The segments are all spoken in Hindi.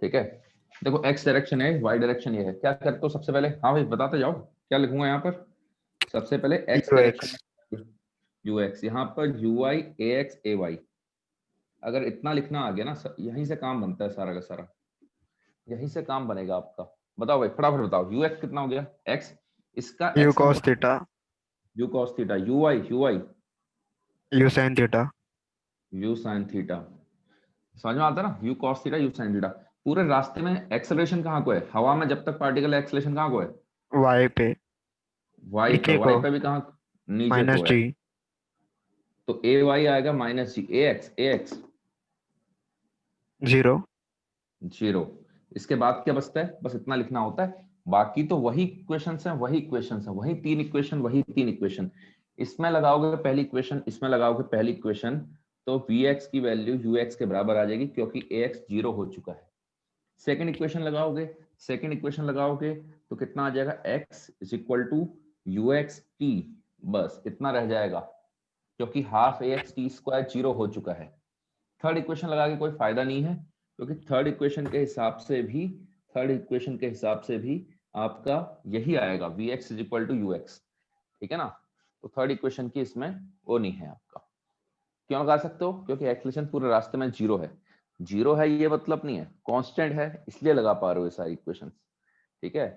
ठीक है, देखो एक्स डायरेक्शन है, वाई डायरेक्शन ये है, क्या करते हो सबसे पहले? हाँ भाई बताते जाओ, क्या लिखूंगा यहाँ पर? सबसे पहले एक्स डायरेक्शन ux में यू एक्स, यहाँ पर u i a x a y. अगर इतना लिखना आ गया ना, यहीं से काम बनता है सारा का सारा, यहीं से काम बनेगा आपका। बताओ भाई फटाफट बताओ, यू एक्स कितना हो गया? एक्स, इसका u x cos component theta you cos theta, you I u sin theta you sine theta. समझ में आता है ना, you cos theta you sine theta. पूरे रास्ते में एक्सेलरेशन कहाँ को है? हवा में जब तक पार्टिकल एक्सेलरेशन कहाँ को है? y पे वाई पे, नीचे वाई को पे भी कहाँ? नीचे माइनस को है। g तो ए वाई आएगा माइनस जी, ए एक्स 0 जीरो। इसके बाद क्या बचता है? बस इतना लिखना होता है, बाकी तो वही इक्वेशंस हैं, वही इक्वेशंस हैं, वही तीन इक्वेशन, वही तीन इक्वेशन। इसमें लगाओगे पहली इक्वेशन, इसमें लगाओगे पहली इक्वेशन, तो वी एक्स की वैल्यू यू एक्स के बराबर आ जाएगी, क्योंकि ए एक्स जीरो हो चुका है। सेकेंड इक्वेशन लगाओगे, सेकेंड इक्वेशन लगाओगे तो कितना आ जाएगा? x is equal to u x t, बस इतना रह जाएगा, क्योंकि half a x t square zero हो चुका है। थर्ड इक्वेशन लगा के कोई फायदा नहीं है, क्योंकि थर्ड इक्वेशन के हिसाब से भी, थर्ड इक्वेशन के हिसाब से भी आपका यही आएगा, v x is equal to u x. ठीक है ना? तो थर्ड इक्वेशन की इसमें वो नहीं है आपका। क्यों लगा सकते हो? क्योंकि एक्सलेशन पूरे रास्ते में जीरो है। जीरो है ये मतलब नहीं है कांस्टेंट है, इसलिए लगा पा रहे हो ये सारी इक्वेशंस। ठीक है,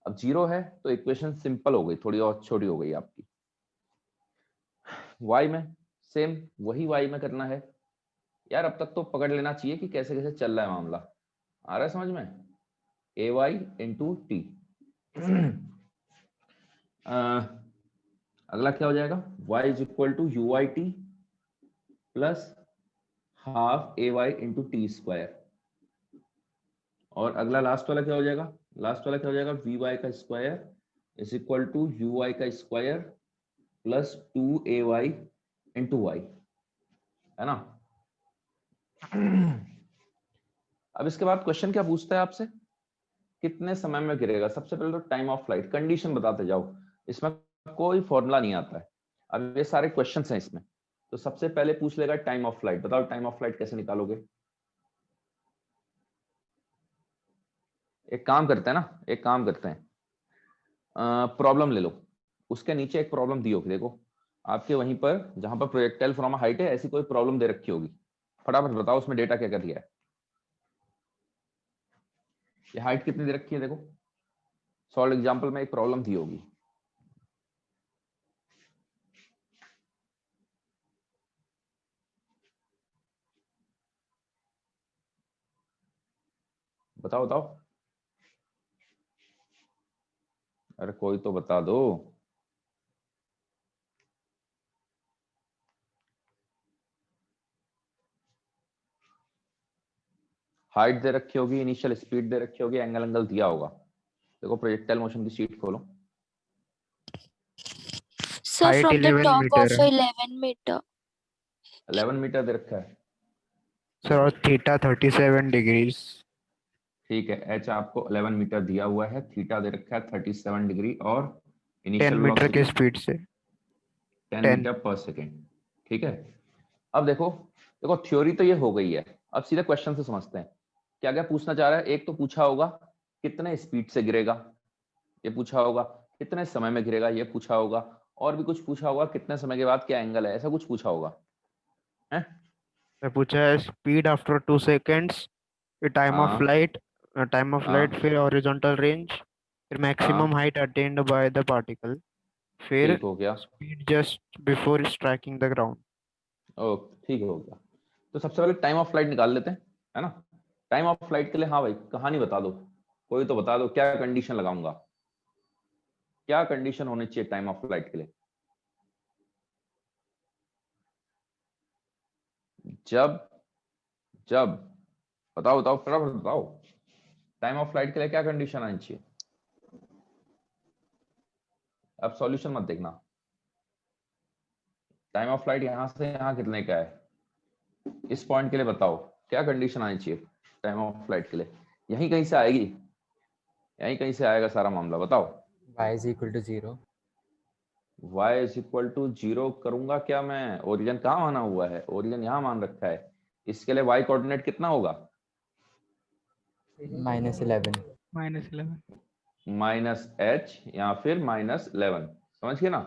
अब जीरो है तो इक्वेशन सिंपल हो गई, थोड़ी और छोटी हो गई आपकी। वाई में सेम वही वाई में करना है यार। अब तक तो पकड़ लेना चाहिए कि कैसे कैसे चल रहा है मामला, आ रहा है समझ में? A y into t. अगला क्या हो जाएगा? y is equal to u i t plus half a y into T square. और अगला लास्ट वाला क्या हो जाएगा? लास्ट वाला क्या हो जाएगा? वी वाई का square is equal to u y का square plus two a y into y, है ना? अब इसके बाद क्वेश्चन क्या पूछता है आपसे? कितने समय में गिरेगा? सबसे पहले तो टाइम ऑफ फ्लाइट कंडीशन बताते जाओ, इसमें कोई फॉर्मूला नहीं आता है। अब ये सारे क्वेश्चंस हैं इसमें, तो सबसे पहले पूछ लेगा टाइम ऑफ फ्लाइट। बताओ टाइम ऑफ फ्लाइट कैसे निकालोगे? एक काम करते हैं ना, एक काम करते हैं, प्रॉब्लम ले लो, उसके नीचे एक प्रॉब्लम दी होगी, देखो आपके वहीं पर जहां पर प्रोजेक्टाइल फ्रॉम हाइट है, ऐसी कोई प्रॉब्लम दे रखी होगी। फटाफट बताओ उसमें डेटा क्या कर दिया है। ये हाइट कितनी दे रखी है देखो, सॉल्व एग्जांपल में एक प्रॉब्लम दी होगी। बताओ बताओ, अरे कोई तो बता दो। हाइट दे रखी होगी, इनिशियल स्पीड दे रखी होगी, एंगल एंगल दिया होगा। देखो प्रोजेक्टाइल मोशन की शीट खोलो। Sir, height from the 11 top metre of है 11 meter. 11 मीटर दे रखा है। सर, और थीटा 37 डिग्रीज। ठीक है, एच आपको 11 मीटर दिया हुआ है, थीटा दे रखा है 37 डिग्री, और 10 इनिशियल मीटर वेलोसिटी की स्पीड से 10 10 मीटर पर सेकेंड। ठीक है, अब देखो, देखो थ्योरी तो ये हो गई है, अब सीधे क्वेश्चन से समझते हैं क्या क्या पूछना चाह रहा है। एक तो पूछा होगा कितने स्पीड से गिरेगा, ये पूछा होगा, कितने समय में गिरेगा ये पूछा होगा, और भी कुछ पूछा होगा, कितने समय के बाद क्या एंगल है, ऐसा कुछ पूछा होगा है? मैं पूछा है स्पीड आफ्टर 2 सेकेंड्स, फिर हाँ टाइम ऑफ लाइट, हाँ फिर हॉरिजॉन्टल रेंज, फिर मैक्सिमम हाँ, height attained by the particle, फिर ठीक हो गया। Speed just before striking the ground. ओ ठीक हो गया। तो सबसे पहले टाइम ऑफ फ्लाइट निकाल लेते हैं, है ना? टाइम ऑफ फ्लाइट के लिए हाँ भाई कहानी बता दो, कोई तो बता दो, क्या कंडीशन लगाऊंगा, क्या कंडीशन होनी चाहिए टाइम ऑफ फ्लाइट के लिए? जब जब बताओ बताओ फटाफट बताओ, टाइम ऑफ फ्लाइट के लिए क्या कंडीशन आनी चाहिए? अब सॉल्यूशन मत देखना, टाइम ऑफ फ्लाइट यहां से यहां कितने का है, इस पॉइंट के लिए बताओ क्या कंडीशन आनी चाहिए टाइम ऑफ फ्लाइट के लिए? यहीं कहीं से आएगी, यहीं कहीं से आएगा सारा मामला, बताओ। y is equal to 0. y is equal to zero करूंगा क्या मैं? ओरिजिन कहाँ माना हुआ है? ओरिजिन यहाँ मान रखा है। इसके लिए y कोऑर्डिनेट कितना होगा? -11. -11. माइनस एच या फिर -11, समझ गए ना?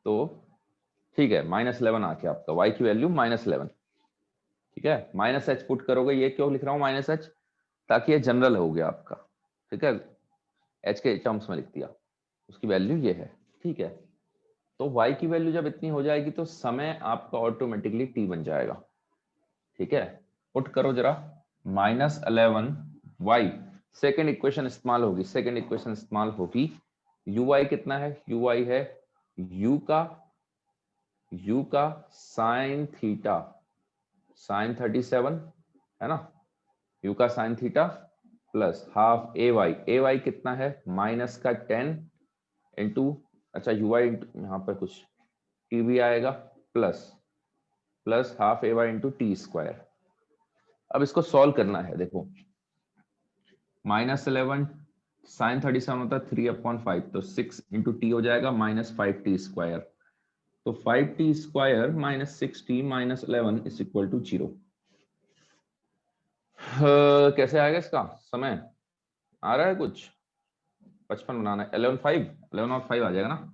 तो ठीक है, -11 आ गया आपका, y की वैल्यू -11। ठीक है, माइनस एच पुट करोगे, ये क्यों लिख रहा हूँ माइनस एच, ताकि ये जनरल हो गया आपका। ठीक है, एच के टर्म्स में लिख दिया, उसकी वैल्यू ये है। ठीक है, तो y की वैल्यू जब इतनी हो जाएगी तो समय आपका ऑटोमेटिकली t बन जाएगा। ठीक है, पुट करो जरा, -11y, सेकेंड इक्वेशन इस्तेमाल होगी, सेकेंड इक्वेशन इस्तेमाल होगी। uy कितना है, uy है u का साइन थीटा, साइन 37 है ना, u का sine theta plus half a y कितना है, माइनस का 10 इंटू, अच्छा यू वाई यहाँ पर कुछ टी भी आएगा, plus half a y into T square. अब इसको सॉल्व करना है, देखो -11 साइन 37 होता है 3/5, तो 6 इंटू टी हो जाएगा -5t स्क्वायर, तो 5t square -6t -11 is equal to 0। कैसे आएगा इसका समय, आ रहा है कुछ, 55 बनाना है, 11 और 5 आ जाएगा ना,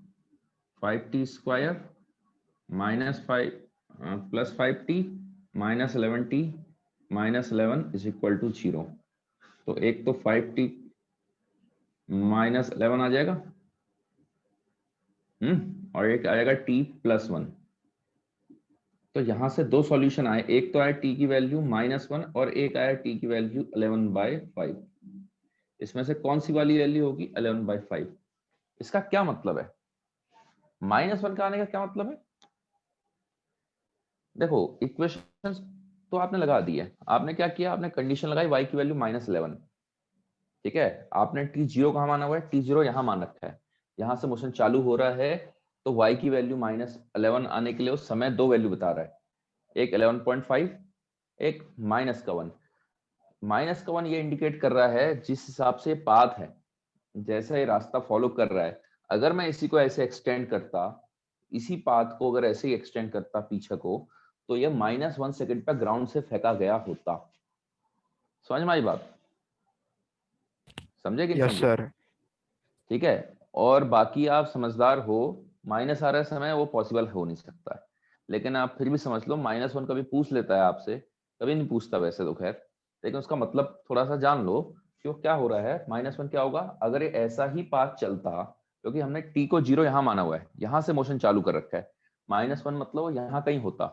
5t square -5 plus 5t -11t -11 is equal to 0। तो एक तो 5t -11 आ जाएगा, और एक आएगा t + 1। तो यहां से दो सॉल्यूशन आए, एक तो आया t की वैल्यू -1 और एक आया t की वैल्यू 11/5। इसमें से कौन सी वाली वैल्यू होगी, 11/5। इसका क्या मतलब है, -1 का आने का क्या मतलब है, देखो इक्वेशन तो आपने लगा दी है, आपने क्या किया, आपने कंडीशन लगाई y की वैल्यू -11। ठीक है, आपने t0 कहां माना हुआ है, t0 यहां मान रखा है, यहां से मोशन चालू हो रहा है, तो y की वैल्यू -11 आने के लिए उस समय दो वैल्यू बता रहा है, एक 11.5, एक -1। -1 ये इंडिकेट कर रहा है जिस हिसाब से पाथ है, जैसा ये रास्ता फॉलो कर रहा है, अगर मैं इसी को ऐसे एक्सटेंड करता, इसी पाथ को अगर ऐसे ही एक्सटेंड करता पीछे को, तो ये -1 सेकंड पर ग्राउंड से फेंका गया होता। समझ में आई बात, समझे कि नहीं Yes, समझे? sir. ठीक है, और बाकी आप समझदार हो, माइनस आ रहा समय वो पॉसिबल हो नहीं सकता है, लेकिन आप फिर भी समझ लो, -1 कभी पूछ लेता है आपसे, कभी नहीं पूछता वैसे तो खैर, लेकिन उसका मतलब थोड़ा सा जान लो कि वो क्या हो रहा है। -1 क्या होगा, अगर ये ऐसा ही पाथ चलता, क्योंकि हमने t को 0 यहां माना हुआ है, यहां से मोशन चालू कर रखा है, -1 मतलब वो यहाँ कहीं होता,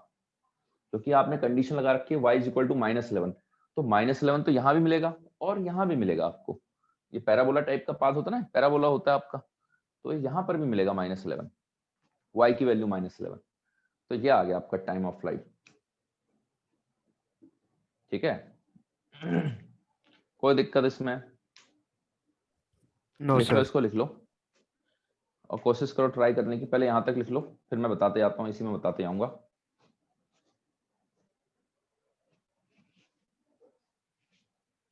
क्योंकि आपने कंडीशन लगा रखी है y इक्वल टू -11, तो -11 तो यहाँ भी मिलेगा और यहाँ भी मिलेगा आपको, ये पैराबोला टाइप का पाथ होता है ना, पैराबोला होता है आपका, तो यहाँ पर भी मिलेगा -11, y की वैल्यू -11, तो ये आ गया आपका टाइम ऑफ फ्लाइट। ठीक है, कोई दिक्कत इसमें, No, लिख लो, sir. इसको लिख लो और कोशिश करो ट्राई करने की, पहले यहां तक लिख लो, फिर मैं बताते जाता हूँ, इसी में बताते जाऊंगा।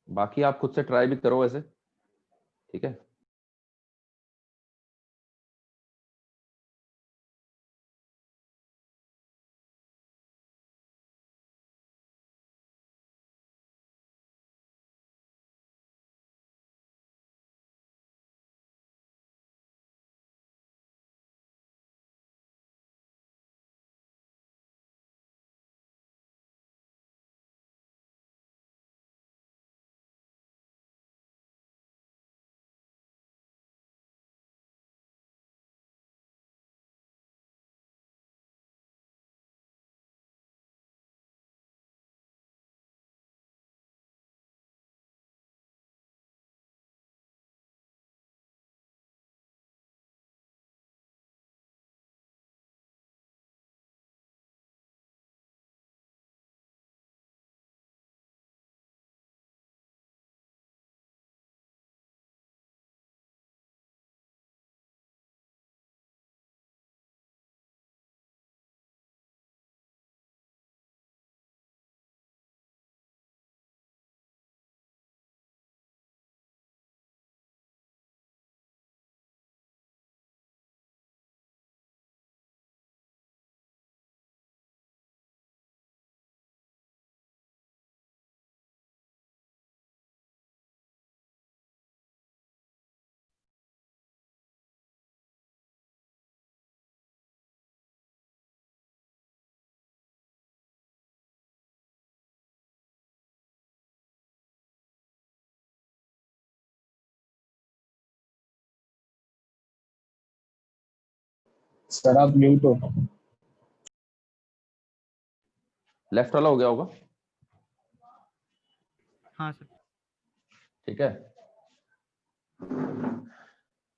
बाकी आप खुद से ट्राई भी करो वैसे, ठीक है। सर आप म्यूट हो। लेफ्ट वाला हो गया होगा, हाँ सर। ठीक है।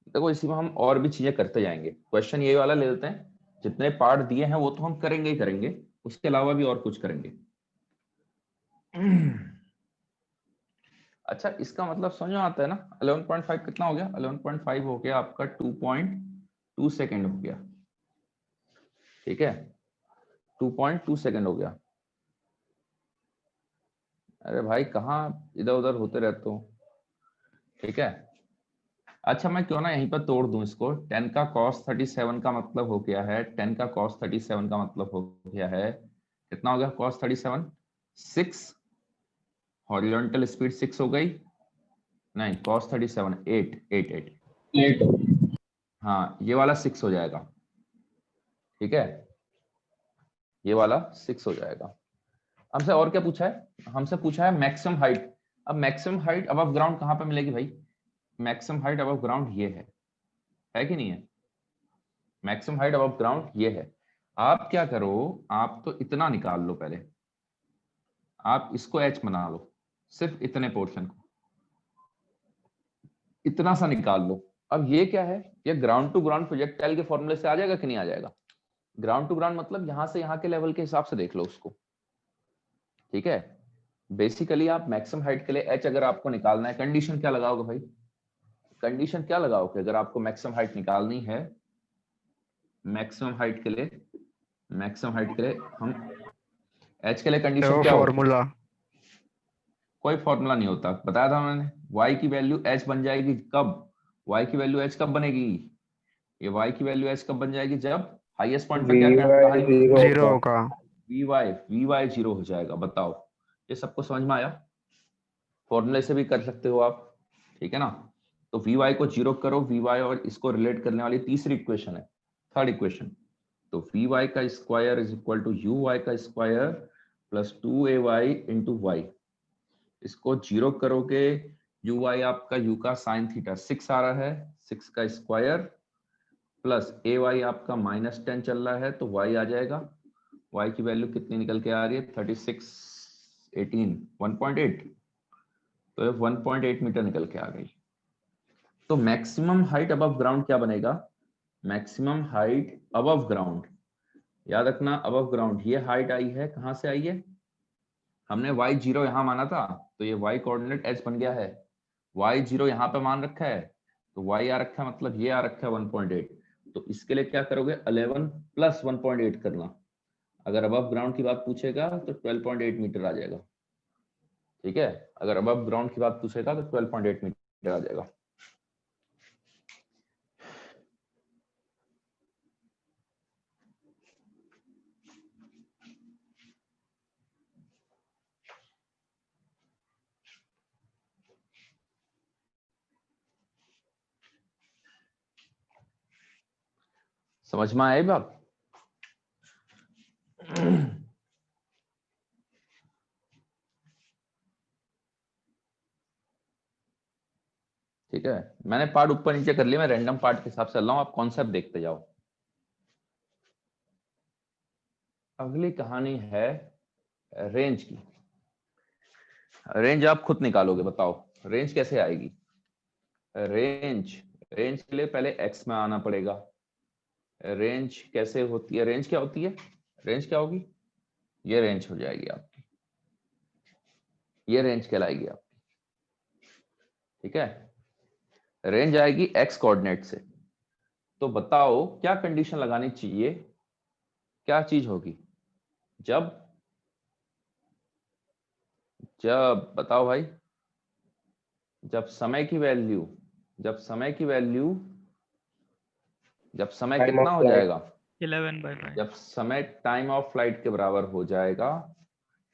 देखो इसी में हम और भी चीजें करते जाएंगे। क्वेश्चन ये वाला ले लेते हैं, जितने पार्ट दिए हैं वो तो हम करेंगे ही करेंगे, उसके अलावा भी और कुछ करेंगे। अच्छा, इसका मतलब समझ में आता है ना। 11.5 कितना हो गया? 11.5 हो गया आपका 2.2 सेकेंड हो गया, ठीक है, 2.2 सेकेंड हो गया। अरे भाई कहाँ इधर उधर होते रहते हो, ठीक है। अच्छा मैं क्यों ना यहीं पर तोड़ दूं इसको। 10 का cos 37 का मतलब हो गया है, 10 का cos 37 का मतलब हो गया है, कितना हो गया cos 37? 6, हॉरिजॉन्टल स्पीड 6 हो गई, नहीं cos 37 8। लेट हो। हाँ ये वाला 6 हो जाएगा, ठीक है, ये वाला 6 हो जाएगा। हमसे और क्या पूछा है? हमसे पूछा है मैक्सिमम हाइट। अब मैक्सिमम हाइट अबव ग्राउंड कहाँ पे मिलेगी भाई? मैक्सिमम हाइट अबव ग्राउंड ये है कि नहीं है? मैक्सिमम हाइट अबव ग्राउंड ये है। आप क्या करो, आप तो इतना निकाल लो पहले, आप इसको एच बना लो, सिर्फ इतने पोर्शन को इतना सा निकाल लो। अब ये क्या है? ये ग्राउंड टू ग्राउंड प्रोजेक्टाइल के फॉर्मूले से आ जाएगा कि नहीं आ जाएगा? ग्राउंड टू ग्राउंड मतलब यहां से यहां के लेवल के हिसाब से देख लो उसको, ठीक है। बेसिकली आप मैक्सिमम हाइट के लिए एच अगर आपको निकालना है, कंडीशन क्या लगाओगे भाई? कंडीशन क्या लगाओगे अगर आपको मैक्सिमम हाइट निकालनी है? मैक्सिमम हाइट के लिए, मैक्सिमम हाइट के लिए हम एच के लिए कंडीशन क्या होगी? फॉर्मूला कोई फॉर्मूला नहीं होता, बताया था मैंने। y की वैल्यू h बन जाएगी कब? y की वैल्यू h कब बनेगी? ये y की वैल्यू h कब बन जाएगी? जब हाईएस्ट पॉइंट पे क्या कहानी? जीरो का vy 0 हो जाएगा। बताओ, ये सबको समझ में आया? फॉर्मूले से भी कर सकते हो आप, ठीक है ना। तो vy को 0 करो, vy और इसको रिलेट करने वाली तीसरी इक्वेशन है, थर्ड इक्वेशन। तो vy का square is equal to uy का square plus 2ay into y. इसको 0 करोगे, यू वाई आपका यू का साइन थीटा 6 आ रहा है, 6 का स्क्वायर प्लस ए वाई आपका -10 चल रहा है, तो वाई आ जाएगा। वाई की वैल्यू कितनी निकल के आ रही है? 36 18 1.8, तो ये 1.8 मीटर निकल के आ गई। तो मैक्सिमम हाइट अबव ग्राउंड क्या बनेगा? मैक्सिमम हाइट अबव ग्राउंड, याद रखना अबव ग्राउंड ये हाइट आई है, कहां से आई है? हमने y0 यहां माना था, तो ये y कोऑर्डिनेट h बन गया है। y0 यहाँ पे मान रखा है, तो y आ रखा है, मतलब ये आ रखा है 1.8। तो इसके लिए क्या करोगे? 11 प्लस 1.8 करना। अगर अबव ग्राउंड की बात पूछेगा तो 12.8 मीटर आ जाएगा, ठीक है। अगर अबव ग्राउंड की बात पूछेगा तो 12.8 मीटर आ जाएगा। समझ में आए बात? ठीक है, मैंने पार्ट ऊपर नीचे कर लिया, मैं रैंडम पार्ट के हिसाब से चल रहा हूं, आप कॉन्सेप्ट देखते जाओ। अगली कहानी है रेंज की। रेंज आप खुद निकालोगे, बताओ रेंज कैसे आएगी? रेंज, रेंज के लिए पहले एक्स में आना पड़ेगा। रेंज कैसे होती है? रेंज क्या होती है? रेंज क्या होगी? ये रेंज हो जाएगी आपकी, ये रेंज कहलाएगी आपकी, ठीक है। रेंज आएगी एक्स कोऑर्डिनेट से। तो बताओ क्या कंडीशन लगानी चाहिए, क्या चीज होगी? जब जब बताओ भाई, जब समय की वैल्यू, जब समय की वैल्यू, जब समय टाइम कितना ऑफ हो फ्लाइट। जाएगा? 11/5 जब समय टाइम ऑफ फ्लाइट के बराबर हो जाएगा,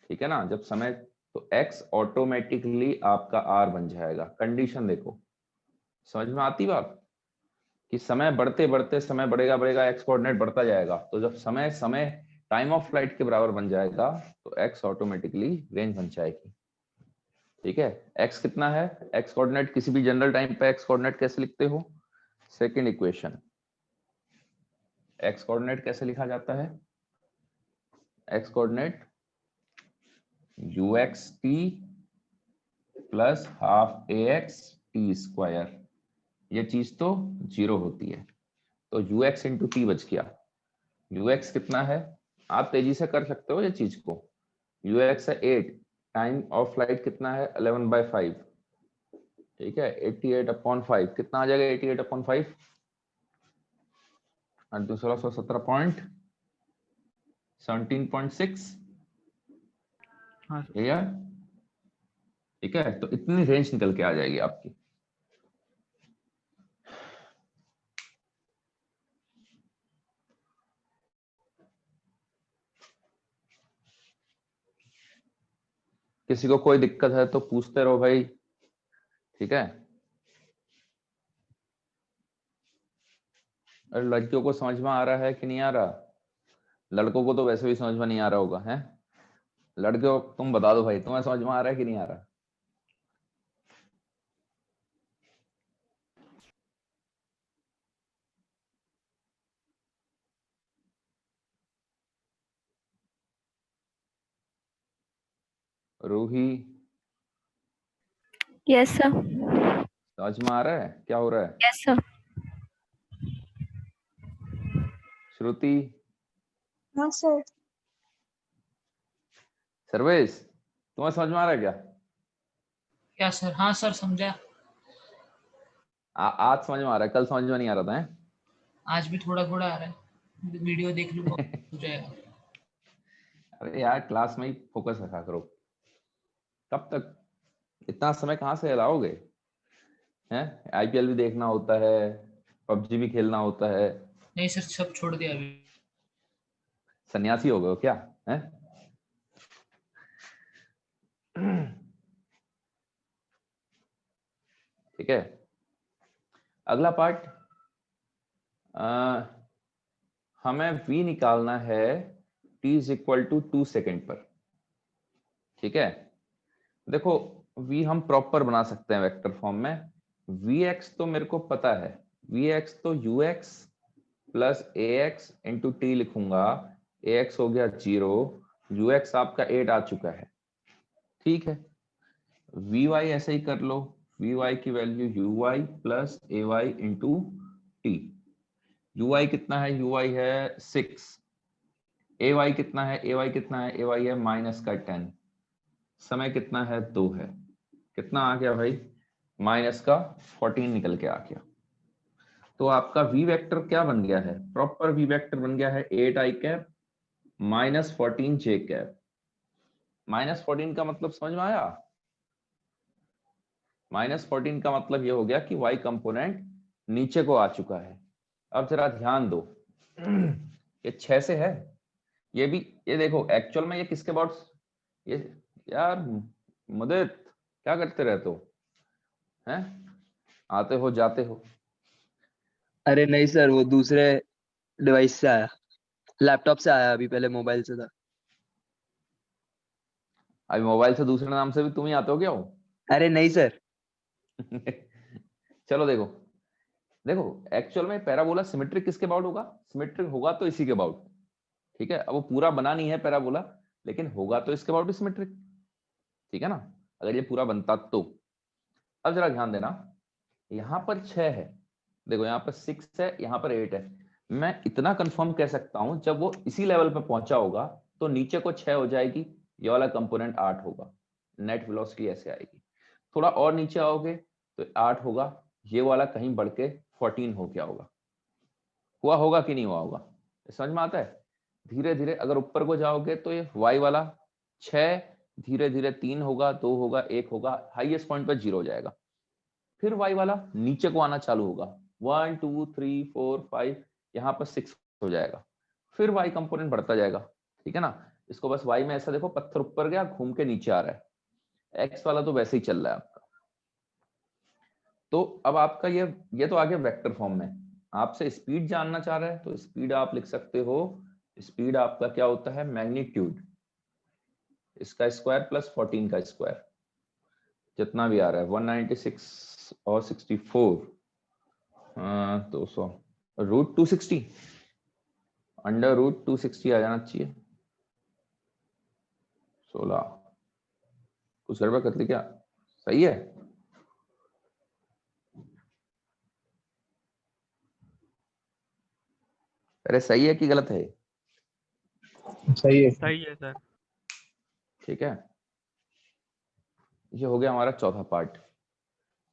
ठीक है ना। जब समय, तो x ऑटोमेटिकली आपका r बन जाएगा। कंडीशन देखो, समझ में आती बात? कि समय बढ़ते बढ़ते, समय बढ़ेगा बढ़ेगा, x कोऑर्डिनेट बढ़ता जाएगा, तो जब समय समय टाइम ऑफ फ्लाइट के बराबर बन जाएगा तो x ऑटोमेटिकली रेंज बन जाएगी, ठीक है। x कितना है? x कोऑर्डिनेट किसी भी जनरल टाइम पे x कोऑर्डिनेट कैसे लिखते हो? सेकंड इक्वेशन, एक्स कोऑर्डिनेट कैसे लिखा जाता है? X coordinate uxt plus half ax t square, ये चीज तो 0 होती है, तो ux इंटू टी बच गया। ux कितना है, आप तेजी से कर सकते हो ये चीज को। ux है 8, टाइम ऑफ फ्लाइट कितना है 11/5, ठीक है, 88/5 कितना आ जाएगा 88/5, 1617.6 हाँ या, ठीक है, तो इतनी रेंज निकल के आ जाएगी आपकी। किसी को कोई दिक्कत है तो पूछते रहो भाई, ठीक है। अरे लड़कियों को समझ में आ रहा है कि नहीं आ रहा? लड़कों को तो वैसे भी समझ में नहीं आ रहा होगा, है? लड़कियों तुम बता दो भाई, तुम्हें समझ में आ रहा है कि नहीं आ रहा? Ruhi, yes sir. समझ में आ रहा है क्या हो रहा है? Yes sir. श्रुति, हाँ सर। सर्वेश, तुम्हें समझ में आ रहा है क्या? क्या सर? हाँ सर, समझा। आज समझ में आ रहा है, कल समझ में नहीं आ रहा था, है? आज भी थोड़ा थोड़ा आ रहा है, वीडियो देख लूंगा हो जाएगा। अरे यार क्लास में ही फोकस रखा करो, कब तक इतना समय कहाँ से लाओगे, हैं? आईपीएल भी देखना होता है, पबजी भी खेलना होता है। नहीं सर, सब छोड़ दिया अभी। सन्यासी हो गए हो क्या, हैं? ठीक है, अगला पार्ट, हमें v निकालना है t is equal to 2 second पर, ठीक है। देखो v हम प्रॉपर बना सकते हैं वेक्टर फॉर्म में। vx तो मेरे को पता है, vx तो ux plus ax into T लिखूंगा, ax हो गया 0, ux आपका 8 आ चुका है, ठीक है। vy ऐसे ही कर लो, vy की value uy plus ay into T. ui कितना है, ui है 6, ay कितना है, ay कितना है, ay है माइनस का 10, समय कितना है 2 है, कितना आ गया भाई, माइनस का 14 निकल के आ गया। तो आपका v वेक्टर क्या बन गया है, प्रॉपर v वेक्टर बन गया है 8i cap minus 14 j cap. Minus 14 का मतलब समझ में आया? माइनस 14 का मतलब ये हो गया कि y कंपोनेंट नीचे को आ चुका है। अब जरा ध्यान दो, ये 6 से है, ये भी, ये देखो एक्चुअल में ये किसके अबाउट, ये यार मुदित क्या करते रहते हो, हैं? आते हो जाते हो। अरे नहीं सर, वो दूसरे डिवाइस से आया, लैपटॉप से आया, अभी पहले मोबाइल से था। अभी मोबाइल से दूसरे नाम से भी तुम ही आते हो क्या हो? अरे नहीं सर। चलो देखो, देखो एक्चुअल में पैराबोला सिमेट्रिक किसके अबाउट होगा, सिमेट्रिक होगा तो इसी के अबाउट, ठीक है। अब वो पूरा बना नहीं है पैराबोला, लेकिन होगा तो इसके अबाउट सिमेट्रिक, ठीक है ना, अगर ये पूरा बनता तो। अब जरा ध्यान देना, यहाँ पर 6 है, देखो यहाँ पर 6 है, यहाँ पर 8 है। मैं इतना कंफर्म कह सकता हूं, जब वो इसी लेवल पे पहुंचा होगा तो नीचे को 6 हो जाएगी, ये वाला कंपोनेंट 8 होगा, नेट वेलोसिटी ऐसे आएगी। थोड़ा और नीचे आओगे तो 8 होगा, ये वाला कहीं बढ़ के 14 हो गया होगा। हुआ होगा कि नहीं हुआ होगा, समझ में आता है? धीरे धीरे अगर ऊपर को जाओगे तो ये y वाला 6, धीरे धीरे 3 होगा, 2 होगा, 1 होगा, हाईएस्ट पॉइंट पर 0 हो जाएगा। फिर y वाला नीचे को आना चालू होगा, 1 2 3 4 5, यहाँ पर 6 हो जाएगा। फिर y कंपोनेंट बढ़ता जाएगा, ठीक है ना। इसको बस y में ऐसा देखो, पत्थर ऊपर गया घूम के नीचे आ रहा है, x वाला तो वैसे ही चल रहा है आपका। तो अब आपका ये तो आ गया वेक्टर फॉर्म में। आपसे स्पीड जानना चाह रहा है तो स्पीड आप लिख सकते हो, स्पीड आपका क्या होता है, मैग्नीट्यूड, इसका स्क्वायर प्लस 14 का स्क्वायर, जितना भी आ रहा है 196 और 64, 200 रूट 260, √260 आ जाना चाहिए। 16 कुछ गड़बड़ कर दी क्या? सही है? अरे सही है कि गलत है? सही है। सही है सर। ठीक है, ये हो गया हमारा चौथा पार्ट।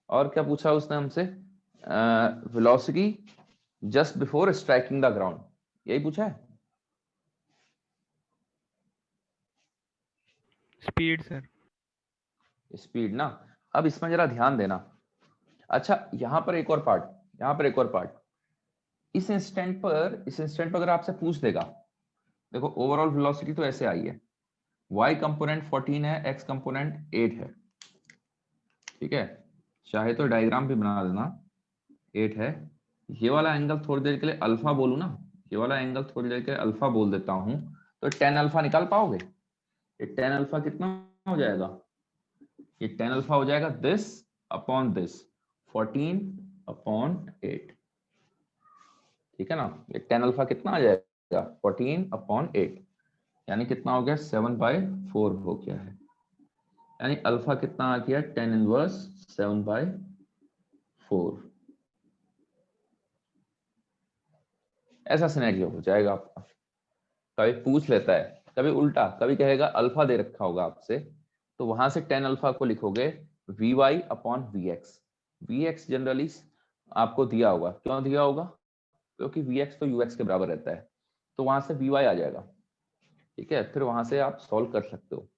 और क्या पूछा उसने हमसे? Velocity just before striking the ground, यही पूछा है। Speed sir. स्पीड ना। अब इसमें जरा ध्यान देना। अच्छा, यहां पर एक और पार्ट, यहां पर एक और पार्ट। इस इंस्टेंट पर अगर आपसे पूछ देगा, देखो ओवरऑल वेलोसिटी तो ऐसे आई है, y कंपोनेंट 14 है, x कंपोनेंट 8 है। ठीक है, चाहे तो डायग्राम भी बना देना। 8 है, ये वाला एंगल थोड़ी देर के लिए अल्फा बोलूं ना, ये वाला एंगल थोड़ी देर के लिए अल्फा बोल देता हूं, तो tan अल्फा निकाल पाओगे? ये tan अल्फा कितना हो जाएगा? ये tan अल्फा हो जाएगा दिस अपॉन दिस, 14/8। ठीक है ना, ये tan अल्फा कितना आ जाएगा? 14/8, यानी कितना हो गया? 7/4 हो गया है। यानी अल्फा कितना आ गया? tan inverse 7/4। ऐसा सिनेरियो हो जाएगा आपका। कभी पूछ लेता है, कभी उल्टा, कभी कहेगा अल्फा दे रखा होगा आपसे, तो वहां से tan अल्फा को लिखोगे vy/vx। vx जनरली आपको दिया होगा, क्यों दिया होगा? क्योंकि vx तो ux के बराबर रहता है, तो वहां से vy आ जाएगा। ठीक है, फिर वहां से आप सॉल्व कर सकते हो।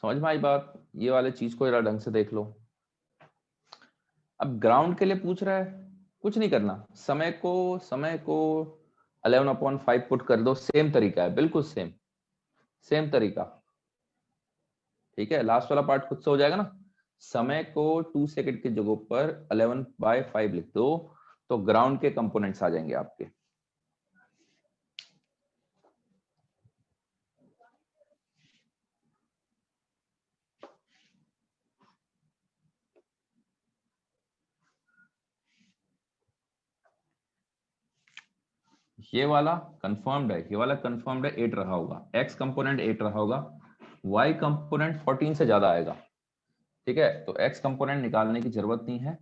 समझ में आई बात? ये वाले चीज को जरा ढंग से देख लो। अब ग्राउंड के लिए पूछ रहा है, कुछ नहीं करना, समय को 11/5 पुट कर दो। सेम तरीका है, बिल्कुल सेम तरीका। ठीक है, लास्ट वाला पार्ट खुद से हो जाएगा ना। समय को 2 सेकंड की जगह पर 11/5 लिख दो, तो ग्राउंड के कंपोनेंट्स आ जाएंगे आपके। ये वाला कंफर्म्ड है, ये वाला कंफर्म्ड है, 8 रहा होगा, x कंपोनेंट 8 रहा होगा, y कंपोनेंट 14 से ज्यादा आएगा। ठीक है, तो x कंपोनेंट निकालने की जरूरत नहीं है।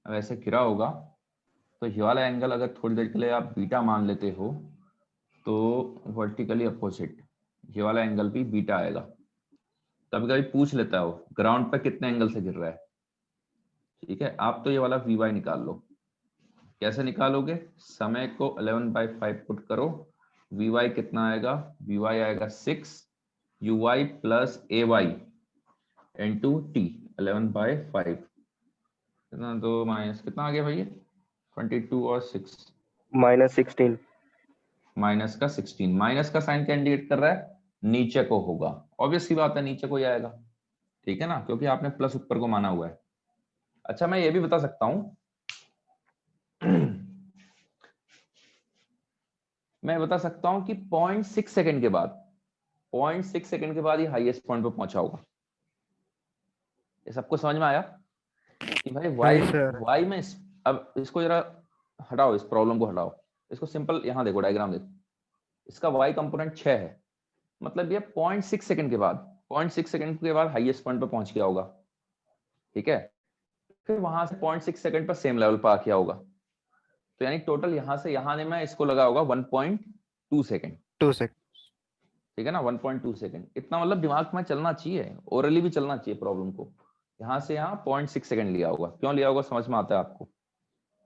अब ऐसे गिरा होगा, तो ये वाला एंगल अगर थोड़ी देर के लिए आप बीटा मान लेते हो, तो वर्टिकली अपोजिट ये वाला एंगल भी बीटा आएगा। कभी कभी पूछ लेता है वो ग्राउंड पर कितने एंगल से गिर रहा है। ठीक है, आप तो ये वाला vy निकाल लो। कैसे निकालोगे? समय को 11/5 पुट करो, vy कितना आएगा? vy आएगा 6 uy plus ay into t 11/5। कितना? 2 माइनस कितना आ गया भैया? 22 और 6 -16। माइनस का 16। माइनस का साइन क्या इंडिकेट कर रहा है? नीचे को होगा, ऑब्वियस सी बात है, नीचे को ही आएगा। ठीक है ना, क्योंकि आपने प्लस ऊपर को माना हुआ है। अच्छा, मैं ये भी बता सकता हूं मैं बता सकता हूं कि 0.6 सेकंड के बाद, 0.6 सेकंड के बाद ये हाईएस्ट पॉइंट पे पहुंचा होगा। ये सबको समझ में आया कि भाई सही सर। वाई में अब इसको जरा हटाओ, इस प्रॉब्लम को हटाओ, इसको सिंपल यहां देखो, डायग्राम देखो। इसका y कंपोनेंट 6 है, मतलब ये 0.6 सेकंड के बाद, 0.6 सेकंड के बाद हाईएस्ट पॉइंट पे पहुंच गया होगा। ठीक है, फिर वहां से 0.6 सेकंड पर सेम लेवल पर आ गया होगा, तो यानी टोटल यहां से यहां ने मैं इसको लगा होगा 1.2 सेकंड। 2 सेकंड। ठीक है ना, 1.2 सेकंड इतना मतलब दिमाग में चलना चाहिए, ओरली भी चलना चाहिए प्रॉब्लम को। यहां से यहाँ 0.6 सेकंड लिया होगा, क्यों लिया होगा समझ में आता है आपको?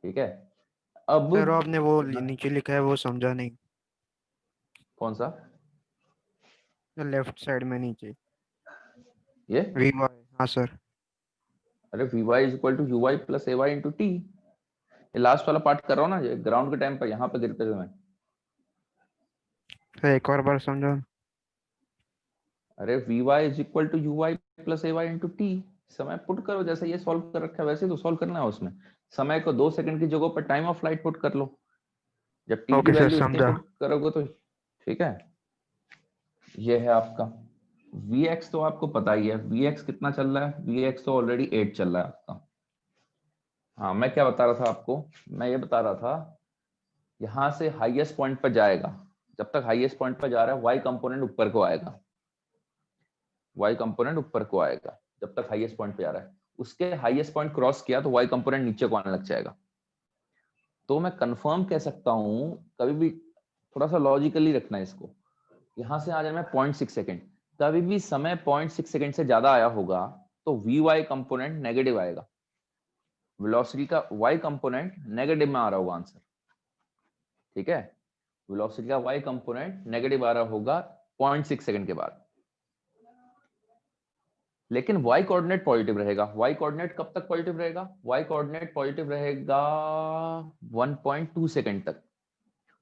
ठीक है, अब सर आपने वो नीचे लिखा है वो समझा नहीं। कौन सा? लेफ्ट साइड में नीचे ये वी वाई। हाँ सर। अरे vy is equal to uy plus ay into t. ये लास्ट वाला पार्ट कर रहा हूँ ना, ये ग्राउंड के टाइम पर यहाँ पे गिरते समय। सर एक और बार समझो। अरे vy is equal to uy plus ay into t. समय पुट करो, जैसे ये सॉल्व कर रखा है वैसे तो सॉल्व करना है उसमें। समय को 2 सेकंड की जगह पर टाइम ऑफ फ्लाइट पुट कर लो, जब टी की ओके सर वैल्यू इतनी समझा। पुट करोगे तो। ठीक है, ये है आपका vx, तो आपको पता ही है vx कितना चल रहा है, vx तो ऑलरेडी 8 चल रहा है आपका। हाँ, मैं क्या बता रहा था आपको, मैं ये बता रहा था यहां से हाईएस्ट पॉइंट पर जाएगा, जब तक हाईएस्ट पॉइंट पर जा रहा है वाई कंपोनेंट ऊपर को आएगा, वाई कंपोनेंट ऊपर को आएगा जब तक हाईएस्ट पॉइंट पे जा रहा है। उसके हाईएस्ट पॉइंट क्रॉस किया तो वाई कंपोनेंट नीचे को आने लग जाएगा। तो मैं कंफर्म कह सकता हूं, कभी भी थोड़ा सा लॉजिकली रखना है इसको, यहां से आ जाना है 0.6 सेकंड, कभी भी समय 0.6 सेकंड से ज्यादा आया होगा तो वी वाई कंपोनेंट नेगेटिव आएगा, वेलोसिटी का वाई कंपोनेंट नेगेटिव में आ रहा होगा आंसर, ठीक है। वेलोसिटी का वाई कंपोनेंट नेगेटिव आ रहा होगा 0.6 सेकंड के बाद, लेकिन y कोऑर्डिनेट पॉजिटिव रहेगा। y कोऑर्डिनेट कब तक पॉजिटिव रहेगा? y कोऑर्डिनेट पॉजिटिव रहेगा 1.2 सेकंड तक,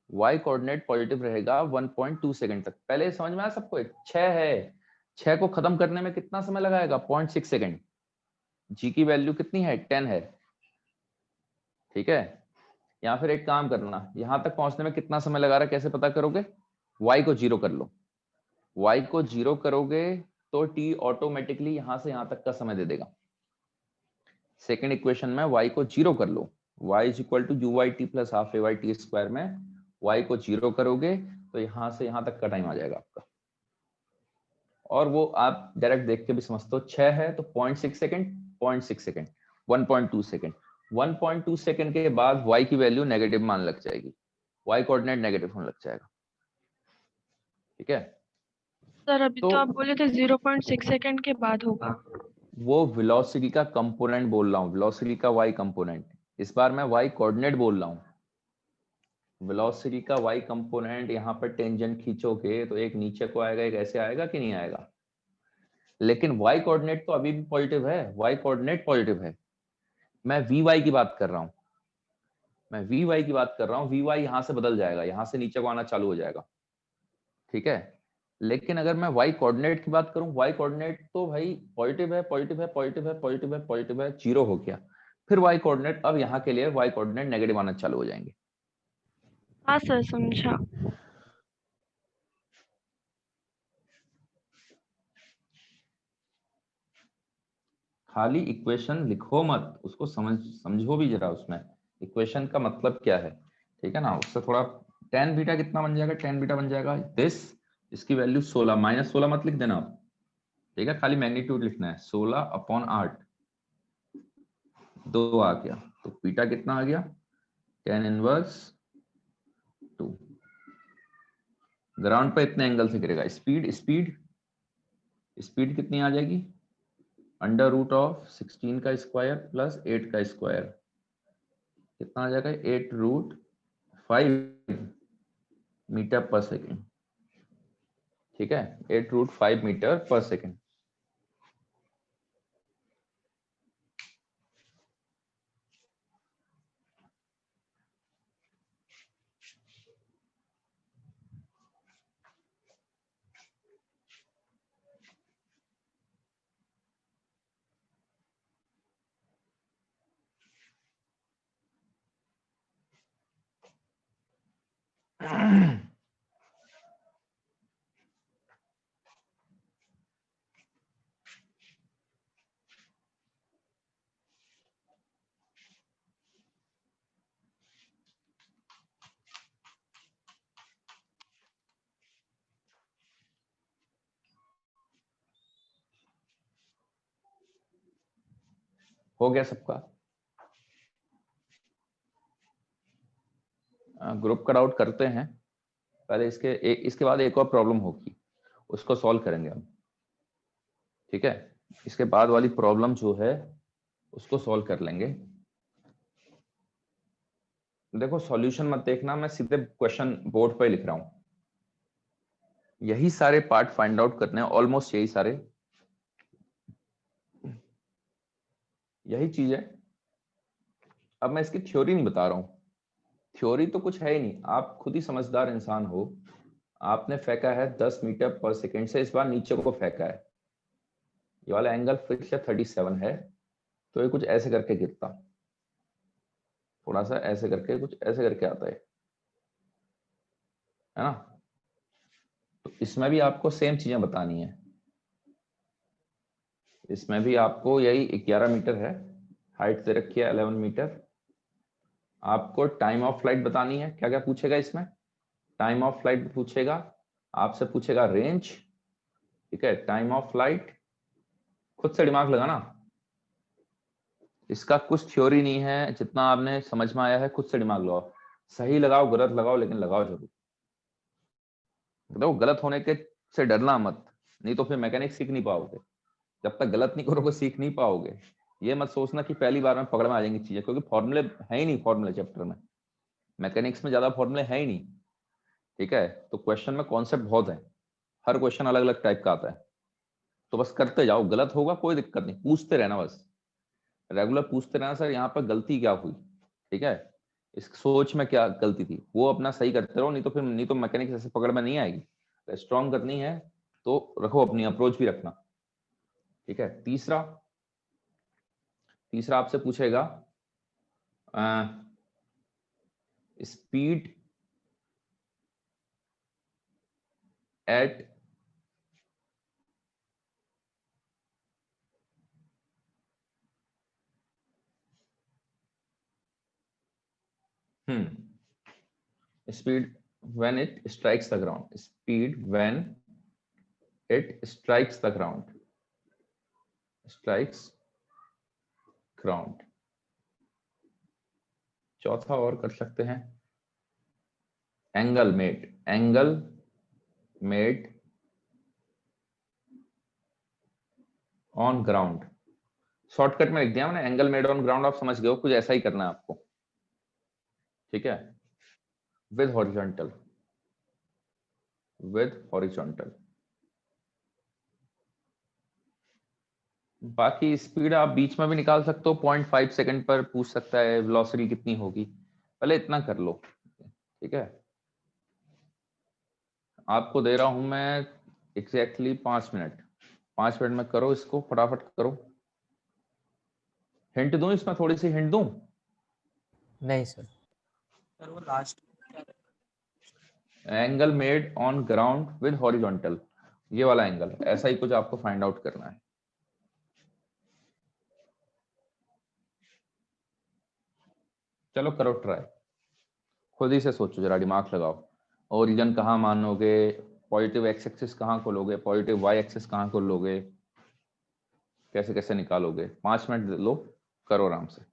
y कोऑर्डिनेट पॉजिटिव रहेगा 1.2 सेकंड तक। पहले समझ में आया सबको? 6 है, 6 को खत्म करने में कितना समय लगाएगा? 0.6 सेकंड। g की वैल्यू कितनी है? 10 है, ठीक है। या फिर एक काम करना, यहां तक पहुंचने में कितना समय लगा रहा है कैसे पता करोगे? y को 0 कर लो, y को 0 करोगे तो t ऑटोमेटिकली यहां से यहां तक का समय दे देगा। सेकेंड इक्वेशन में y को 0 कर लो, y is equal to u y t plus half a y t square में y को 0 करोगे तो यहां से यहां तक का टाइम आ जाएगा आपका। और वो आप डायरेक्ट देख के भी समझते हो, 6 है तो 0.6 सेकंड, 0.6 सेकंड, 1.2 सेकंड, 1.2 सेकंड के बाद y की वैल्यू नेगेटिव मान लग जाएगी, y कोऑर्डिनेट नेगेटिव होने लग जाएगा, ठीक है। सर अभी तो आप बोले थे 0.6 सेकंड के बाद होगा। वो वेलोसिटी का कंपोनेंट बोल रहा हूँ, वेलोसिटी का y कंपोनेंट। इस बार मैं y कोऑर्डिनेट बोल रहा हूँ। वेलोसिटी का y कंपोनेंट यहाँ पर टेंजेंट खींचोगे तो एक नीचे को आएगा, एक ऐसे आएगा कि नहीं आएगा? लेकिन y कोऑर्डिनेट तो अभी भी पॉजिटिव है, y कोऑर्डिनेट पॉजिटिव है। मैं vy की बात कर रहा हूँ, मैं vy की बात कर रहा हूँ। vy यहाँ से बदल जाएगा, यहाँ से नीचे को आना चालू हो जाएगा, ठीक है। लेकिन अगर मैं y कोऑर्डिनेट की बात करूं, y कोऑर्डिनेट तो भाई पॉजिटिव है, पॉजिटिव है, पॉजिटिव है, पॉजिटिव है, पॉजिटिव है, 0 हो गया। फिर y कोऑर्डिनेट, अब यहाँ के लिए y कोऑर्डिनेट नेगेटिव आना चालू हो जाएंगे। हाँ सर समझा। खाली इक्वेशन लिखो मत, उसको समझो भी जरा, उसमें इक्वेशन का मतलब क्या है, ठीक है ना। उससे थोड़ा tan बीटा कितना बन जाएगा? tan बीटा बन जाएगा दिस, इसकी वैल्यू 16, -16 मत लिख देना आप, ठीक है, खाली मैग्नीट्यूड लिखना है। 16/8 2 आ गया, तो बीटा कितना आ गया? tan inverse 2। ग्राउंड पे इतने एंगल से गिरेगा। स्पीड, स्पीड कितनी आ जाएगी? √16 का स्क्वायर प्लस 8 का स्क्वायर, कितना आ जाएगा? 8√5 मीटर पर सेकेंड, ठीक है, 8√5 मीटर पर सेकेंड। हो गया सबका? ग्रुप कट आउट करते हैं पहले, इसके बाद एक और प्रॉब्लम होगी, उसको सॉल्व करेंगे हम, ठीक है। इसके बाद वाली प्रॉब्लम जो है उसको सॉल्व कर लेंगे। देखो सॉल्यूशन मत देखना, मैं सीधे क्वेश्चन बोर्ड पर लिख रहा हूं। यही सारे पार्ट फाइंड आउट करने हैं, ऑलमोस्ट यही सारे, यही चीज है। अब मैं इसकी थ्योरी नहीं बता रहा हूं, थ्योरी तो कुछ है ही नहीं, आप खुद ही समझदार इंसान हो। आपने फेंका है 10 मीटर पर सेकेंड से, इस बार नीचे को फेंका है, ये वाला एंगल फिर से 37 है, तो ये कुछ ऐसे करके गिरता, थोड़ा सा ऐसे करके, कुछ ऐसे करके आता है ना। तो इसमें भी आपको सेम चीजें बतानी है। इसमें भी आपको यही 11 मीटर है हाइट दे रखी है 11 मीटर। आपको टाइम ऑफ फ्लाइट बतानी है। क्या क्या पूछेगा इसमें? टाइम ऑफ फ्लाइट पूछेगा, आपसे पूछेगा रेंज, ठीक है, टाइम ऑफ फ्लाइट। खुद से दिमाग लगाना, इसका कुछ थ्योरी नहीं है, जितना आपने समझ में आया है खुद से दिमाग लगाओ। सही लगाओ गलत लगाओ, लेकिन लगाओ जरूर। देखो गलत होने के से डरना मत, नहीं तो फिर मैकेनिक सीख नहीं पाओगे। जब तक गलत नहीं करोगे सीख नहीं पाओगे। ये मत सोचना कि पहली बार में पकड़ में आ जाएंगी चीजें, क्योंकि फॉर्मूले है ही नहीं फॉर्मूले चैप्टर में। मैकेनिक्स में ज्यादा फॉर्मूले है ही नहीं, ठीक है। तो क्वेश्चन में कॉन्सेप्ट बहुत है, हर क्वेश्चन अलग अलग टाइप का आता है। तो बस करते जाओ, गलत होगा कोई दिक्कत नहीं, पूछते रहना बस, रेगुलर पूछते रहना सर यहाँ पर गलती क्या हुई, ठीक है, इस सोच में क्या गलती थी, वो अपना सही करते रहो। नहीं तो मैकेनिक्स ऐसे पकड़ में नहीं आएगी। स्ट्रॉन्ग करनी है तो रखो, अपनी अप्रोच भी रखना, ठीक है। तीसरा आपसे पूछेगा speed at speed when it strikes the ground, speed when it strikes the ground, strikes ground। चौथा और कर सकते हैं, angle made on ground. Shortcut में लिख दिया मैंने, एंगल मेड ऑन ग्राउंड, आप समझ गए हो, कुछ ऐसा ही करना है आपको, ठीक है। विद हॉरिजॉन्टल बाकी स्पीड आप बीच में भी निकाल सकते हो, 0.5 सेकंड पर पूछ सकता है वेलोसिटी कितनी होगी, पहले इतना कर लो, ठीक है। आपको दे रहा हूं मैं एग्जैक्टली 5 मिनट, 5 मिनट में करो इसको, फटाफट करो। हिंट दूं इसमें, थोड़ी सी हिंट दूं? नहीं सर। सर वो last angle made on ground with horizontal, ये वाला एंगल, ऐसा ही कुछ आपको फाइंड आउट करना है। चलो करो ट्राई, खुद ही से सोचो, जरा दिमाग लगाओ। ओरिजिन कहाँ मानोगे, पॉजिटिव एक्स एक्सिस कहाँ को लोगे, पॉजिटिव वाई एक्सिस कहाँ को लोगे, कैसे कैसे निकालोगे। 5 मिनट लो, करो आराम से।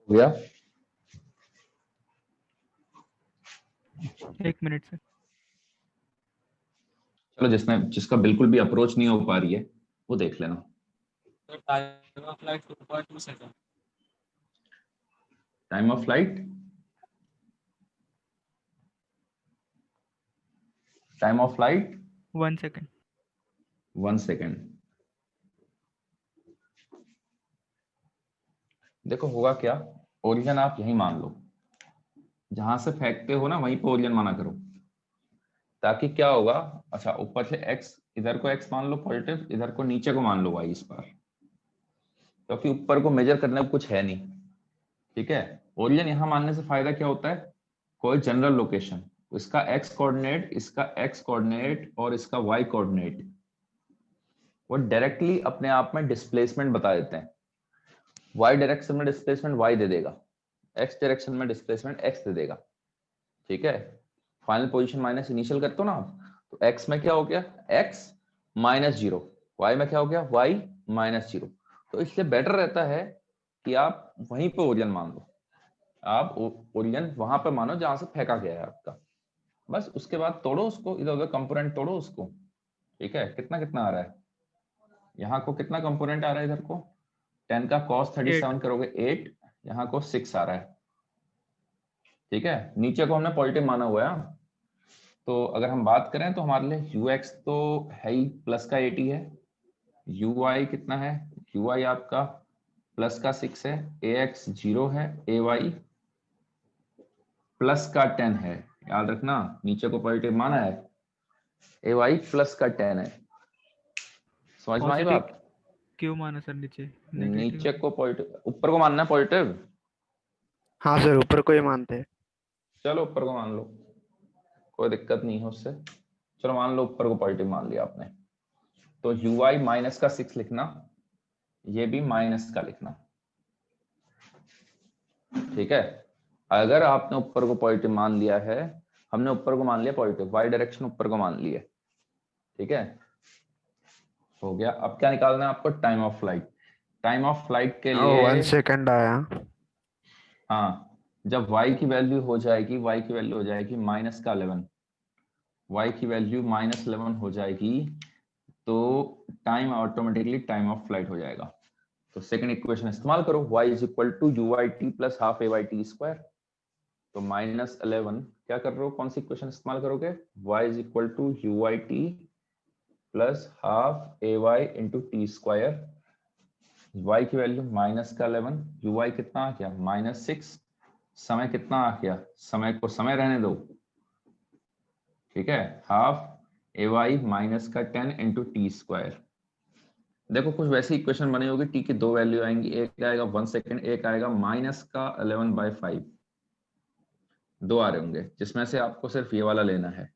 हो गया? 1 मिनट से। चलो जिसका बिल्कुल भी अप्रोच नहीं हो पा रही है वो देख लेना। Time of flight 2.2 second. Time of flight, time of flight 1 second. 1 second. देखो होगा क्या, ओरिजिन आप यही मान लो, जहां से फेंकते हो ना वहीं पे ओरिजिन माना करो, ताकि क्या होगा, अच्छा ऊपर से x, इधर को x मान लो पॉजिटिव, इधर को नीचे को मान लो y इस बार, क्योंकि ऊपर को मेजर करने को कुछ है नहीं। ठीक है, ओरिजिन यहां मानने से फायदा क्या होता है, कोई जनरल लोकेशन, इसका x कोऑर्डिनेट, इसका x कोऑर्डिनेट और इसका y कोऑर्डिनेट, वो डायरेक्टली अपने आप में डिस्प्लेसमेंट बता देते हैं। y डायरेक्शन में डिस्प्लेसमेंट y दे देगा, x डायरेक्शन में डिस्प्लेसमेंट x दे देगा। ठीक है, फाइनल पोजीशन माइनस इनिशियल करते हो ना आप, तो x में क्या हो गया, x माइनस 0, y में क्या हो गया, y माइनस 0। तो इसलिए बेटर रहता है कि आप वहीं पे ओरिजिन मान लो, आप ओरिजिन वहां पे मानो जहां से फेंका गया है आपका, बस उसके बाद तोड़ो उसको, इधर उधर कंपोनेंट तोड़ो उसको। ठीक है, कितना कितना आ रहा है, यहाँ को कितना कंपोनेंट आ रहा है, इधर को 10 का cos 37 करोगे 8, यहाँ को 6 आ रहा है। ठीक है, नीचे को हमने पॉजिटिव माना हुआ है, तो अगर हम बात करें तो हमारे लिए ux तो है ही प्लस का 80 है, uy कितना है, uy आपका प्लस का 6 है, ax 0 है, ay प्लस का 10 है, याद रखना नीचे को पॉजिटिव माना है, ay प्लस का 10 है। समझ में आई पॉजिटिव बात? क्यों माना सर नीचे? नीचे को पॉजिटिव, ऊपर को मानना है पॉजिटिव। हाँ सर, ऊपर को ही मानते हैं। चलो ऊपर को मान लो, कोई दिक्कत नहीं है उससे। चलो मान लो ऊपर को पॉजिटिव मान लिया आपने, तो uy माइनस का 6 लिखना, ये भी माइनस का लिखना। ठीक है, अगर आपने ऊपर को पॉजिटिव मान लिया है, हमने ऊपर को मान लिया पॉजिटिव, y डायरेक्शन ऊपर को मान लिया। ठीक है, हो गया। अब क्या निकालना है आपको, time of flight. Time of flight के लिए 1 सेकंड आया। हाँ, जब y की वैल्यू हो जाएगी, y की वैल्यू हो जाएगी माइनस का 11, y की वैल्यू माइनस 11 हो जाएगी, तो time automatically time of flight हो जाएगा। तो सेकंड इक्वेशन इस्तेमाल करो, y is equal to UYT plus half AYT square. तो माइनस 11 क्या कर रहे हो, कौन सी इक्वेशन इस्तेमाल करोगे, y is equal to UYT plus half AY into T square. y की वैल्यू माइनस का 11, uy कितना आ गया माइनस 6, समय कितना आ गया, समय को समय रहने दो। ठीक है, हाफ AY माइनस का 10 इंटू टी स्क्वायर। देखो कुछ वैसी इक्वेशन बनी होगी, टी की दो वैल्यू आएंगी, एक आएगा 1 सेकेंड, एक आएगा माइनस का 11/5, दो आ रहे होंगे, जिसमें से आपको सिर्फ ये वाला लेना है।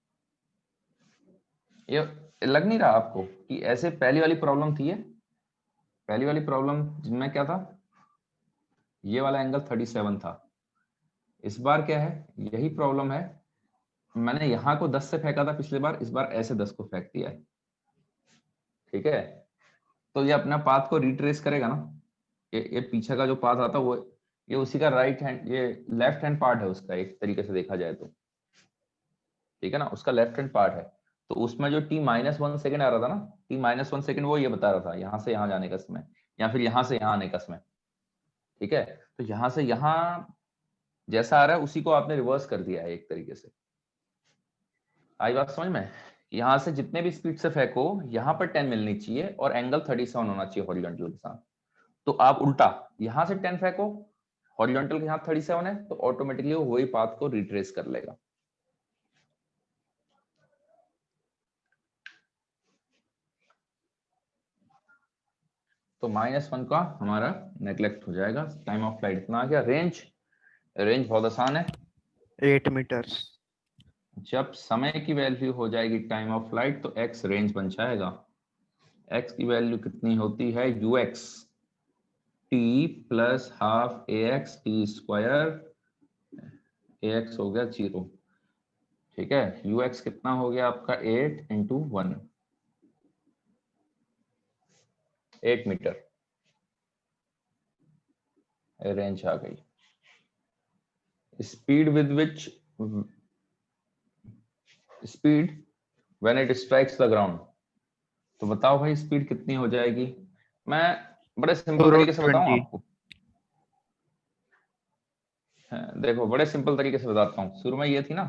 ये लग नहीं रहा आपको कि ऐसे पहली वाली प्रॉब्लम थी, ये पहली वाली प्रॉब्लम जिनमें क्या था, ये वाला एंगल 37 था। इस बार क्या है, यही प्रॉब्लम है, मैंने यहाँ को 10 से फेंका था पिछली बार, इस बार ऐसे 10 को फेंक दिया है। ठीक है, तो ये अपना पाथ को रिट्रेस करेगा ना, ये पीछे का जो पाथ आता है वो, ये उसी का राइट हैंड, ये लेफ्ट हैंड पार्ट है उसका, एक तरीके से देखा जाए तो। ठीक है ना, उसका लेफ्ट हैंड पार्ट है, तो उसमें जो t माइनस 1 सेकेंड आ रहा था ना, t माइनस 1 सेकेंड वो ये बता रहा था यहाँ से यहाँ जाने का समय, या फिर यहाँ से यहाँ आने का समय। ठीक है, तो यहाँ से यहाँ जैसा आ रहा है उसी को आपने रिवर्स कर दिया है एक तरीके से। आई बात समझ में? यहाँ से जितने भी स्पीड से फेंको, यहाँ पर 10 मिलनी चाहिए और एंगल 37 होना चाहिए हॉरिजॉन्टल के साथ। तो आप उल्टा यहाँ से 10 फेंको, हॉरिजॉन्टल के साथ 37 है, तो ऑटोमेटिकली वो वही पाथ को रिट्रेस कर लेगा। तो -1 का हमारा नेग्लेक्ट हो जाएगा। टाइम ऑफ फ्लाइट इतना आ गया। रेंज, रेंज बहुत आसान है, 8 मीटर्स। जब समय की वैल्यू हो जाएगी टाइम ऑफ फ्लाइट तो x रेंज बन जाएगा। x की वैल्यू कितनी होती है, ux t plus half ax t square, ax हो गया 0। ठीक है, ux कितना हो गया आपका 8 इंटू 1, 8 मीटर रेंज आ गई। Speed with which speed when it strikes the ground. तो बताओ भाई स्पीड कितनी हो जाएगी। मैं बड़े सिंपल तरीके से बताऊं 20. आपको। हाँ, देखो बड़े सिंपल तरीके से बताता हूँ। शुरू में ये थी ना,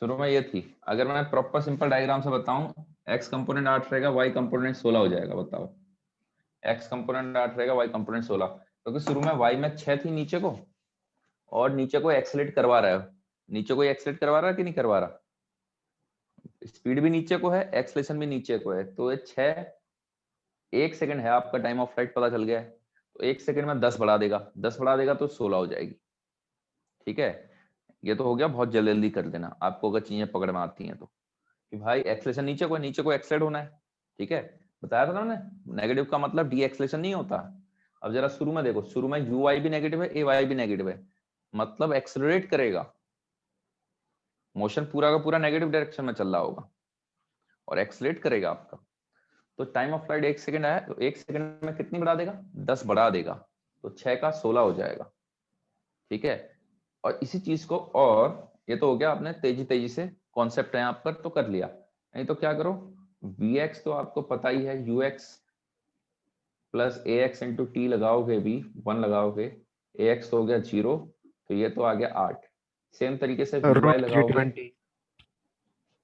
शुरू में ये थी। अगर मैं प्रॉपर सिंपल डायग्राम से बताऊं, एक्स कंपोनेंट 8 रहेगा, वाई कंपोनेंट 16 हो जाएगा। बताओ, एक्स कंपोनेंट 8 रहेगा, वाई कंपोनेंट 16, क्योंकि शुरू में वाई में 6 थी नीचे को, और नीचे को एक्सेलेरेट करवा रहा है। नीचे को एक्सेलेरेट करवा रहा है कि नहीं करवा रहा? स्पीड भी नीचे को है, एक्सेलेरेशन भी नीचे को है, तो ये 6, 1 सेकंड है आपका टाइम ऑफ फ्लाइट, पता चल गया है। तो 1 सेकंड में 10 बढ़ा देगा, 10 बढ़ा देगा तो 16 हो जाएगी। ठीक है, ये तो हो गया। बहुत जल्दी जल्दी कर देना आपको अगर चीजें पकड़ में आती हैं तो, कि भाई एक्सेलेरेशन नीचे को है, नीचे को एक्सेलेरेट होना है। ठीक है, बताया था ना मैंने, नेगेटिव का मतलब डी एक्सेलेरेशन नहीं होता। अब जरा शुरू में देखो, शुरू में यू वाई भी नेगेटिव है, ए वाई भी नेगेटिव है, मतलब एक्सेलरेट करेगा। मोशन पूरा का पूरा नेगेटिव डायरेक्शन में चल रहा होगा और एक्सेलरेट करेगा आपका। तो टाइम ऑफ फ्लाइट 1 सेकंड आया, तो 1 सेकंड में कितनी बढ़ा देगा? 10 बढ़ा देगा, तो 6 का 16 हो जाएगा। ठीक है, और इसी चीज को, और ये तो हो गया, आपने तेजी तेजी से कॉन्सेप्ट है यहाँ पर तो कर लिया। नहीं तो क्या करो, vx तो आपको पता ही है, ux प्लस ए एक्स इंटू टी लगाओगे भी 1 लगाओगे, ए एक्स तो हो गया 0, तो ये तो आ गया 8। सेम तरीके से vy Root लगाओगे, 320.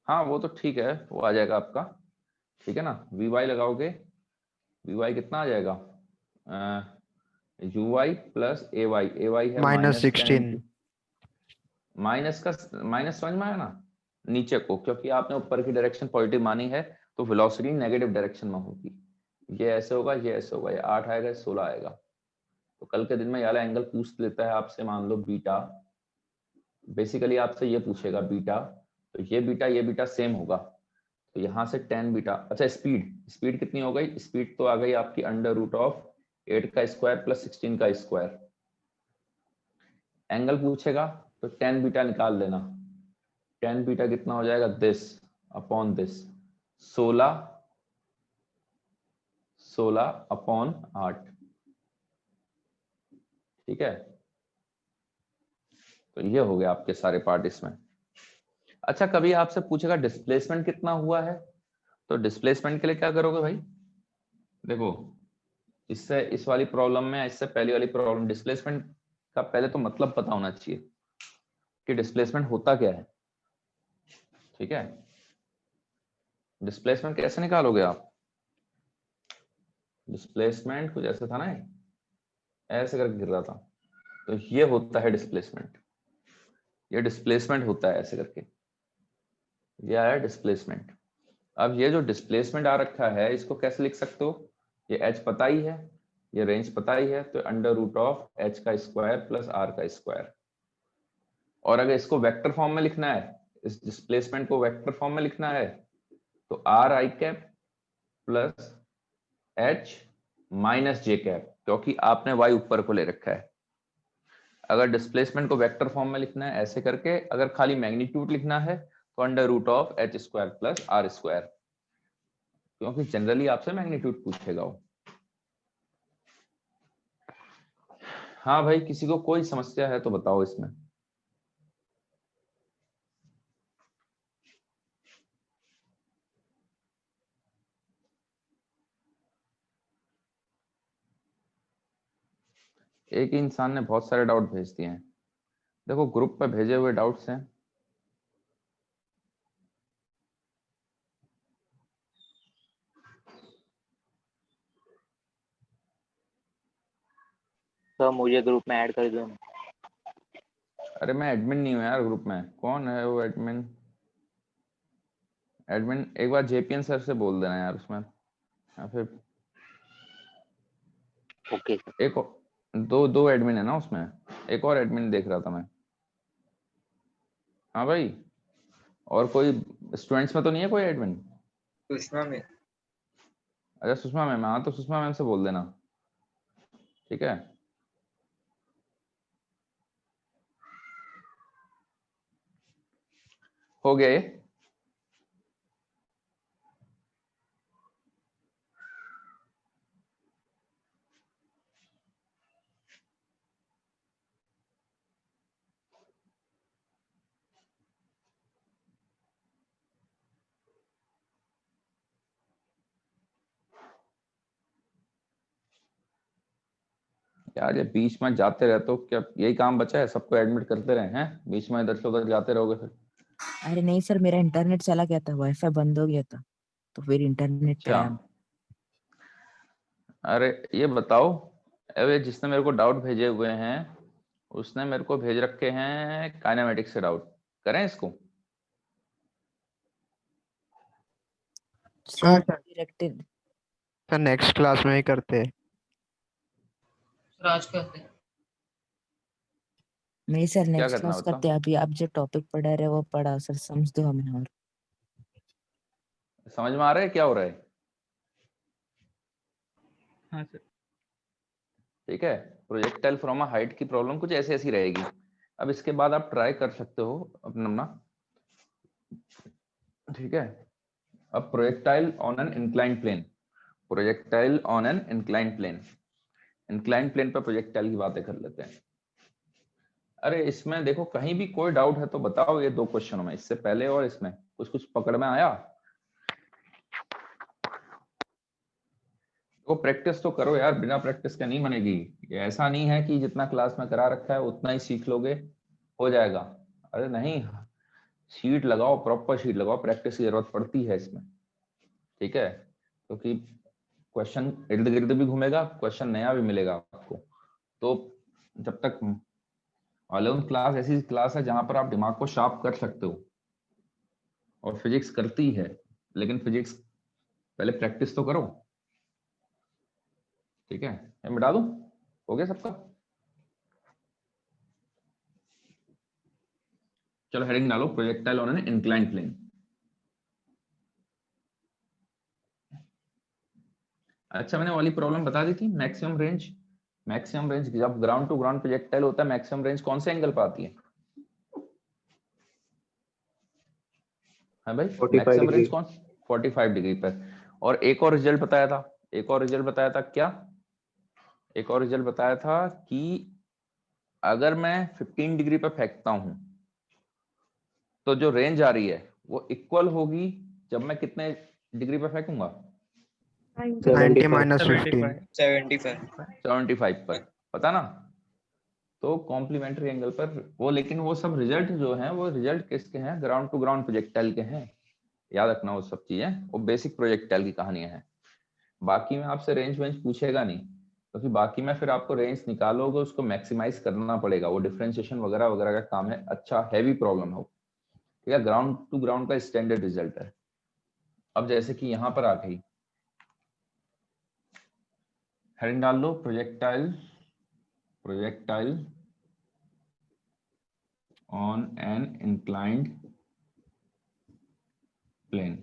हाँ वो तो ठीक है, वो आ जाएगा आपका। ठीक है ना, vy लगाओगे, vy कितना आ जाएगा? uy प्लस ay, ay है Minus -10 16. माइनस का, माइनस समझ में आया ना नीचे को, क्योंकि आपने ऊपर की डायरेक्शन पॉजिटिव मानी है, तो वेलोसिटी नेगेटिव डायरेक्शन में होगी। ये ऐसे होगा, ये ऐसे होगा, ये 8 आएगा, 16 आएगा। तो कल के दिन में याला एंगल पूछ लेता है आपसे, मान लो बीटा, बेसिकली आपसे ये पूछेगा बीटा, तो ये बीटा सेम होगा, तो यहाँ से 10 बीटा। अच्छा, स्पीड, स्पीड कितनी हो गई? स्पीड तो आ गई आपकी √8 का स्क्वायर प्लस 16 का स्क्वायर। एंगल पूछेगा तो 10 बीटा निकाल लेना। 10 बीटा कितना हो जाएगा? This upon this, 16 upon 8। ठीक है, तो ये हो गया आपके सारे पार्ट इसमें। अच्छा, कभी आपसे पूछेगा डिस्प्लेसमेंट कितना हुआ है, तो डिस्प्लेसमेंट के लिए क्या करोगे भाई? देखो, इससे इस वाली प्रॉब्लम में, इससे पहली वाली प्रॉब्लम, डिस्प्लेसमेंट का पहले तो मतलब पता होना चाहिए कि डिस्प्लेसमेंट होता क्या है। ठीक है, डिस्प्लेसमेंट कैसे निकालोगे आप? डिस्प्लेसमेंट कुछ ऐसे था ना, ऐसे करके गिर रहा था, तो ये होता है डिस्प्लेसमेंट। ये डिस्प्लेसमेंट होता है ऐसे करके, ये आया डिस्प्लेसमेंट। अब ये जो डिस्प्लेसमेंट आ रखा है, इसको कैसे लिख सकते हो? ये h पता ही है, ये रेंज पता ही है, तो √h का स्क्वायर प्लस r का स्क्वायर। और अगर इसको वेक्टर फॉर्म में लिखना है, इस डिस्प्लेसमेंट को वेक्टर फॉर्म में लिखना है, तो r i cap plus h minus j cap, क्योंकि आपने y ऊपर को ले रखा है। अगर डिस्प्लेसमेंट को वेक्टर फॉर्म में लिखना है ऐसे करके, अगर खाली मैग्नीट्यूड लिखना है तो √h square plus r square, क्योंकि जनरली आपसे मैग्नीट्यूड पूछेगा वो। हाँ भाई, किसी को कोई समस्या है तो बताओ इसमें। एक ही इंसान ने बहुत सारे डाउट भेज दिए हैं। देखो, ग्रुप पे भेजे हुए डाउट्स हैं। तो मुझे ग्रुप में ऐड कर दो ना। अरे मैं एडमिन नहीं हूँ यार ग्रुप में, कौन है वो एडमिन? एडमिन एक बार जेपीएन सर से बोल देना यार उसमें, या फिर ओके सर। एक दो दो एडमिन है ना उसमें, एक और एडमिन देख रहा था मैं। हाँ भाई, और कोई स्टूडेंट्स में तो नहीं है कोई एडमिन? सुषमा में। अच्छा, सुषमा मैम, हाँ तो सुषमा मैम से बोल देना। ठीक है, हो गया ये। यार ये बीच में जाते रहते हो, क्या यही काम बचा है? सबको एडमिट करते रहे हैं, बीच में इधर से उधर जाते रहोगे फिर। अरे नहीं सर, मेरा इंटरनेट चला गया था, वाईफाई बंद हो गया था, तो फिर इंटरनेट पे अच्छा, आया। अरे ये बताओ, अरे जिसने मेरे को डाउट भेजे हुए हैं उसने मेरे को भेज रखे हैं काइनेमेटिक्स से डाउट, करें इसको? हाँ sir sir. Directed. Sir next class में ही करते हैं। राज करते हैं। नहीं सर, क्या नेक्स्ट करना क्लास बताओ? करते हैं। अभी आप जो टॉपिक पढ़ा रहे वो पढ़ा सर, समझ दो हमें। और समझ में आ रहा है क्या हो रहा है? हाँ सर। ठीक है, प्रोजेक्टाइल फ्रॉम अ हाइट की प्रॉब्लम कुछ ऐसी ऐसी रहेगी। अब इसके बाद आप ट्राई कर सकते हो अपना, ठीक है। अब projectile on an inclined plane, projectile on an inclined plane, inclined plane पर प्रोजेक्टाइल की बातें कर लेते हैं। अरे इसमें देखो कहीं भी कोई डाउट है तो बताओ, ये 2 क्वेश्चनों में, इससे पहले और इसमें कुछ कुछ पकड़ में आया? तो प्रैक्टिस तो करो यार, बिना प्रैक्टिस के नहीं बनेगी। ये ऐसा नहीं है कि जितना क्लास में करा रखा है उतना ही सीख लोगे हो जाएगा। अरे नहीं, शीट लगाओ, प्रॉपर शीट लगाओ, प्रैक्टिस की जरूरत पड़ती है इसमें, ठीक है। क्योंकि क्वेश्चन इर्द गिर्द भी घूमेगा, क्वेश्चन नया भी मिलेगा आपको। तो जब तक 11th क्लास ऐसी क्लास है जहां पर आप दिमाग को शार्प कर सकते हो, और फिजिक्स करती है, लेकिन फिजिक्स पहले प्रैक्टिस तो करो, ठीक है। मैं मिटा दूं? हो गया सबका? चलो हेडिंग डालो, projectile on an inclined plane. अच्छा, मैंने वाली प्रॉब्लम बता दी थी, मैक्सिमम रेंज। मैक्सिमम रेंज जब ग्राउंड टू ग्राउंड प्रोजेक्टाइल होता है, मैक्सिमम रेंज कौन से एंगल पर आती है? हाँ भाई, 45 मैक्सिमम डिग्री। रेंज कौन? 45 डिग्री पर। और एक और रिजल्ट बताया था, एक और रिजल्ट बताया था क्या? एक और रिजल्ट बताया था कि अगर मैं 15 डिग्री पर फेंकता हूं तो जो रेंज आ रही है वो इक्वल होगी जब मैं कितने डिग्री पर फेंकूंगा? 90 माइनस 15। 75 पर, पता ना? तो कॉम्प्लीमेंट्री एंगल पर वो, लेकिन वो सब रिजल्ट जो हैं वो रिजल्ट किसके हैं? ग्राउंड टू ग्राउंड प्रोजेक्टाइल के हैं। याद रखना वो सब चीजें, वो बेसिक प्रोजेक्टाइल की कहानियां हैं। बाकी में आपसे रेंज वेंज पूछेगा नहीं, क्योंकि बाकी में फिर आपको रेंज निकालोगे, उसको मैक्सिमाइज करना पड़ेगा, वो डिफरेंशिएशन वगैरह वगैरह का काम है। अच्छा हैवी प्रॉब्लम है, ठीक है। ग्राउंड टू ग्राउंड का स्टैंडर्ड रिजल्ट है। अब जैसे कि यहां पर आ गई, हेडिंग डाल लो, projectile, projectile on an inclined plane.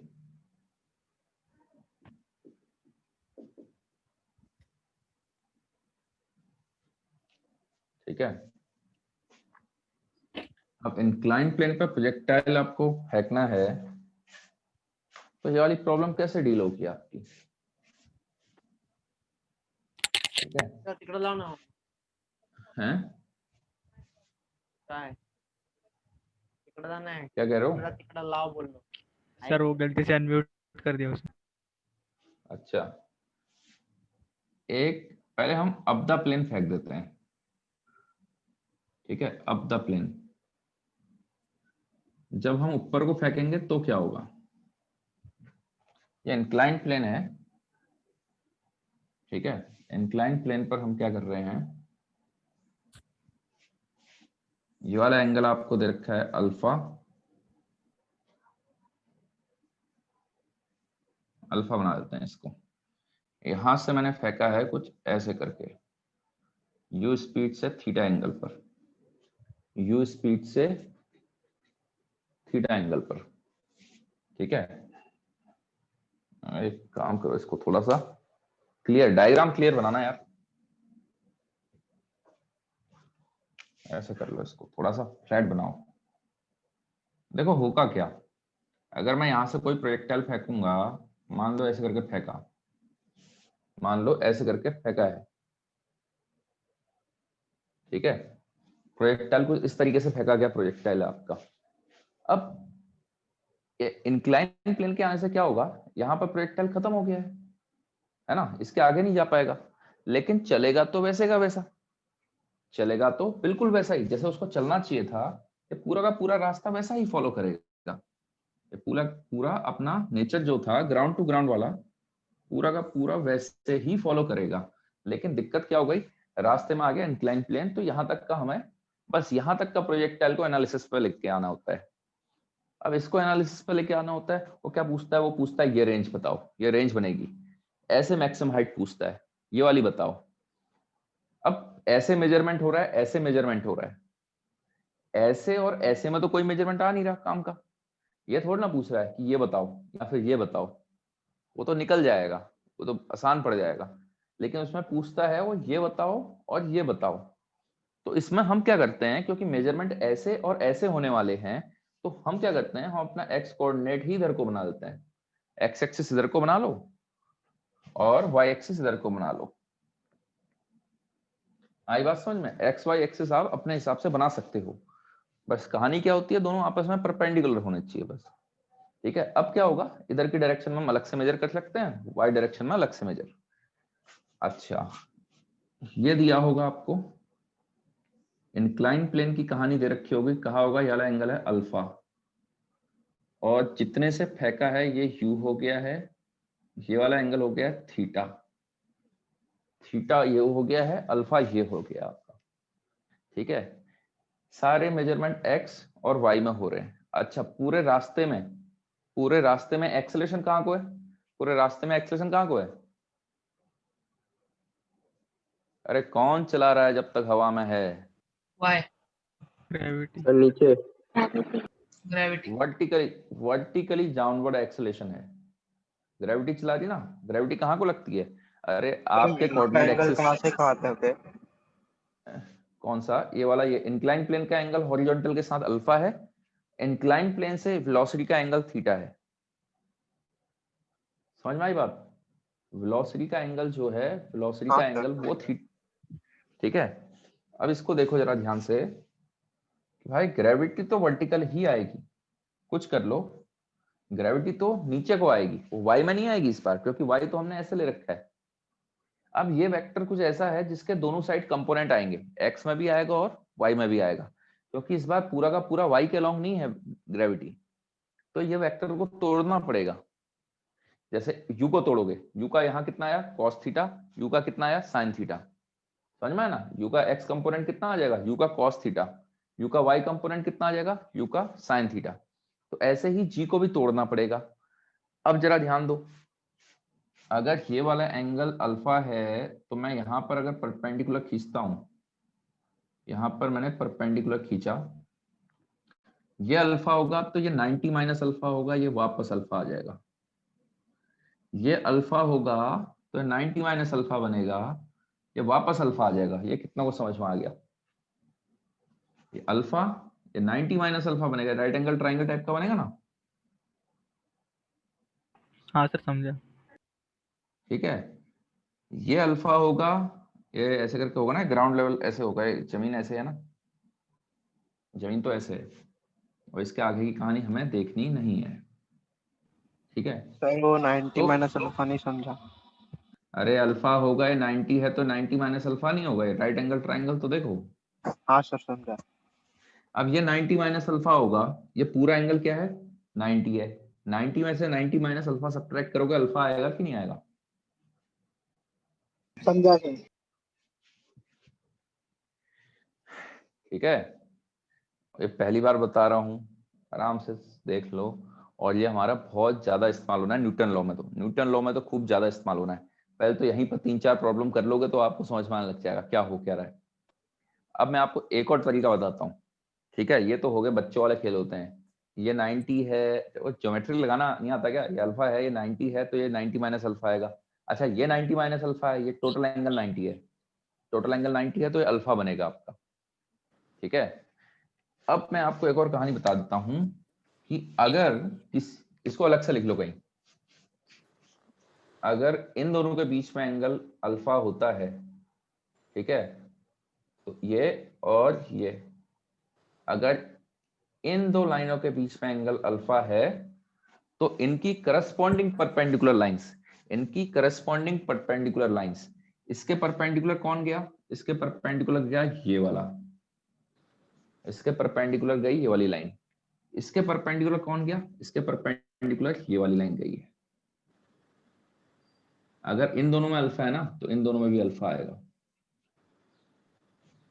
ठीक है, अब इंक्लाइंड प्लेन पर प्रोजेक्टाइल आपको फेंकना है, तो ये वाली प्रॉब्लम कैसे डील होगी आपकी? ठीक है, हैं? क्या कह रहे हो? सर वो गलती से अनम्यूट कर दिया उसने। अच्छा, एक पहले हम अप द प्लेन फेंक देते हैं, ठीक है। अप द प्लेन, जब हम ऊपर को फेंकेंगे तो क्या होगा? ये इंक्लाइंड प्लेन है, ठीक है। इंक्लाइंड प्लेन पर हम क्या कर रहे हैं, ये वाला एंगल आपको दे रखा है अल्फा, अल्फा बना देते हैं इसको। यहां से मैंने फेंका है कुछ ऐसे करके, यू स्पीड से थीटा एंगल पर, यू स्पीड से थीटा एंगल पर, ठीक है। एक काम करो, इसको थोड़ा सा क्लियर, डायग्राम क्लियर बनाना यार, ऐसे कर लो, इसको थोड़ा सा फ्लैट बनाओ। देखो होगा क्या, अगर मैं यहां से कोई प्रोजेक्टाइल फेंकूंगा, मान लो ऐसे करके फेंका, मान लो ऐसे करके फेंका है, ठीक है। प्रोजेक्टाइल को इस तरीके से फेंका गया, प्रोजेक्टाइल है आपका। अब इंक्लाइन प्लेन के आने से क्या होगा, यहां पर प्रोजेक्टाइल खत्म हो गया है ना, इसके आगे नहीं जा पाएगा, लेकिन चलेगा तो वैसे का वैसा, चलेगा तो बिल्कुल वैसा ही जैसे उसको चलना चाहिए था, ये पूरा का पूरा रास्ता वैसा ही फॉलो करेगा। ये पूरा पूरा अपना नेचर जो था ग्राउंड टू ग्राउंड वाला पूरा का पूरा वैसे ही फॉलो करेगा। लेकिन दिक्कत क्या हो गई, रास्ते में आ गया इंक्लाइन प्लेन, तो यहाँ तक का हमें बस यहाँ तक का प्रोजेक्टाइल को एनालिसिस पे लेके आना होता है। अब इसको एनालिसिस पे लेके आना होता है, वो क्या पूछता है, वो पूछता है ये रेंज बताओ, ये रेंज बनेगी, ऐसे मैक्सिमम हाइट पूछता है, ये वाली बताओ। अब ऐसे मेजरमेंट हो रहा है, ऐसे मेजरमेंट हो रहा है, ऐसे और ऐसे में तो कोई मेजरमेंट आ नहीं रहा काम का। ये थोड़ा ना पूछ रहा है कि ये बताओ या फिर ये बताओ, वो तो निकल जाएगा, वो तो आसान पड़ जाएगा। लेकिन उसमें पूछता है वो ये बताओ और ये बताओ। तो इसमें हम क्या करते हैं, क्योंकि मेजरमेंट ऐसे और ऐसे होने वाले हैं, तो हम क्या करते हैं, हम अपना एक्स कोऑर्डिनेट ही इधर को बना देते हैं। एक्स एक्सिस इधर को बना लो और वाई एक्सिस इधर को बना लो। आई बात समझ में? एक्स वाई एक्सिस आप अपने हिसाब से बना सकते हो, बस कहानी क्या होती है, दोनों आपस में परपेंडिकुलर होने चाहिए बस। ठीक है, अब क्या होगा, इधर की डायरेक्शन में हम अलग से मेजर कर सकते हैं, वाई डायरेक्शन में अलग से मेजर। अच्छा, ये दिया होगा आपको, इंक्लाइन प्लेन की कहानी दे रखी होगी, कहा होगा ये वाला एंगल है अल्फा, और जितने से फेंका है ये यू हो गया है, ये वाला एंगल हो गया थीटा, थीटा ये हो गया है, अल्फा ये हो गया आपका। ठीक है, सारे मेजरमेंट एक्स और वाई में हो रहे हैं। अच्छा, पूरे रास्ते में एक्सेलरेशन कहाँ को है, पूरे रास्ते में एक्सेलरेशन कहाँ को है? अरे कौन चला रहा है जब तक हवा में है? Why gravity. सर नीचे ग्रेविटी। वर्टिकली डाउनवर्ड एक्सेलरेशन है, ग्रेविटी चला रही ना। ग्रेविटी कहाँ को लगती है? अरे आपके कोऑर्डिनेट एक्सिस कहाँ से कहाँ तक है? कौन सा? ये वाला, ये इंक्लाइन प्लेन का एंगल हॉरिजॉन्टल के साथ अल्फा है, इंक्लाइन प्लेन से वेलोसिटी का एंगल थीटा है। समझ में आई बात? वेलोसिटी का एंगल जो है, वेलोसिटी का एंगल वो थीटा। ठीक है, अब इसको देखो जरा ध्यान से कि भाई ग्रेविटी तो वर्टिकल ही आएगी, कुछ कर लो, ग्रेविटी तो नीचे को आएगी, वो वाई में नहीं आएगी इस बार, क्योंकि वाई तो हमने ऐसे ले रखा है। अब ये वेक्टर कुछ ऐसा है जिसके दोनों साइड कंपोनेंट आएंगे, एक्स में भी आएगा और वाई में भी आएगा, क्योंकि इस बार पूरा का पूरा वाई के अलोंग नहीं है ग्रेविटी, तो ये वेक्टर को तोड़ना पड़ेगा। जैसे यू को तोड़ोगे, यू का यहाँ कितना आया कॉस थीटा, यू का कितना आया साइन थीटा, समझ में आया ना? यू का एक्स कंपोनेंट कितना आ जाएगा, यू का कॉस थीटा, यू का वाई कंपोनेंट कितना आ जाएगा, यू का साइन थीटा। तो ऐसे ही जी को भी तोड़ना पड़ेगा। अब जरा ध्यान दो, अगर ये वाला एंगल अल्फा है तो मैं यहां पर अगर परपेंडिकुलर खींचता हूं, यहां पर मैंने परपेंडिकुलर खींचा, ये अल्फा होगा तो ये 90 माइनस अल्फा होगा, ये वापस अल्फा आ जाएगा। ये अल्फा होगा तो 90 माइनस अल्फा बनेगा, ये वापस अल्फा आ जाएगा। ये कितना को समझ में आ गया? ये अल्फा, ये 90 माइनस अल्फा बनेगा, राइट एंगल ट्राइंगल टाइप का बनेगा ना। हाँ सर समझा। ठीक है, ये अल्फा होगा, ये ऐसे करके होगा ना, ग्राउंड लेवल ऐसे होगा, ये जमीन ऐसे है ना, जमीन तो ऐसे है, और इसके आगे की कहानी हमें देखनी नहीं है। ठीक है सर वो 90 तो माइनस अल्फा नहीं समझा। अरे अल्फा होगा, ये 90 है तो 90 माइनस अल्फा नहीं होगा, ये राइट एंगल ट्राइंगल तो देखो। हाँ सर समझा। अब ये 90 माइनस अल्फा होगा, ये पूरा एंगल क्या है 90 है, 90 में से 90 माइनस अल्फा सब्ट्रैक्ट करोगे, अल्फा आएगा कि नहीं आएगा? समझा सर। ठीक है, ये पहली बार बता रहा हूँ, आराम से देख लो। और ये हमारा बहुत ज्यादा इस्तेमाल होना है न्यूटन लॉ में, तो न्यूटन लॉ में तो खूब ज्यादा इस्तेमाल होना है। पहले तो यहीं पर 3-4 प्रॉब्लम कर लोगे तो आपको समझ में आने लग जाएगा क्या हो क्या रहा है। अब मैं आपको एक और तरीका बताता हूँ। ठीक है, ये तो हो गए बच्चों वाले खेल होते हैं। ये 90 है, वो ज्योमेट्री लगाना नहीं आता क्या? ये अल्फा है, ये 90 है तो ये 90 माइनस अल्फा आएगा। अच्छा, ये 90 माइनस अल्फा है, ये टोटल एंगल 90 है, टोटल एंगल 90 है तो ये अल्फा बनेगा आपका। ठीक है, अब मैं आपको एक और कहानी बता देता हूं कि अगर इसको अलग से लिख लो कहीं, अगर इन दोनों के बीच में एंगल अल्फा होता है, ठीक है, तो ये और ये, अगर इन दो लाइनों के बीच में एंगल अल्फा है तो इनकी करस्पॉन्डिंग परपेंडिकुलर लाइंस इसके परपेंडिकुलर कौन गया? इसके परपेंडिकुलर गया ये वाला, इसके परपेंडिकुलर गई ये वाली लाइन। इसके परपेंडिकुलर कौन गया? इसके परपेंडिकुलर ये वाली लाइन गई है। अगर इन दोनों में अल्फा है ना, तो इन दोनों में भी अल्फा आएगा।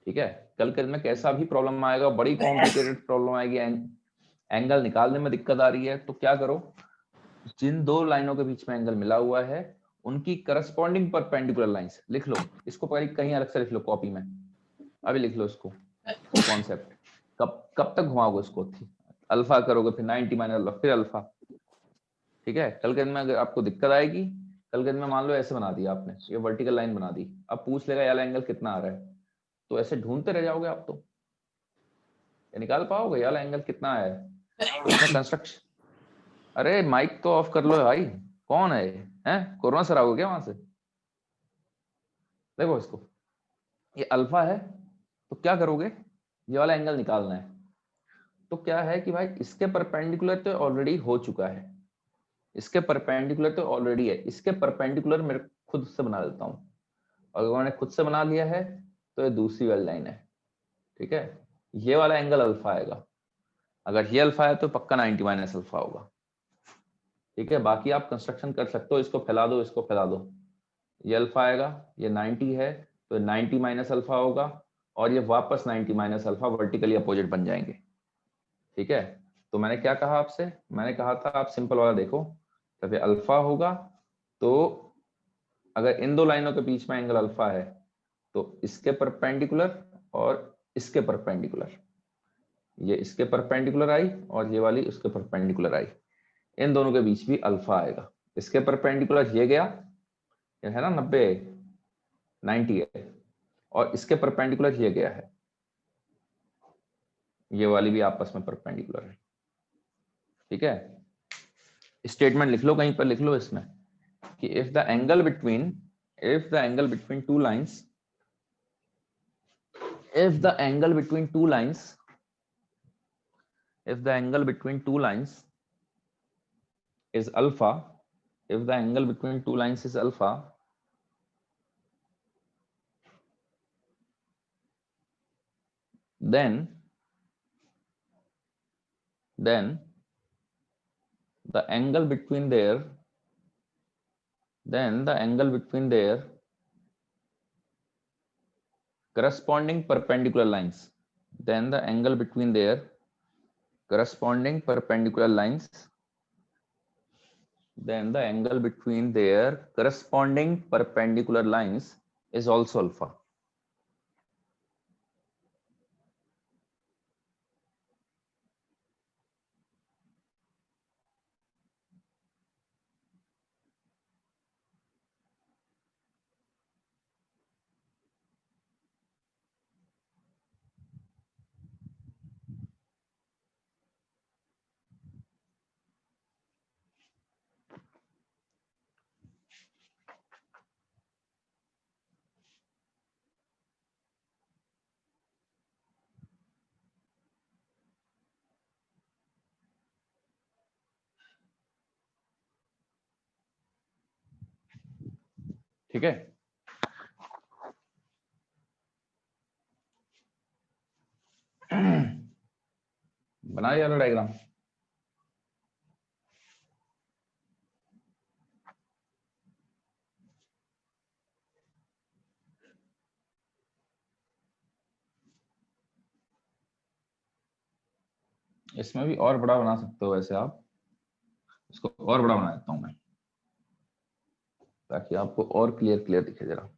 ठीक है, कल के दिन में कैसा भी प्रॉब्लम आएगा, बड़ी कॉम्प्लिकेटेड प्रॉब्लम आएगी, एंगल निकालने में दिक्कत आ रही है, तो क्या करो, जिन दो लाइनों के बीच में एंगल मिला हुआ है उनकी करस्पॉन्डिंग परपेंडिकुलर लाइंस लिख लो। इसको कहीं अलग से लिख लो कॉपी में, अभी लिख लो इसको कॉन्सेप्ट। कब तक घुमाओगे इसको? अल्फा करोगे, फिर 90 माइनस अल्फा, फिर अल्फा। ठीक है, कल के दिन में अगर आपको दिक्कत आएगी, कल के दिन में मान लो ऐसे बना दिया आपने, ये वर्टिकल लाइन बना दी, अब पूछ लेगा यार एंगल कितना आ रहा है, तो ऐसे ढूंढते रह जाओगे आप, तो ये निकाल पाओगे यार एंगल कितना है? तो इसमें कंस्ट्रक्शन, अरे माइक तो ऑफ कर लो भाई, कौन है हैं? कोरोना सर आओगे क्या वहां से? देखो इसको, ये अल्फा है, तो क्या करोगे, ये वाला एंगल निकालना है। तो क्या है कि भाई इसके परपेंडिकुलर तो ऑलरेडी हो चुका है, इसके परपेंडिकुलर तो ऑलरेडी है, इसके परपेंडिकुलर मैं खुद से बना देता हूं। अगर मैंने खुद से बना लिया है तो ये दूसरी वाली लाइन है। ठीक है, ये वाला एंगल अल्फा आएगा, अगर ये अल्फा है तो पक्का 90 माइनस अल्फा होगा। ठीक है, बाकी आप कंस्ट्रक्शन कर सकते हो, इसको फैला दो, इसको फैला दो, ये अल्फा आएगा, ये 90 है तो 90 माइनस अल्फा होगा, और ये वापस 90 माइनस अल्फा वर्टिकली अपोजिट बन जाएंगे। ठीक है, तो मैंने क्या कहा आपसे, मैंने कहा था आप सिंपल वाला देखो, जब ये अल्फा होगा तो अगर इन दो लाइनों के बीच में एंगल अल्फा है तो इसके परपेंडिकुलर और इसके परपेंडिकुलर, ये इसके परपेंडिकुलर आई और ये वाली उसके परपेंडिकुलर आई, इन दोनों के बीच भी अल्फा आएगा। इसके परपेंडिकुलर ये गया, ये है ना 90 90 है, और इसके परपेंडिकुलर ये गया है, ये वाली भी आपस में परपेंडिकुलर है। ठीक है, स्टेटमेंट लिख लो, कहीं पर लिख लो इसमें कि if the angle between two lines, if the angle between two lines is alpha, if the angle between two lines is alpha, then the angle between their corresponding perpendicular lines, then the angle between their corresponding perpendicular lines, then the angle between their corresponding perpendicular lines is also alpha. ठीक है, बना लिया डायग्राम। इसमें भी और बड़ा बना सकते हो वैसे आप, इसको और बड़ा बना देता हूं मैं ताकि आपको और क्लियर दिखे जरा।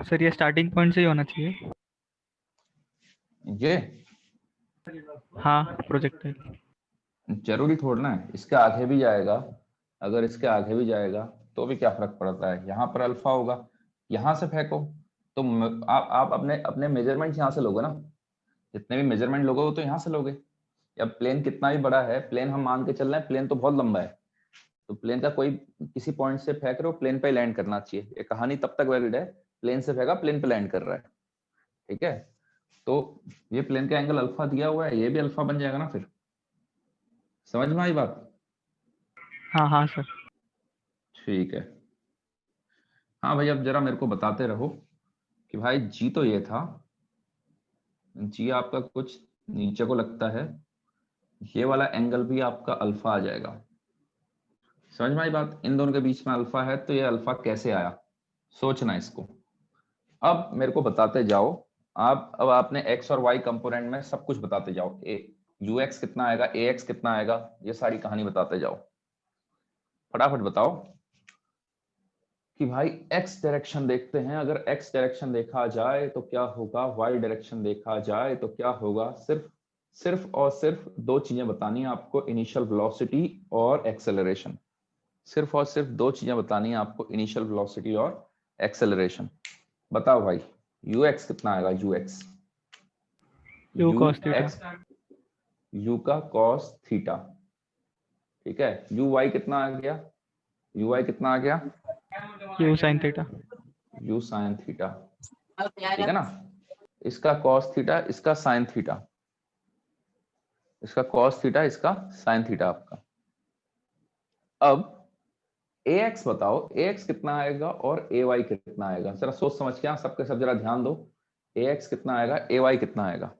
सर ये स्टार्टिंग पॉइंट से ही होना चाहिए। ये हाँ प्रोजेक्टाइल। जरूरी थोड़ा ना है, इसके आगे भी जाएगा, अगर इसके आगे भी जाएगा तो भी क्या फर्क पड़ता है, यहाँ पर अल्फा होगा, यहाँ से फेंको तो आप अपने अपने मेजरमेंट यहाँ से लोगे ना, जितने भी मेजरमेंट लोगे वो तो यहाँ से लोगे। या प्लेन कितना भी बड़ा है, प्लेन हम मान के चल रहे हैं प्लेन तो बहुत लंबा है, तो प्लेन का कोई किसी पॉइंट से फेंक रहे हो, प्लेन पे लैंड करना चाहिए। ये कहानी तब तक वैलिड है, प्लेन से फेंका प्लेन पे लैंड कर रहा है, ठीक है। तो ये प्लेन का एंगल अल्फा दिया हुआ है, ये भी अल्फा बन जाएगा ना फिर। समझ में आई बात? हाँ हाँ सर। ठीक है। हाँ भाई, अब जरा मेरे को बताते रहो कि भाई जी तो ये था, जी आपका कुछ नीचे को लगता है, ये वाला एंगल भी आपका अल्फा आ जाएगा। समझ में आई बात? इन दोनों के बीच में अल्फा है, तो ये अल्फा कैसे आया, सोचना इसको। अब मेरे को बताते जाओ आप, अब आपने एक्स और वाई कंपोनेंट में सब कुछ बताते जाओ, यू एक्स कितना आएगा, ए एक्स कितना आएगा, ये सारी कहानी बताते जाओ। फटाफट बताओ कि भाई एक्स डायरेक्शन देखते हैं, अगर एक्स डायरेक्शन देखा जाए तो क्या होगा, वाई डायरेक्शन देखा जाए तो क्या होगा। सिर्फ और सिर्फ दो चीजें बतानी है आपको, इनिशियल वेलोसिटी और एक्सेलरेशन। सिर्फ और सिर्फ दो चीजें बतानी है आपको, इनिशियल वेलोसिटी और एक्सेलरेशन। बताओ भाई, यू एक्स कितना आएगा, you x, U cos theta. You का कॉस थीटा, ठीक है। यू वाई कितना आ गया, यू वाई कितना आ गया, U sin theta. You sine theta, ठीक है ना। इसका कॉस थीटा, इसका साइन थीटा, इसका कॉस थीटा, इसका साइन थीटा आपका। अब ax बताओ, ax कितना आएगा और ay कितना आएगा, जरा सोच समझ के, सबके सब जरा ध्यान दो। ax कितना आएगा, ay कितना आएगा।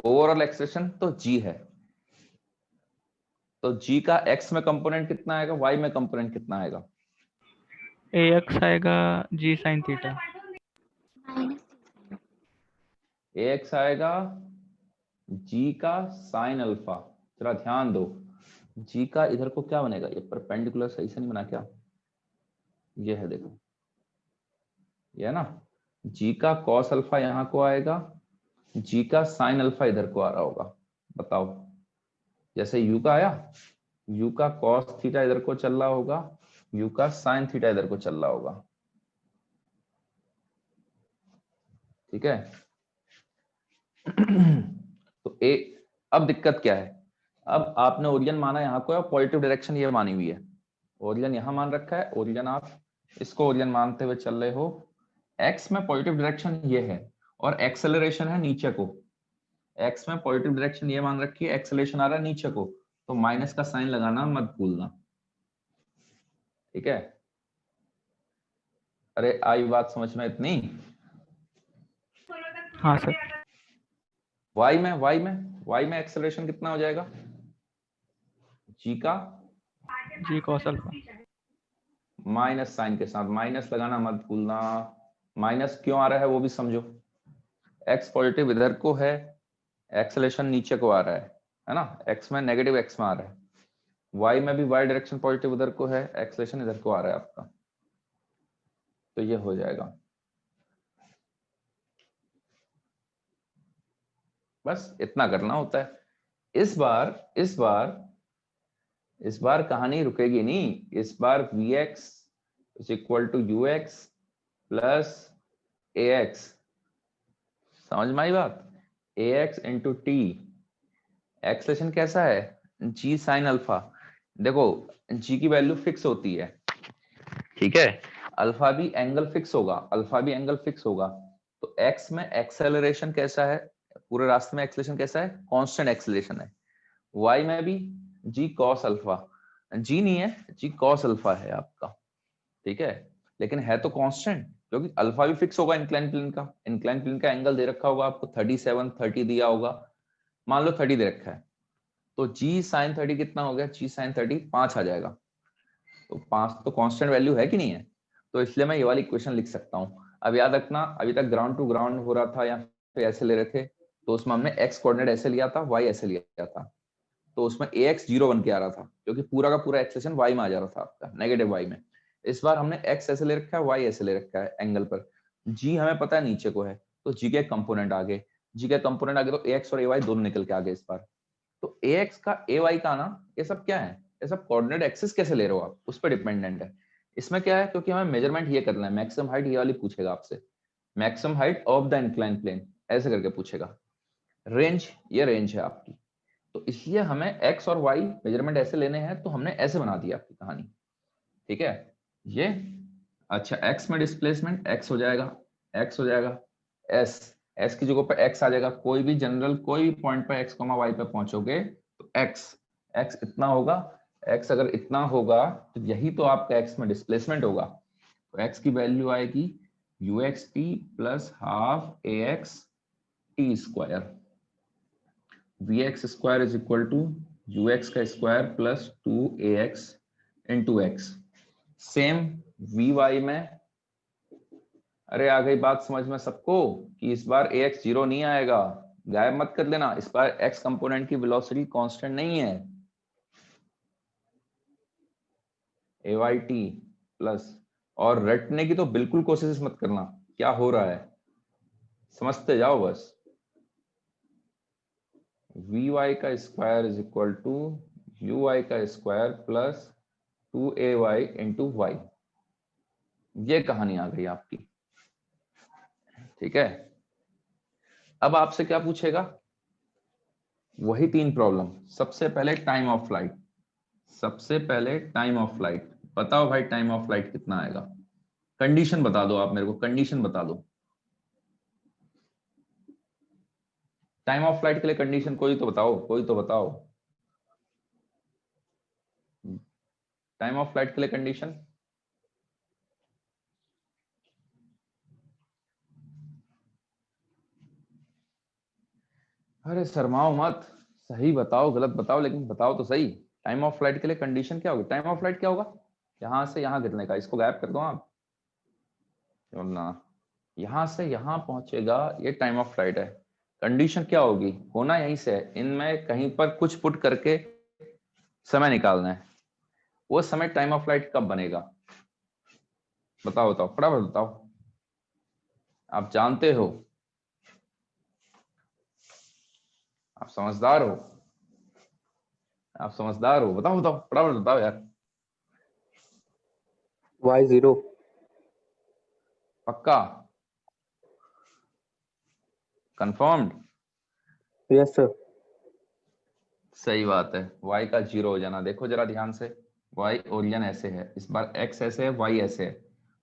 ओवरऑल एक्सप्रेशन तो g है, तो g का x में कंपोनेंट कितना आएगा, y में कंपोनेंट कितना आएगा। AX आएगा G sin थीटा। ax आएगा g का साइन अल्फा। जरा ध्यान दो, g का इधर को क्या बनेगा, ये परपेंडिकुलर सही से नहीं बना क्या, ये है देखो, ये है ना। g का कॉस अल्फा यहाँ को आएगा, g का साइन अल्फा इधर को आ रहा होगा। बताओ, जैसे u का आया, u का कॉस थीटा इधर को चल रहा होगा, u का साइन थीटा इधर को चल रहा होगा, ठीक है। तो अब दिक्कत क्या है, अब आपने ओरिजिन माना यहाँ को, पॉजिटिव डायरेक्शन ये मानी हुई है, ओरिजिन यहाँ मान रखा है, ओरिजिन आप इसको ओरिजिन मानते हुए चल रहे हो। एक्स में पॉजिटिव डायरेक्शन ये है और एक्सेलरेशन है नीचे को, एक्स में पॉजिटिव डायरेक्शन ये मान रखी है, एक्सेलरेशन आ रहा है नीचे को, तो माइनस का साइन लगाना मत भूलना, ठीक है। अरे आई बात समझ में इतनी? हाँ सर। वाई में एक्सेलरेशन कितना हो जाएगा, जी का G cos alpha. Minus sign के साथ, माइनस लगाना मत भूलना। माइनस क्यों आ रहा है वो भी समझो, एक्स पॉजिटिव इधर को है, एक्सेलरेशन नीचे को आ रहा है ना, एक्स में नेगेटिव एक्स में आ रहा है, वाई में भी वाई डायरेक्शन पॉजिटिव इधर को है, एक्सेलरेशन इधर को आ रहा है आपका, तो ये हो जाएगा। बस इतना करना होता है। इस बार कहानी रुकेगी नहीं, इस बार Vx is equal to ux plus ax। समझ में आई बात? ax इंटू टी, एक्सेलरेशन कैसा है, g साइन अल्फा। देखो g की वैल्यू फिक्स होती है, ठीक है, अल्फा भी एंगल फिक्स होगा, तो x में एक्सेलरेशन कैसा है, पूरे रास्ते में एक्सेलरेशन कैसा है, कांस्टेंट एक्सेलरेशन है। y में भी g cos अल्फा, g नहीं है, g cos अल्फा है आपका, ठीक है, लेकिन है तो कांस्टेंट, क्योंकि अल्फा भी फिक्स होगा इंक्लाइन प्लेन का एंगल दे रखा होगा आपको 37, 30 दिया होगा, मान लो 30 दे रखा है, तो g sin 30 कितना हो गया, g sin 30 5 आ जाएगा, तो 5 तो कांस्टेंट वैल्यू है कि नहीं है, तो इसलिए मैं ये वाली इक्वेशन लिख सकता हूँ। अब याद रखना, अभी तक ग्राउंड टू ग्राउंड हो रहा था या फिर ऐसे ले रहे थे, तो उसमें हमने x कोऑर्डिनेट ऐसे लिया था, y ऐसे लिया था, तो उसमें ax 0 बन के आ रहा था, क्योंकि पूरा का पूरा एक्सेलरेशन y में आ जा रहा था आपका, नेगेटिव y में। इस बार हमने x ऐसे ले रखा है, y ऐसे ले रखा है एंगल पर, g हमें पता है नीचे को है, तो g के कंपोनेंट आ गए, जी का कंपोनेंट आ गया तो ax और ay दोनों निकल के आ गए इस बार। तो ax का ay का ना ये सब क्या है, ये सब कोऑर्डिनेट एक्सिस कैसे ले रहे हो आप, उस पर डिपेंडेंट है। इसमें क्या है, क्योंकि हमें मेजरमेंट ये करना है, मैक्सिमम हाइट ये वाली पूछेगा आपसे, maximum height of the incline plane ऐसे करके पूछेगा। रेंज, ये रेंज है आपकी, तो इसलिए हमें x और y मेजरमेंट ऐसे लेने हैं, तो हमने ऐसे बना दिया आपकी कहानी। ठीक है, ये अच्छा x में डिस्प्लेसमेंट x हो जाएगा, x हो जाएगा s की जगह पर x आ जाएगा। कोई भी जनरल कोई भी पॉइंट पर x, y पे पहुंचोगे तो x इतना होगा, x अगर इतना होगा तो यही तो आपका x में डिस्प्लेसमेंट होगा। तो x की वैल्यू आएगी uxt plus half ax t square, vx square is equal to ux का square plus 2ax into x। Same vy में, अरे आ गई बात समझ में सबको कि इस बार ax जीरो नहीं आएगा, गायब मत कर लेना, इस बार x कंपोनेंट की वेलोसिटी कांस्टेंट नहीं है, ayt प्लस, और रटने की तो बिल्कुल कोशिश मत करना क्या हो रहा है, समझते जाओ बस। vy का square is equal to uy का square plus 2ay into y, ये कहानी आ गई आपकी। ठीक है, अब आपसे क्या पूछेगा, वही 3 प्रॉब्लम। सबसे पहले टाइम ऑफ फ्लाइट, सबसे पहले टाइम ऑफ फ्लाइट बताओ भाई, टाइम ऑफ फ्लाइट कितना आएगा, कंडीशन बता दो आप मेरे को, कंडीशन बता दो टाइम ऑफ फ्लाइट के लिए कंडीशन, कोई तो बताओ, कोई तो बताओ टाइम ऑफ फ्लाइट के लिए कंडीशन। अरे शर्माओ मत, सही बताओ गलत बताओ, लेकिन बताओ तो सही, टाइम ऑफ फ्लाइट के लिए कंडीशन क्या होगी, टाइम ऑफ फ्लाइट क्या होगा, यहां से यहां गिरने का, इसको गायब कर दो आप ना, यहां से यहां पहुंचेगा, ये टाइम ऑफ फ्लाइट है। कंडीशन क्या होगी, होना यहीं से है, इनमें कहीं पर कुछ पुट करके समय निकालना है, वो समय टाइम ऑफ फ्लाइट कब बनेगा, बताओ बताओ फटाफट बताओ, आप जानते हो, आप समझदार हो, आप समझदार हो, बताओ बताओ फटाफट बताओ यार। y0। पक्का, कंफर्म्ड, यस सर। सही बात है, y का 0 हो जाना। देखो जरा ध्यान से, y ओरिजिन ऐसे है, इस बार x ऐसे है, y ऐसे है,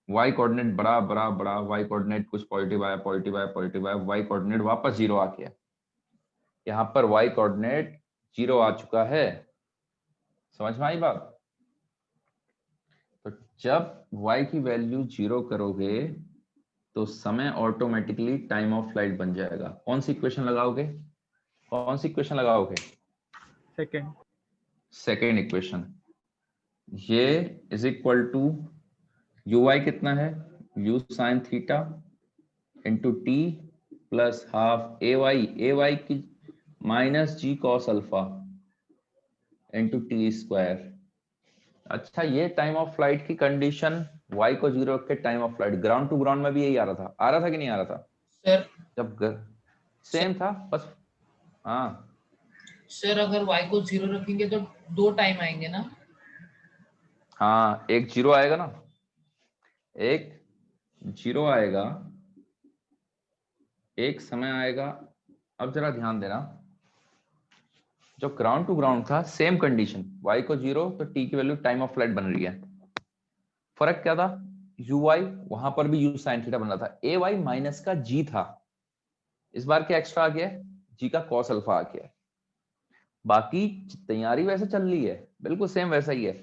y कोऑर्डिनेट बड़ा बड़ा बड़ा, y कोऑर्डिनेट कुछ पॉजिटिव आया, पॉजिटिव आया, पॉजिटिव आया, y कोऑर्डिनेट वापस 0 आ गया, यहाँ पर y कोऑर्डिनेट 0 आ चुका है, समझ में आई बात। तो जब y की वैल्यू 0 करोगे तो समय ऑटोमेटिकली टाइम ऑफ फ्लाइट बन जाएगा। कौन सी इक्वेशन लगाओगे, कौन सी इक्वेशन लगाओगे, सेकंड। सेकेंड इक्वेशन, ये इज इक्वल टू uy कितना है, u sine theta into T plus half ay की माइनस जी cos alpha into T square. अच्छा, ये टाइम ऑफ फ्लाइट की कंडीशन y को 0 रख के time of flight, ground to ground में भी यही आ रहा था कि नहीं आ रहा था सर जब सेम था बस। हाँ सर अगर y को 0 रखेंगे तो 2 टाइम आएंगे ना। हाँ, एक 0 आएगा ना, एक 0 आएगा, एक समय आएगा। अब जरा ध्यान देना, जो ग्राउंड टू ग्राउंड था सेम कंडीशन, y को 0 तो t की वैल्यू टाइम ऑफ फ्लाइट बन रही है। फर्क क्या था, uy वहां पर भी u sin थीटा बन रहा था, ay माइनस का g था, इस बार क्या एक्स्ट्रा आ गया है, g का cos अल्फा आ गया है। बाकी तैयारी वैसे चल रही है, बिल्कुल सेम वैसा ही है।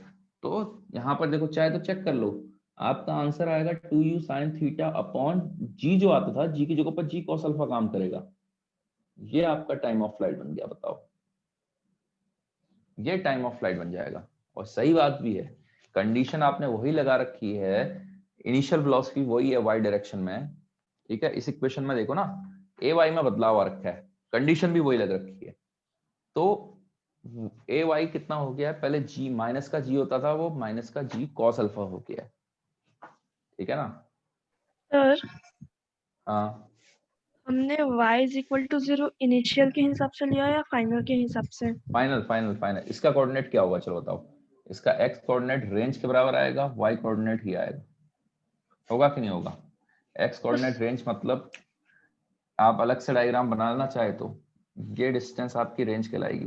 तो यहाँ पर देखो, चाहे तो चेक कर लो, आपका आंसर आएगा 2u sin theta upon g, जो आता था g की जगह पर g cos अल्फा काम करेगा, ये आपका टाइम ऑफ फ्लाइट बन गया। बताओ, ये टाइम ऑफ फ्लाइट बन जाएगा। और सही बात भी है, कंडीशन आपने वही लगा रखी है, इनिशियल वेलोसिटी वही है y डायरेक्शन में। ठीक है, इस इक्वेशन में देखो ना, ay में बदलाव आ रखा है, कंडीशन भी वही लग रखी है। तो ay कितना हो गया है, पहले g माइनस का g होता था, वो माइनस का g cos अल्फा हो गया है। ठीक है ना। सर हाँ हमने y is equal to 0 initial के हिसाब से लिया या फाइनल के हिसाब से? Final final final. इसका कोऑर्डिनेट क्या होगा चलो बताओ। इसका x कोऑर्डिनेट रेंज के बराबर आएगा, y कोऑर्डिनेट ही आएगा, होगा कि नहीं होगा? x कोऑर्डिनेट रेंज मतलब आप अलग से डायग्राम बनाना चाहे तो ये डिस्टेंस आपकी रेंज कहलाएगी।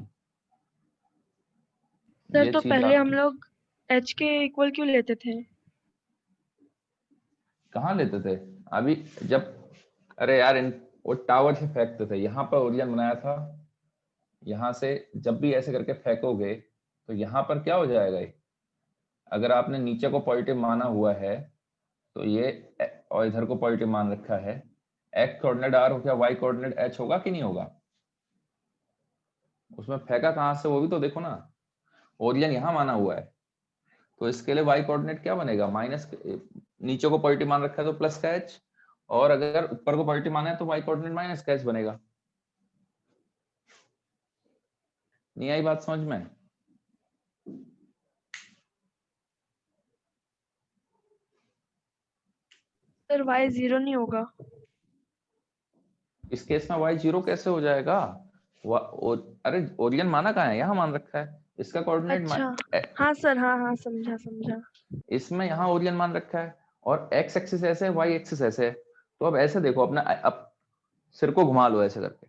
सर ये तो चीज पहले हम आपकी लोग h के इक्वल क्यों लेते थे? कहाँ लेते थे अभी जब, अरे यार वो टावर से फेंकते थे, यहाँ पर ओरिजिन बनाया था, यहाँ से जब भी ऐसे करके फेंकोगे तो यहाँ पर क्या हो जाएगा ये? अगर आपने नीचे को पॉजिटिव माना हुआ है तो ये और इधर को पॉजिटिव मान रखा है, x कोऑर्डिनेट r हो गया, y कोऑर्डिनेट h होगा कि नहीं होगा? उसमें फेंका कहाँ से वो भी तो देखो ना, ओरिजिन यहाँ माना हुआ है तो इसके लिए y कोऑर्डिनेट क्या बनेगा? माइनस, नीचे को पॉजिटिव मान रखा है तो प्लस का h, और अगर ऊपर को पॉजिटिव माना है तो y कोऑर्डिनेट माइनस का h बनेगा। नहीं आई बात समझ में? सर y 0 नहीं होगा। इस केस में y 0 कैसे हो जाएगा? अरे ओरिजिन माना कहाँ है? यहाँ मान रखा है, इसका कोऑर्डिनेट अच्छा हाँ सर, हाँ समझा समझा। इसमें यहाँ ओरिजिन मान रखा है और x एक्सिस ऐसे है, y एक्सिस ऐसे है। तो अब ऐसे देखो अपना, अब सिर को घुमा लो, ऐसे करके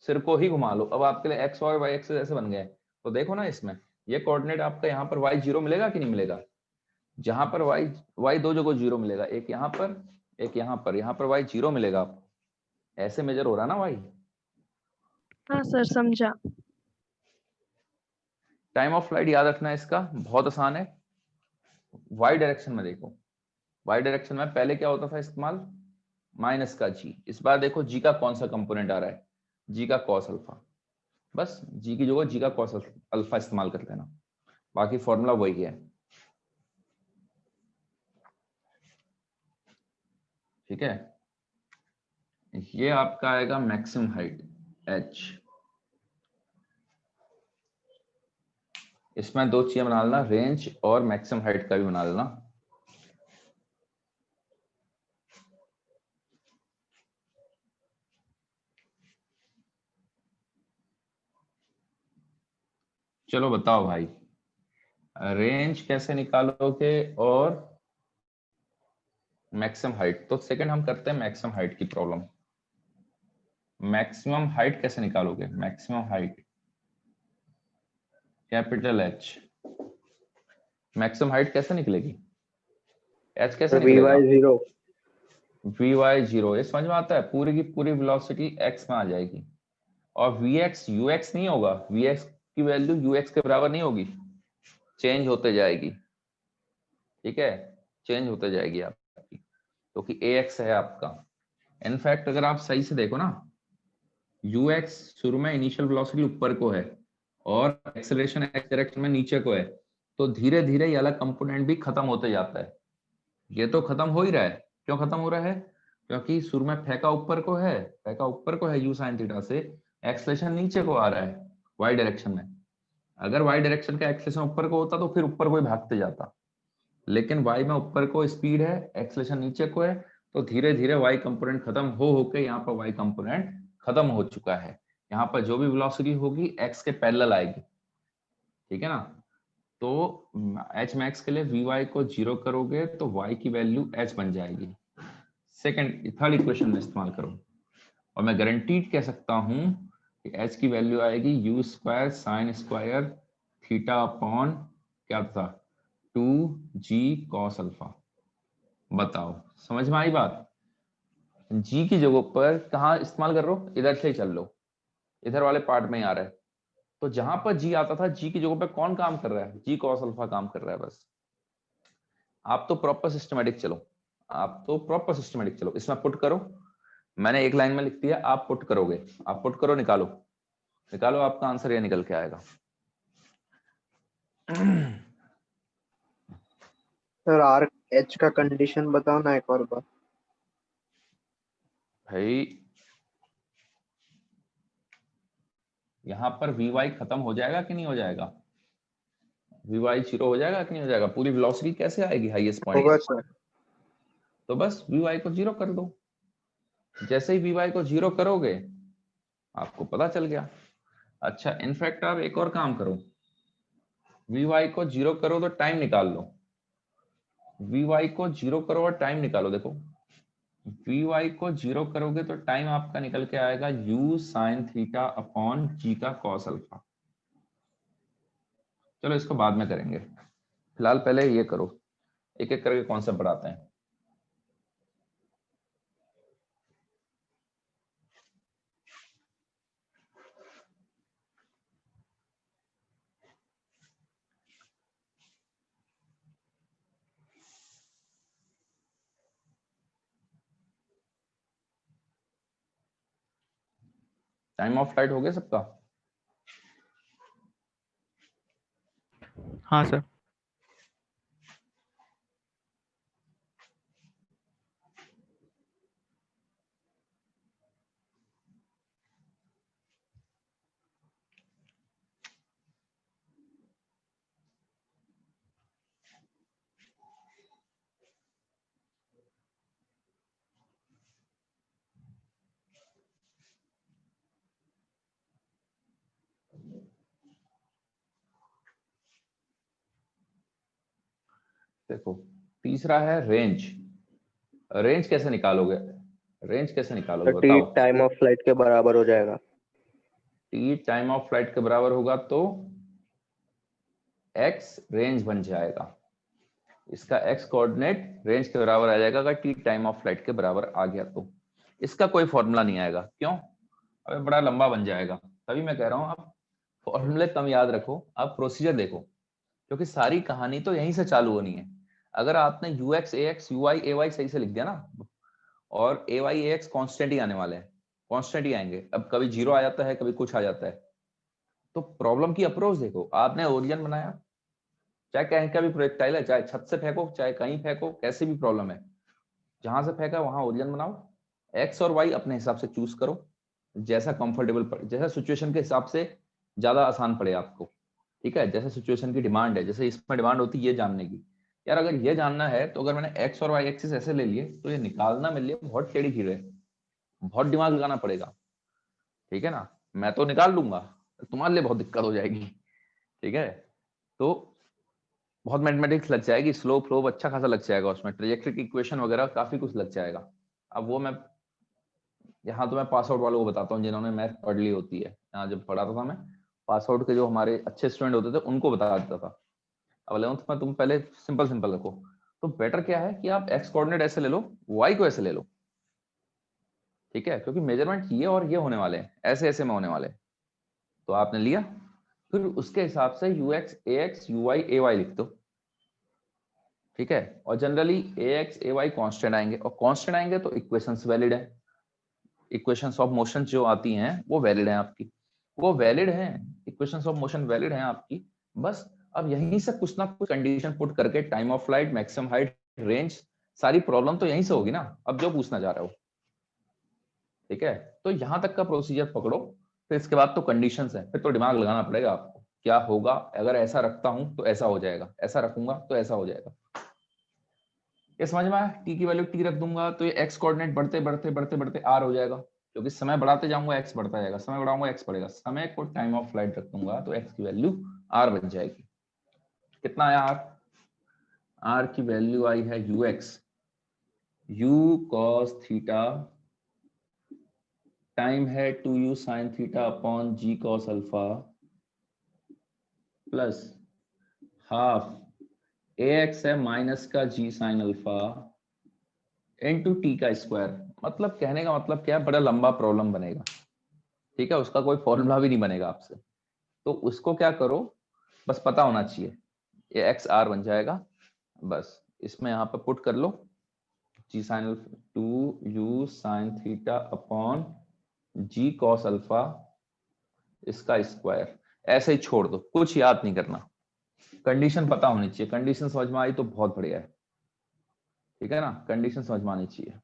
सिर को ही घुमा लो, अब आपके लिए x और y एक्सिस ऐसे बन गए। तो देखो ना इसमें ये कोऑर्डिनेट आपका यहाँ पर y 0 मिलेगा कि नहीं मिलेगा? जहां पर y दो जगह 0 मिलेगा, एक यहाँ पर एक यहाँ पर y 0 मिलेगा आपको। ऐसे मेजर हो रहा ना y। हाँ सर समझा। टाइम ऑफ फ्लाइट याद रखना है इसका, बहुत आसान है। y डायरेक्शन में देखो, y डायरेक्शन में पहले क्या होता था इस्तेमाल? माइनस का g। इस बार देखो g का कौन सा कंपोनेंट आ रहा है? g का cos अल्फा। बस g की जगह g का cos अल्फा इस्तेमाल कर लेना, बाकी फॉर्मूला वही है। ठीक है, ये आपका आएगा मैक्सिमम हाइट h। इसमें दो चीजें बना लेना, रेंज और मैक्सिमम हाइट का भी बना लेना। चलो बताओ भाई, रेंज कैसे निकालोगे और मैक्सिमम हाइट? तो सेकंड हम करते हैं मैक्सिमम हाइट की प्रॉब्लम। मैक्सिमम हाइट कैसे निकालोगे? Maximum height capital H। Maximum height कैसे निकलेगी? H कैसे निकलेगा? Vy 0। Vy 0, ये समझ में आता है? पूरी की पूरी वेलोसिटी x में आ जाएगी और Vx Ux नहीं होगा, Vx की वैल्यू Ux के बराबर नहीं होगी, चेंज होते जाएगी। ठीक है, चेंज होते जाएगी आपकी, क्योंकि Ax है आपका। इनफैक्ट अगर आप सही से देखो ना, Ux शुरू में इनिशियल वेलोसिटी ऊपर को है और एक्सेलरेशन x डायरेक्शन में नीचे को है, तो धीरे धीरे ये वाला कंपोनेंट भी खत्म होते जाता है। ये तो खत्म हो ही रहा है। क्यों खत्म हो रहा है? क्योंकि शुरू में फेंका ऊपर को है, फेंका ऊपर को है u sin थीटा से, एक्सेलरेशन नीचे को आ रहा है y डायरेक्शन में। अगर y डायरेक्शन का एक्सेलरेशन ऊपर को होता तो फिर ऊपर को ही भागते जाता, लेकिन y में ऊपर को स्पीड है, एक्सेलरेशन नीचे को है, तो धीरे धीरे y कंपोनेंट खत्म हो होके यहाँ पर y कंपोनेंट खत्म हो चुका है। यहाँ पर जो भी वेलोसिटी होगी x के पैरेलल आएगी। ठीक है ना? तो h मैक्स के लिए vy को 0 करोगे तो y की वैल्यू h बन जाएगी। थर्ड इक्वेशन में इस्तेमाल करो और मैं गारंटीड कह सकता हूं कि h की वैल्यू आएगी u square sine square theta upon क्या था 2g cos अल्फा। बताओ समझ में आई बात? g की जगह पर कहाँ इस्तेमाल कर रहे हो? इधर से ही चल लो, इधर वाले पार्ट में ही आ रहा है। तो जहां पर g आता था, g की जगह पे कौन काम कर रहा है? g cos अल्फा काम कर रहा है। बस आप तो प्रॉपर सिस्टमेटिक चलो, आप तो प्रॉपर सिस्टमेटिक चलो। इसमें पुट करो, मैंने एक लाइन में लिख दिया, आप पुट करोगे, आप पुट करो, निकालो निकालो, आपका आंसर ये निकल के आएगा। सर आर एच का कंडीशन बताओ ना एक और बार। भाई यहाँ पर Vy खत्म हो जाएगा कि नहीं हो जाएगा? Vy 0 हो जाएगा कि नहीं हो जाएगा? पूरी वेलोसिटी कैसे आएगी हाईएस्ट पॉइंट? होगा सर। तो बस Vy को 0 कर दो। जैसे ही वी वाई को 0 करोगे आपको पता चल गया। अच्छा इनफैक्ट आप एक और काम करो, वी वाई को 0 करो तो टाइम निकाल लो, वी वाई को 0 करो और टाइम निकालो। देखो वी वाई को 0 करोगे तो टाइम आपका निकल के आएगा u sin theta upon g का cos अल्फा। चलो इसको बाद में करेंगे, फिलहाल पहले ये करो, एक एक करके कॉन्सेप्ट बढ़ाते हैं। टाइम ऑफ फ्लाइट हो गया सबका? हाँ सर। देखो तीसरा है रेंज। रेंज कैसे निकालोगे? रेंज कैसे निकालोगे टी बताओ? टाइम ऑफ फ्लाइट के बराबर हो जाएगा। टी टाइम ऑफ फ्लाइट के बराबर होगा तो x रेंज बन जाएगा, इसका x कोऑर्डिनेट रेंज के बराबर आ जाएगा अगर टी टाइम ऑफ फ्लाइट के बराबर आ गया तो। इसका कोई फॉर्मूला नहीं आएगा, क्यों? अबे बड़ा लंबा बन जाएगा, तभी मैं कह रहा हूं आप फॉर्मूले कम याद रखो, आप प्रोसीजर देखो, क्योंकि सारी कहानी तो यहीं से चालू होनी है। अगर आपने ux ax uy ay सही से लिख दिया ना, और ay ax कांस्टेंट ही आने वाले हैं, कांस्टेंट ही आएंगे। अब कभी 0 आ जाता है, कभी कुछ आ जाता है, तो प्रॉब्लम की अप्रोच देखो। आपने ओरिजिन बनाया, चाहे कहीं का भी प्रोजेक्टाइल है, चाहे छत से फेंको चाहे कहीं फेंको, कैसी भी प्रॉब्लम है, जहां से फेंका वहां ओरिजिन बनाओ, एक्स और वाई अपने हिसाब से चूज करो, जैसा कंफर्टेबल पड़े, जैसा सिचुएशन के हिसाब से ज्यादा आसान पड़े आपको। ठीक है, जैसे सिचुएशन की डिमांड है, जैसे इसमें डिमांड होती है ये जानने की, यार अगर ये जानना है तो अगर मैंने एक्स और वाई एक्सिस ऐसे ले लिए तो ये निकालना मेरे लिए बहुत टेढ़ी खीर है, बहुत दिमाग लगाना पड़ेगा। ठीक है ना, मैं तो निकाल लूंगा, तुम्हारे लिए बहुत दिक्कत हो जाएगी। ठीक है, तो बहुत मैथमेटिक्स लग जाएगी, स्लोप फ्लो अच्छा खासा लग जाएगा उसमें, ट्रेजेक्टरी की इक्वेशन वगैरह काफी कुछ लग जाएगा। अब वो मैं यहाँ तो मैं पास आउट वालों को बताता हूँ जिन्होंने मैथ पढ़ ली होती है। यहाँ जब पढ़ाता था मैं, पास आउट के जो हमारे अच्छे स्टूडेंट होते थे उनको बता देता था। अब 11th में तुम पहले सिंपल सिंपल रखो, तो बेटर क्या है कि आप एक्स कोऑर्डिनेट ऐसे ले लो, वाई को ऐसे ले लो। ठीक है, क्योंकि मेजरमेंट ये और ये होने वाले हैं, ऐसे ऐसे में होने वाले हैं। तो आपने लिया, फिर उसके हिसाब से u x a x u y a y लिख दो। ठीक है, और generally a x a y constant आएंगे, और कॉन्स्टेंट आएंगे तो इक्वेशंस वैलिड है, इक्वेशंस ऑफ मोशन जो आती हैं वो वैलिड है आपकी, वो वैलिड है, इक्वेशंस ऑफ मोशन वैलिड है आपकी। बस अब यहीं से कुछ ना कुछ कंडीशन पुट करके time of flight, maximum height, range, सारी प्रॉब्लम तो यहीं से होगी ना, अब जो पूछना चाह रहे हो। ठीक है, तो यहां तक का प्रोसीजर पकड़ो, फिर इसके बाद तो कंडीशंस है, फिर तो दिमाग लगाना पड़ेगा आपको, क्या होगा अगर ऐसा रखता हूं तो ऐसा हो जाएगा, ऐसा रखूंगा तो ऐसा हो जाएगा। ये समझ में आया? टी की वैल्यू टी रख दूंगा तो ये एक्स कोऑर्डिनेट बढ़ते बढ़ते बढ़ते बढ़ते आर हो जाएगा, क्योंकि समय बढ़ाते जाऊंगा एक्स बढ़ता जाएगा, समय बढ़ाऊंगा एक्स बढ़ेगा, समय को टाइम ऑफ फ्लाइट रख दूंगा तो एक्स की वैल्यू आर बन जाएगी। कितना आया आर? आर की वैल्यू आई है you x you cos theta, time है 2u sine theta upon G cos alpha, plus half a x है माइनस का जी साइन अल्फा इनटू टी का स्क्वायर। मतलब कहने का मतलब क्या है, बड़ा लंबा प्रॉब्लम बनेगा। ठीक है, उसका कोई फॉर्मूला भी नहीं बनेगा आपसे, तो उसको क्या करो, बस पता होना चाहिए, ये एक्स आर बन जाएगा। बस इसमें यहाँ पे पुट कर लो G sine 2u sine theta upon G cos alpha इसका स्क्वायर, ऐसे ही छोड़ दो, कुछ याद नहीं करना, कंडीशन पता होनी चाहिए। कंडीशन समझ में आई तो बहुत बढ़िया है। ठीक है ना, कंडीशन समझ में आनी चाहिए।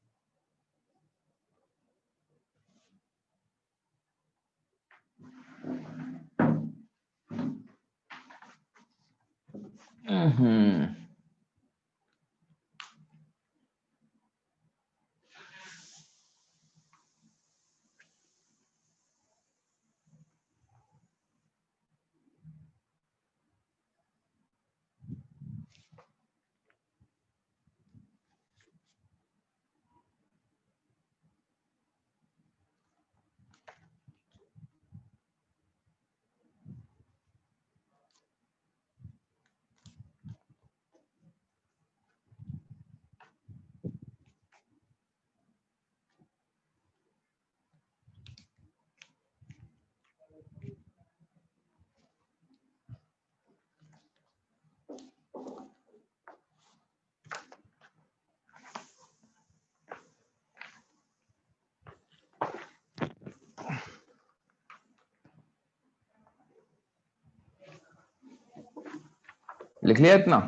लिख लिया इतना?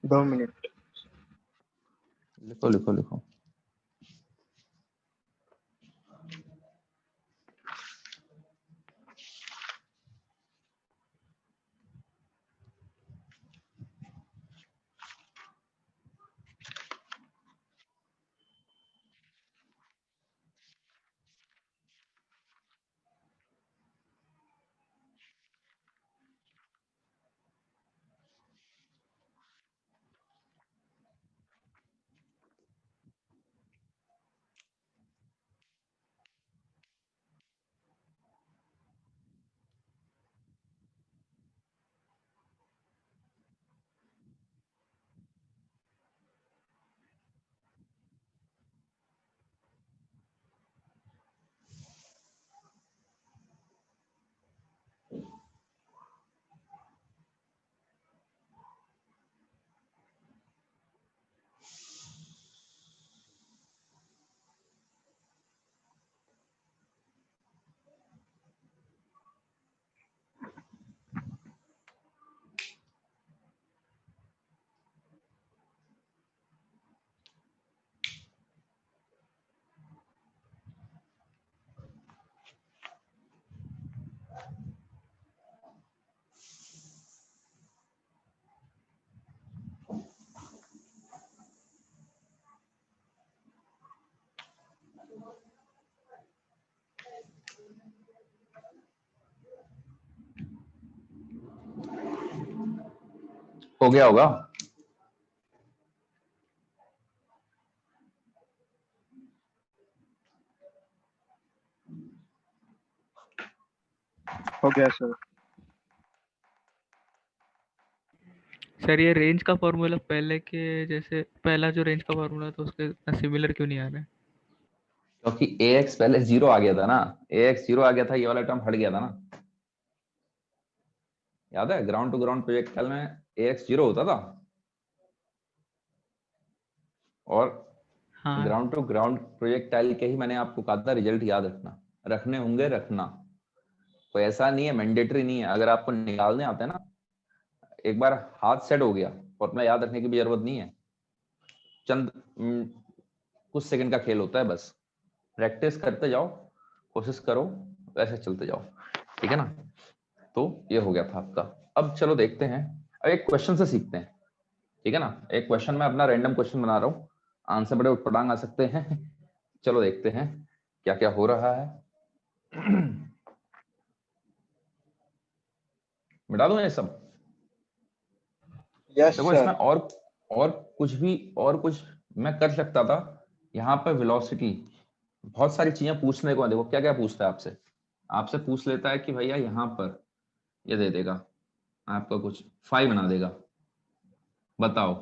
2 मिनट। लिखो लिखो लिखो। हो गया होगा। हो गया सर। सर ये रेंज का फॉर्मूला पहले के जैसे पहला जो रेंज का फॉर्मूला था उसके सिमिलर क्यों नहीं आ रहा है? क्योंकि ax पहले 0 आ गया था ना, ax 0 आ गया था, ये वाला टर्म हट गया था ना। याद है ग्राउंड टू ग्राउंड प्रोजेक्टाइल में ax 0 होता था, और हाँ ग्राउंड टू ग्राउंड प्रोजेक्टाइल के ही मैंने आपको कहा था रिजल्ट याद रखना, रखने होंगे रखना। कोई ऐसा नहीं है, मैंडेटरी नहीं है। अगर आपको निकालने आते हैं ना, एक बार हाथ सेट हो गया, फॉर्मूला याद रखने की भी जरूरत नहीं है। चंद कुछ सेकंड का खेल होता है, बस प्रैक्टिस करते जाओ, कोशिश करो, वैसे चलते जाओ, ठीक है ना। तो ये हो गया था आपका। अब चलो देखते हैं, अब एक क्वेश्चन से सीखते हैं, ठीक है ना। एक क्वेश्चन में अपना रैंडम क्वेश्चन बना रहा हूँ, आंसर बड़े उठपटांग आ सकते हैं। चलो देखते हैं क्या क्या हो रहा है। मिटा दूं ये सब? यस देखो सर। इसमें और कुछ मैं कर सकता था। यहाँ पर वेलोसिटी, बहुत सारी चीजें पूछने को है। देखो क्या क्या पूछता है आपसे, आपसे पूछ लेता है कि भैया यहाँ पर ये दे देगा आपका कुछ 5 बना देगा, बताओ।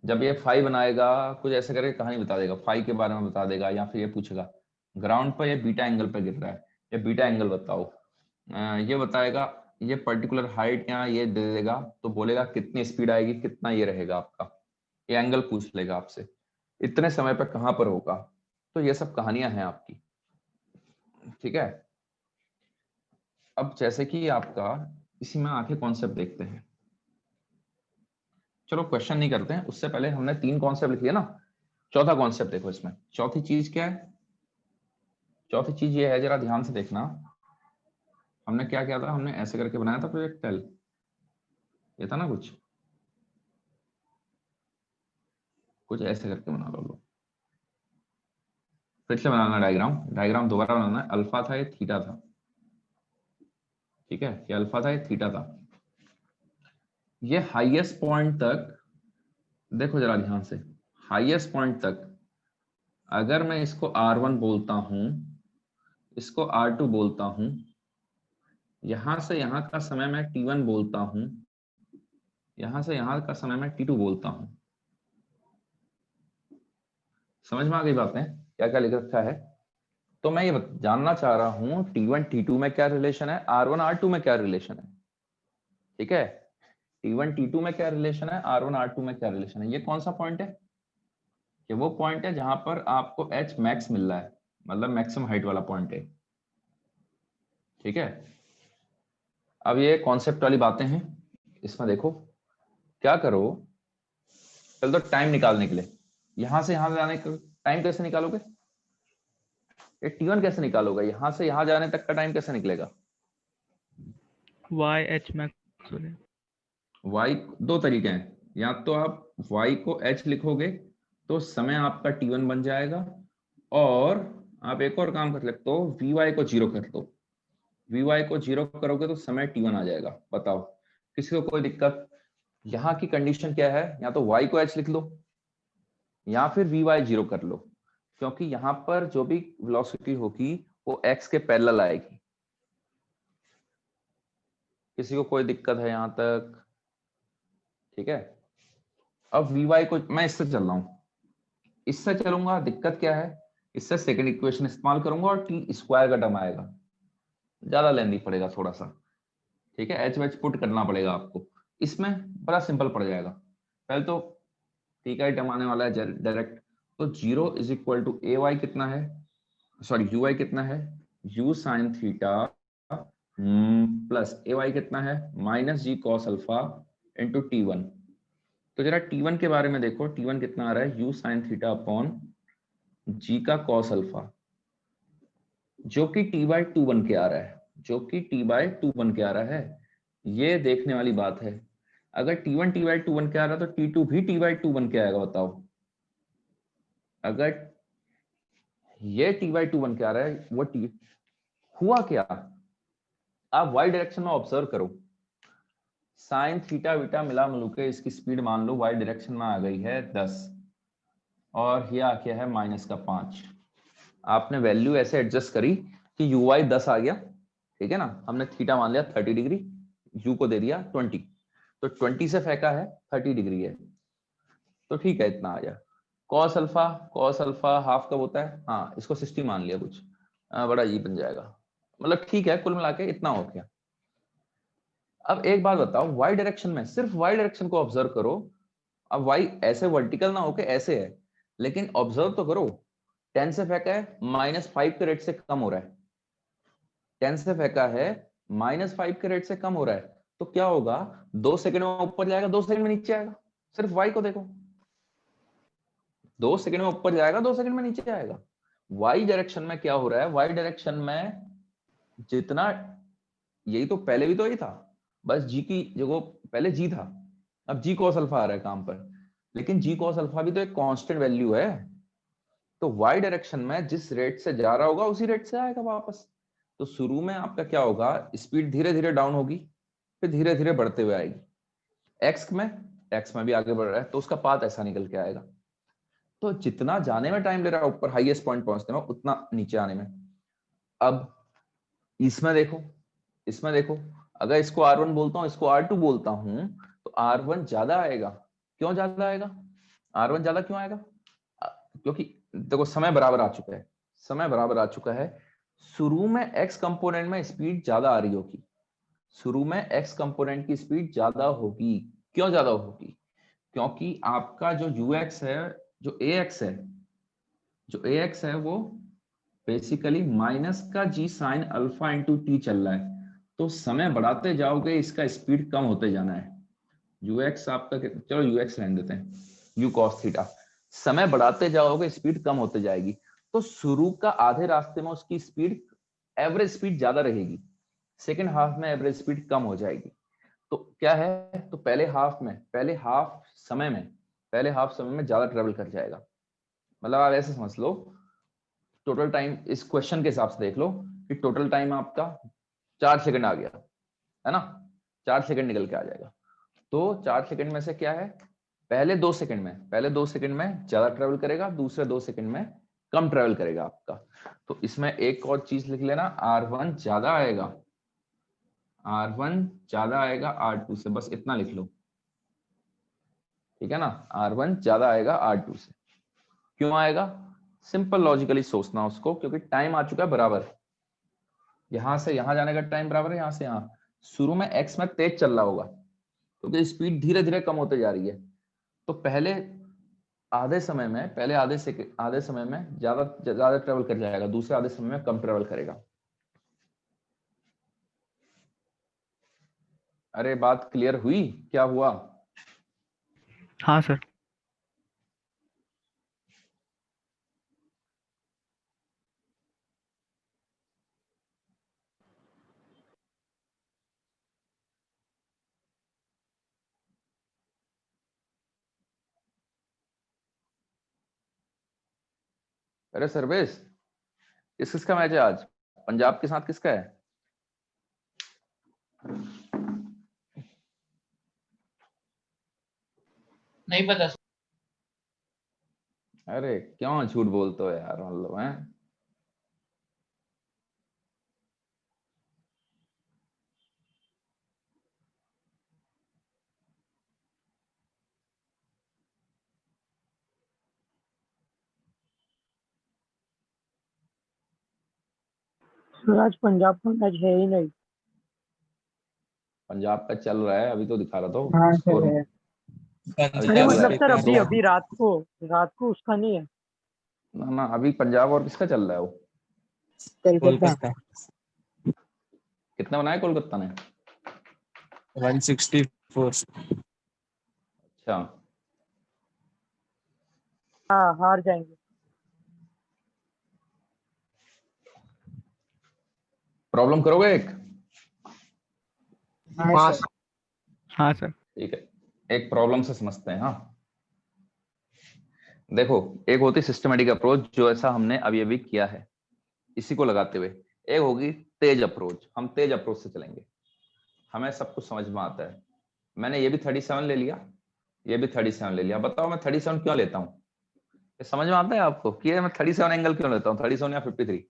जब ये 5 बनाएगा, कुछ ऐसे करके कहानी बता देगा, 5 के बारे में बता देगा, या फिर ये पूछेगा ग्राउंड पर ये बीटा एंगल पर गिर रहा है, ये बीटा एंगल बताओ। ये बताएगा, ये पर्टिकुलर हाइट यहाँ ये दे देगा, तो बोलेगा कितनी स्पीड आएगी, कितना ये रहेगा आपका, ये एंगल पूछ लेगा आपसे, इतने समय पर कहाँ पर होगा। तो ये सब कहानियां हैं आपकी, ठीक है। अब जैसे कि आपका इसी में आके कॉन्सेप्ट देखते हैं। चलो क्वेश्चन नहीं करते हैं, उससे पहले हमने 3 कॉन्सेप्ट लिख लिया ना। चौथा कॉन्सेप्ट देखो इसमें, चौथी चीज क्या है? चौथी चीज ये है, जरा ध्यान से देखना। हमने क्या किया था, हमने ऐसे करके बनाया था प्रोजेक्टाइल, ये था ना कुछ ऐसे करके बना लो। फिर से बनाना डायग्राम दोबारा बनाना है। अल्फा था, ये थीटा था, ठीक है। ये अल्फा था, ये थीटा था। ये हाईएस्ट पॉइंट तक देखो जरा ध्यान से, हाईएस्ट पॉइंट तक अगर मैं इसको R1 बोलता हूं, इसको R2 बोलता हूं, यहां से यहां का समय मैं T1 बोलता हूं, यहां से यहां का समय मैं T2 बोलता हूं। समझ में आ गई बातें क्या क्या लिख रखा है? तो मैं ये जानना चाह रहा हूं T1 T2 में क्या रिलेशन है, R1 R2 में क्या रिलेशन है, ठीक है। T1 T2 में क्या रिलेशन है, R1 R2 में क्या रिलेशन है। ये कौन सा पॉइंट है? ये वो पॉइंट है जहां पर आपको H मैक्स मिल रहा है, मतलब मैक्सिमम हाइट वाला पॉइंट है, ठीक है। अब ये कॉन्सेप्ट वाली बातें हैं, इसमें देखो क्या करो, चल तो टाइम निकालने के लिए यहां से यहां जाने का टाइम कैसे निकालोगे, ये T1 कैसे निकालोगे, यहां से यहां जाने तक का टाइम कैसे निकलेगा। वाई एच मैक्स हो जाएगा। y दो तरीके हैं, या तो आप y को h लिखोगे तो समय आपका T1 बन जाएगा, और आप एक और काम कर सकते हो, vy को 0 कर दो, vy को 0 करोगे तो समय T1 आ जाएगा। बताओ किसी को कोई दिक्कत। यहाँ की कंडीशन क्या है, या तो y को h लिख लो या फिर vy 0 कर लो, क्योंकि यहाँ पर जो भी वेलोसिटी होगी वो x के पैरेलल आएगी। किसी को कोई दिक्कत है यहाँ तक, ठीक है। अब vy को मैं इससे चल रहा हूं, इससे चलूंगा, दिक्कत क्या है, इससे सेकंड इक्वेशन इस्तेमाल करूंगा और टी स्क्वायर का टर्म आएगा, ज्यादा लेंदी पड़ेगा थोड़ा सा, ठीक है। एच वेच पुट करना पड़ेगा आपको, इसमें बड़ा सिंपल पड़ जाएगा। पहले तो टी का ही टर्म आने वाला है डायरेक्ट, तो 0 is equal to a y कितना है, सॉरी यू वाई कितना है, u sine theta plus a y कितना है माइनस जी कॉस अल्फा इंटू T1। तो जरा T1 के बारे में देखो, T1 कितना आ रहा है, यू साइन थीटा अपॉन जी का कॉस अल्फा, जो कि T बाई 2 बन के आ रहा है, जो कि T बाई 2 बन के आ रहा है। ये देखने वाली बात है, अगर T1 T बाई 2 बन के आ रहा है तो T2 भी T बाई 2 बन के आएगा। बताओ अगर ये T बाई 2 बन के आ रहा है, वो T हुआ क्या, आप y डायरेक्शन में ऑब्जर्व करो, साइन थीटा बीटा मिला मिलू के इसकी स्पीड मान लो y डायरेक्शन में आ गई है 10, और ये आ गया है -5। आपने वैल्यू ऐसे एडजस्ट करी कि uy 10 आ गया, ठीक है ना, हमने थीटा मान लिया 30 डिग्री, u को दे दिया 20, तो 20 से फेंका है 30 डिग्री है, तो ठीक है इतना आ गया। कॉस अल्फा हाफ कब होता है, हाँ इसको 60 मान लिया, कुछ बड़ा ये बन जाएगा, मतलब ठीक है, कुल मिला के इतना हो गया। अब एक बात बताओ, y डायरेक्शन में सिर्फ y डायरेक्शन को ऑब्जर्व करो, अब y ऐसे वर्टिकल ना होके ऐसे है, लेकिन ऑब्जर्व तो करो, 10 से फेंका है -5 के रेट से कम हो रहा है, 10 से फेंका है -5 के रेट से कम हो रहा है, तो क्या होगा, 2 सेकंड में ऊपर जाएगा 2 सेकंड में नीचे आएगा। सिर्फ y को देखो, 2 सेकंड में ऊपर जाएगा 2 सेकंड में नीचे आएगा। y डायरेक्शन में क्या हो रहा है, y डायरेक्शन में जितना, यही तो पहले भी तो यही था, बस g की जगह पहले g था, अब g cos अल्फा आ रहा है काम पर, लेकिन g cos अल्फा भी तो एक कांस्टेंट वैल्यू है, तो y डायरेक्शन में जिस रेट से जा रहा होगा उसी रेट से आएगा वापस। तो शुरू में आपका क्या होगा, स्पीड धीरे धीरे डाउन होगी, फिर धीरे धीरे बढ़ते हुए आएगी। x में भी आगे बढ़ रहा है तो उसका पाथ ऐसा निकल के आएगा। तो जितना जाने में टाइम ले रहा है ऊपर हाईएस्ट पॉइंट पहुंचने में, उतना नीचे आने में। अब इसमें देखो अगर इसको R1 बोलता हूं, इसको R2 बोलता हूं, तो R1 ज्यादा आएगा। क्यों ज्यादा आएगा, R1 ज्यादा क्यों आएगा, क्योंकि देखो समय बराबर आ चुका है। शुरू में x कंपोनेंट में स्पीड ज्यादा आ रही होगी, शुरू में x कंपोनेंट की स्पीड ज्यादा होगी। क्यों ज्यादा होगी, क्योंकि आपका जो ux है, जो ax है वो बेसिकली माइनस का g sine alpha into T चल रहा है, तो समय बढ़ाते जाओगे इसका स्पीड कम होते जाना है। ux आपका, चलो ux रहने देते हैं, u cos थीटा, समय बढ़ाते जाओगे स्पीड कम होते जाएगी, तो शुरू का आधे रास्ते में उसकी स्पीड, एवरेज स्पीड ज्यादा रहेगी, सेकेंड हाफ में एवरेज स्पीड कम हो जाएगी। तो क्या है, तो पहले हाफ समय में ज्यादा ट्रेवल कर जाएगा। मतलब आप ऐसे समझ लो, टोटल टाइम इस क्वेश्चन के हिसाब से देख लो कि टोटल टाइम आपका 4 सेकंड आ गया है ना, 4 सेकंड निकल के आ जाएगा। तो 4 सेकंड में से क्या है, पहले 2 सेकंड में ज्यादा ट्रेवल करेगा, दूसरे 2 सेकंड में कम ट्रेवल करेगा आपका। तो इसमें एक और चीज लिख लेना, R1 ज्यादा आएगा R2 से, बस इतना लिख लो, ठीक है ना। R1 ज्यादा आएगा R2 से। क्यों आएगा, सिंपल लॉजिकली सोचना उसको, क्योंकि टाइम आ चुका है बराबर, यहां से यहां जाने का टाइम बराबर है, यहां से यहां। शुरू में x में तेज चल रहा होगा क्योंकि स्पीड धीरे धीरे कम होते जा रही है, तो पहले आधे समय में ज्यादा ट्रेवल कर जाएगा, दूसरे आधे समय में कम ट्रेवल करेगा। अरे बात क्लियर हुई? क्या हुआ? हाँ सर। अरे सर्वेश, किसका मैच है आज? पंजाब के साथ किसका है? नहीं पता। अरे क्यों झूठ बोलते हो यार, मतलब है? आज पंजाब का मैच है ही नहीं। पंजाब का चल रहा है, अभी तो दिखा रहा था हाँ स्कोर। सर है। अभी अरे चल रहा मतलब है सर अभी दो। अभी रात को उसका नहीं है। ना ना, अभी पंजाब और किसका चल रहा है वो? कोलकाता। कितना बनाया कोलकाता ने? 164। अच्छा, हाँ हार जाएंगे। प्रॉब्लम करोगे एक? हाँ सर। हाँ सर। ठीक है, एक प्रॉब्लम से समझते हैं। हाँ देखो, एक होती सिस्टमेटिक अप्रोच जो ऐसा हमने अभी अभी किया है, इसी को लगाते हुए। एक होगी तेज अप्रोच, हम तेज अप्रोच से चलेंगे, हमें सब कुछ समझ में आता है। मैंने ये भी 37 ले लिया, ये भी 37 ले लिया। बताओ मैं 37 क्यों लेता हूँ? ये समझ में आता है आपको कि ये मैं 37 एंगल क्यों लेता हूँ, 37 या 53?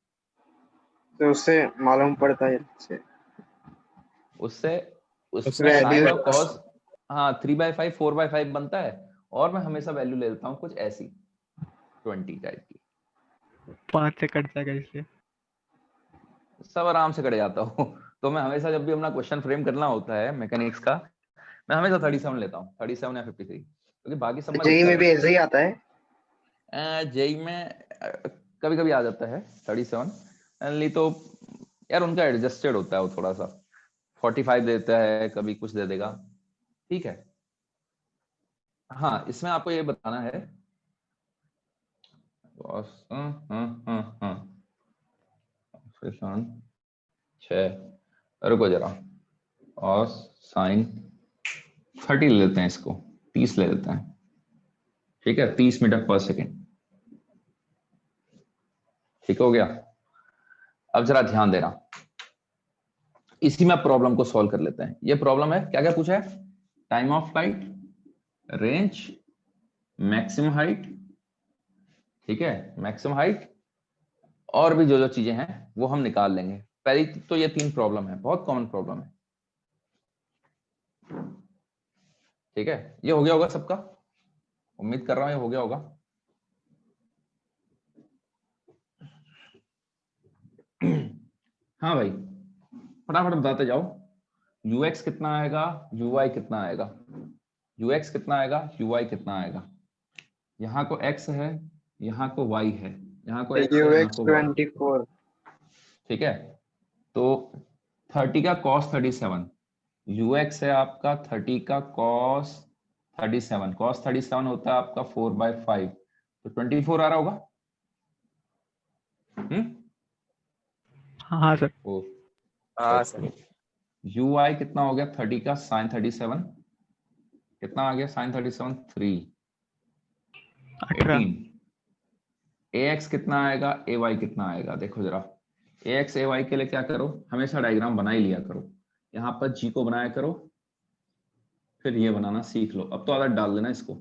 तो उससे मालूम पड़ता है उससे उससे उसमें वैल्यू साइन और कॉस, हाँ 3/5 4/5 बनता है। और मैं हमेशा वैल्यू ले लेता हूँ कुछ ऐसी 20 टाइप की, 5 से कट जाएगा इसलिए। सब आराम से कट जाता हूँ। तो मैं हमेशा जब भी अपना क्वेश्चन फ्रेम करना होता है मैकेनिक्स का, मैं हमेशा 37 लेता हूँ, 37 या 53, क्योंकि बाकी सब में जेई दिक्कत में भी है। ऐसे ही आता है। जेई में कभी कभी आ जाता है 37, नहीं तो यार उनका एडजस्टेड होता है वो थोड़ा सा, 45 देता है, कभी कुछ दे देगा। ठीक है। हाँ इसमें आपको ये बताना है, रुको जरा, और साइन 30 ले लेते हैं, इसको 30 ले लेते हैं। ठीक है, 30 मीटर पर सेकेंड। ठीक हो गया। अब जरा ध्यान देना, इसी में प्रॉब्लम को सॉल्व कर लेते हैं। ये प्रॉब्लम है, क्या क्या पूछा है? Time of flight, range, maximum height, ठीक है, मैक्सिमम हाइट, और भी जो जो चीजें हैं वो हम निकाल लेंगे। पहली तो ये 3 प्रॉब्लम है, बहुत कॉमन प्रॉब्लम है। ठीक है, ये हो गया होगा सबका, उम्मीद कर रहा हूं ये हो गया होगा। हाँ भाई, फटाफट बताते जाओ। ux कितना आएगा, uy कितना आएगा, ux कितना आएगा, uy कितना आएगा। यहाँ को x है, यहाँ को y है, यहाँ को x है, यहाँ UX को y। 24। ठीक है, तो 30 का cos 37, ux है आपका 30 का cos 37, cos 37 होता है आपका 4/5, तो 24 आ रहा होगा। हाँ सर। ओ हाँ सर। ui कितना हो गया 30 का sin 37, कितना आ गया sin 37 3 18। 18। ax कितना आएगा, ay कितना आएगा, देखो जरा। ax ay के लिए क्या करो, हमेशा डायग्राम बना ही लिया करो। यहाँ पर g को बनाया करो, फिर ये बनाना सीख लो। अब तो आदत डाल देना इसको।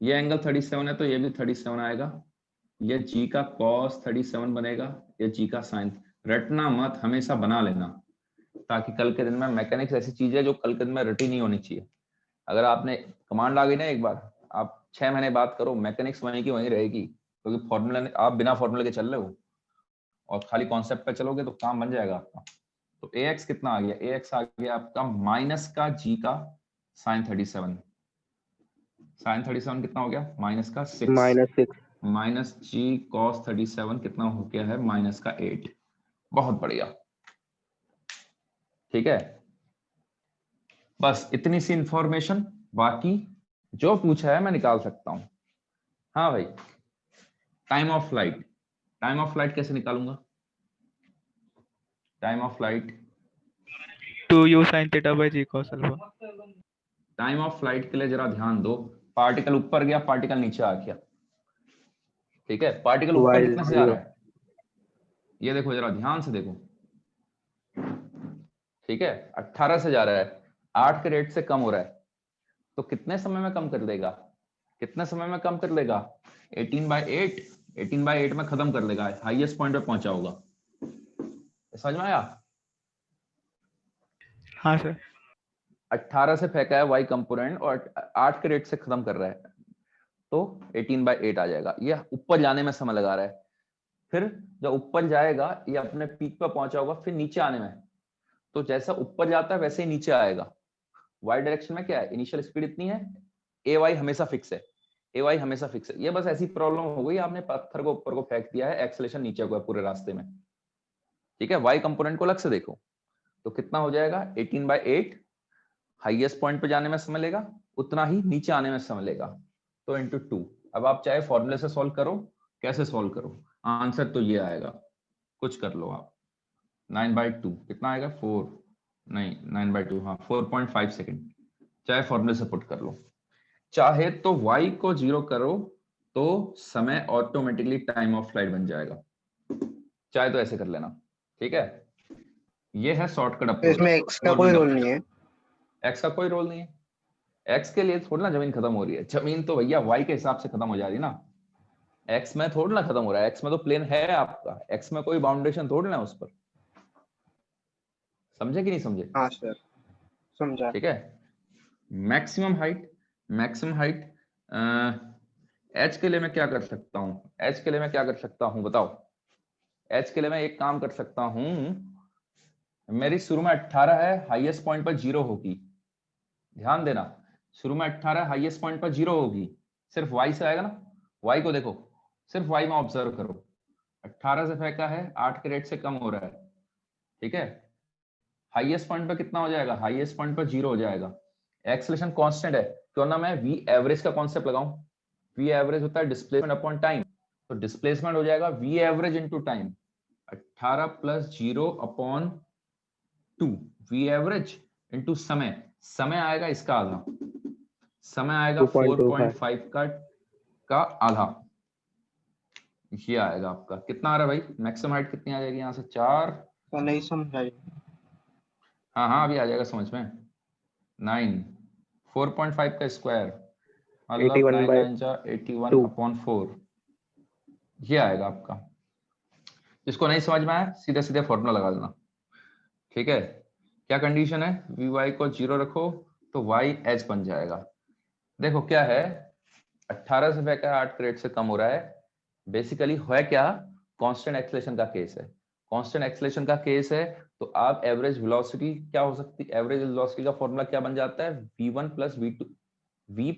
ये एंगल 37 है तो ये भी 37 आएगा। ये g का cos 37 बनेगा, ये g का sin। रटना मत, हमेशा बना लेना, ताकि कल के दिन में मैकेनिक्स ऐसी चीज है जो कल के दिन में रटी नहीं होनी चाहिए। अगर आपने कमांड आ गई ना एक बार, आप 6 महीने बात करो, मैकेनिक्स वहीं की वहीं रहेगी, क्योंकि फॉर्मूला आप बिना फॉर्मूले के चल रहे हो और खाली कॉन्सेप्ट पे चलोगे तो काम बन जाएगा आपका। तो ax कितना आ गया, ax आ गया आपका माइनस का g का sin 37, sin 37 कितना हो गया, माइनस का 6, -6। माइनस g cos 37 कितना हो गया है, माइनस का 8। बहुत बढ़िया। ठीक है, बस इतनी सी इंफॉर्मेशन, बाकी जो पूछा है मैं निकाल सकता हूं। हाँ भाई, time of flight, time of flight कैसे निकालूंगा? Time of flight 2u sin theta by g cos alpha। Time of flight के लिए जरा ध्यान दो, पार्टिकल ऊपर गया, पार्टिकल नीचे आ गया, ठीक है? पार्टिकल ऊपर While कितने से जा रहा 0 है, ये देखो जरा ध्यान से देखो, ठीक है? 18 से जा रहा है, 8 के रेट से कम हो रहा है, तो कितने समय में कम कर लेगा? कितने समय में कम कर लेगा? 18/8, 18/8 में खत्म कर लेगा, हाईएस्ट पॉइंट पे पहुंचा होगा। समझ में आया? हाँ सर। 18 से फेंका है वाई कंपोनेंट और 8 के रेट से खत्म कर रहा है, तो 18/8 आ जाएगा। ये ऊपर जाने में समय लगा रहा है, फिर जब ऊपर जाएगा ये अपने पीक पर पहुंचा होगा, फिर नीचे आने में, तो जैसा ऊपर जाता है वैसे ही नीचे आएगा। वाई डायरेक्शन में क्या है, इनिशियल स्पीड इतनी है, ए वाई हमेशा फिक्स है, ए वाई हमेशा फिक्स है। ये बस ऐसी प्रॉब्लम हो गई, आपने पत्थर को ऊपर को फेंक दिया है, एक्सेलेरेशन नीचे को है पूरे रास्ते में, ठीक है? वाई कंपोनेंट को अलग से देखो, तो कितना हो जाएगा? 18/8 हाईएस्ट पॉइंट पे जाने में समय लेगा, उतना ही नीचे आने में समय लेगा, तो इंटू 2। अब आप चाहे फॉर्मूले से सॉल्व करो, कैसे सॉल्व करो, आंसर तो ये आएगा, कुछ कर लो आप। 9/2 कितना आएगा? 4 नहीं 9/2, हाँ 4.5 सेकेंड, चाहे फॉर्मूले से पुट कर लो। चाहे तो y को 0 करो तो समय ऑटोमेटिकली टाइम ऑफ फ्लाइट बन जाएगा, चाहे तो ऐसे कर लेना, ठीक है? ये है शॉर्टकट तो अप्रोच। इसमें x का कोई रोल नहीं है? एक्स का कोई रोल नहीं है, एक्स के लिए थोड़ी ना जमीन खत्म हो रही है, जमीन तो भैया वाई के हिसाब से खत्म हो जा रही है ना, एक्स में थोड़ी ना खत्म हो रहा है, एक्स में तो प्लेन है आपका, एक्स में कोई बाउंडेशन थोड़ी ना उस पर। समझे कि नहीं समझे? हाँ सर समझा। ठीक है। Maximum height, maximum height H के लिए मैं क्या कर सकता हूँ, एच के लिए मैं क्या कर सकता हूँ बताओ? एच के लिए मैं एक काम कर सकता हूँ, मेरी शुरू में 18 है, हाईएस्ट पॉइंट पर 0 होगी, ध्यान देना, शुरू में 18 हाईएस्ट पॉइंट पर 0 होगी, सिर्फ y से आएगा ना, y को देखो, सिर्फ y में ऑब्जर्व करो, 18 से फेंका है, 8 के रेट से कम हो रहा है, ठीक है? हाईएस्ट पॉइंट पर कितना हो जाएगा? हाईएस्ट पॉइंट पर 0 हो जाएगा। एक्सेलरेशन कांस्टेंट है, क्यों ना मैं v एवरेज का कॉन्सेप्ट लगाऊं, v एवरेज होता है डिस्प्लेसमेंट अपॉन टाइम, तो डिस्प्लेसमेंट हो जाएगा v average into time, 18 + 0 upon 2, v average into समय, समय आएगा इसका आधा, समय आएगा 4.5 का आधा, ये आएगा आपका। कितना आ रहा है भाई? मैक्सिमम हाइट कितनी आ जाएगी यहाँ से? 4, तो नहीं समझाई। हाँ हाँ अभी आ जाएगा समझ में, 9, 4.5 का स्क्वायर मतलब 9 अपॉन 4, ये आएगा आपका। जिसको नहीं समझ में आया सीधे सीधे फॉर्मूला लगा देना, ठीक है? क्या कंडीशन है? Vy को 0 रखो तो y h बन जाएगा। देखो क्या है, 18 से फेंका है, 8 के रेट से कम हो रहा है, बेसिकली है क्या, कांस्टेंट एक्सेलरेशन का केस है, कांस्टेंट एक्सेलरेशन का केस है, तो आप एवरेज वेलोसिटी क्या हो सकती है, एवरेज वेलोसिटी का फॉर्मूला क्या बन जाता है? v1 + v2 v +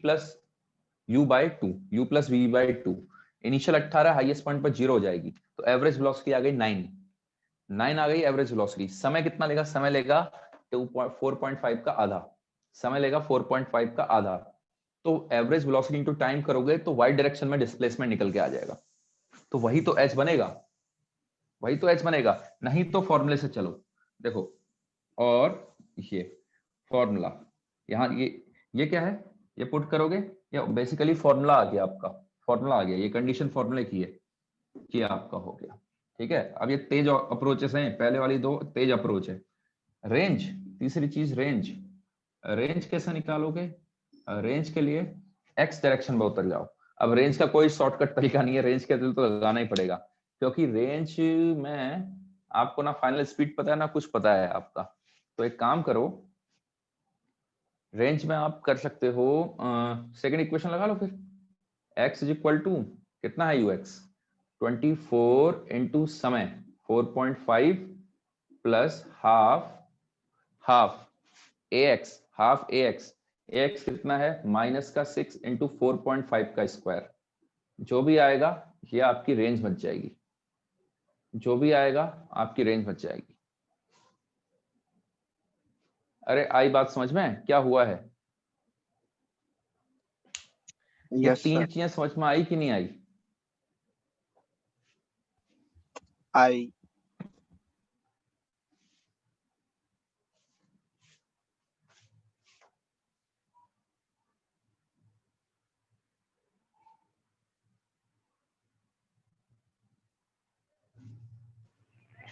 u/2, u + v/2, initial 18 highest point पर 0 हो जाएगी, तो एवरेज वेलोसिटी आ गई 9 आ गई एवरेज वेलोसिटी। समय कितना लेगा? समय लेगा 4.5 का आधा, समय लेगा 4.5 का आधा, तो एवरेज वेलोसिटी इनटू टाइम करोगे तो y डायरेक्शन में डिस्प्लेसमेंट निकल के आ जाएगा, तो वही तो h बनेगा, वही तो h बनेगा। नहीं तो फॉर्मूले से चलो, देखो, और ये फॉर्मूला यहाँ, ये क्या है, ये पुट करोगे, ये बेसिकली फॉर्मूला आ गया आपका, फॉर्मूला आ गया, ये कंडीशन फॉर्मूले की है, ये आपका हो गया, ठीक है? अब ये तेज अप्रोचेस हैं, पहले वाली 2 तेज अप्रोच है। रेंज, तीसरी चीज रेंज, रेंज कैसे निकालोगे? रेंज के लिए एक्स डायरेक्शन में उतर जाओ। अब रेंज का कोई शॉर्टकट तरीका नहीं है, रेंज के दिल तो लगाना ही पड़ेगा, क्योंकि रेंज में आपको ना फाइनल स्पीड पता है ना कुछ पता है आपका, तो एक काम करो, रेंज में आप कर सकते हो, सेकंड इक्वेशन लगा लो फिर, x = कितना है ux, 24 इंटू समय 4.5 प्लस हाफ ax कितना है? -6 इंटू 4.5 का स्क्वायर, जो भी आएगा ये आपकी रेंज बच जाएगी, जो भी आएगा आपकी रेंज बच जाएगी। अरे आई बात समझ में क्या हुआ है? ये यस तीन सर। चीजें समझ में आई कि नहीं आई? आई।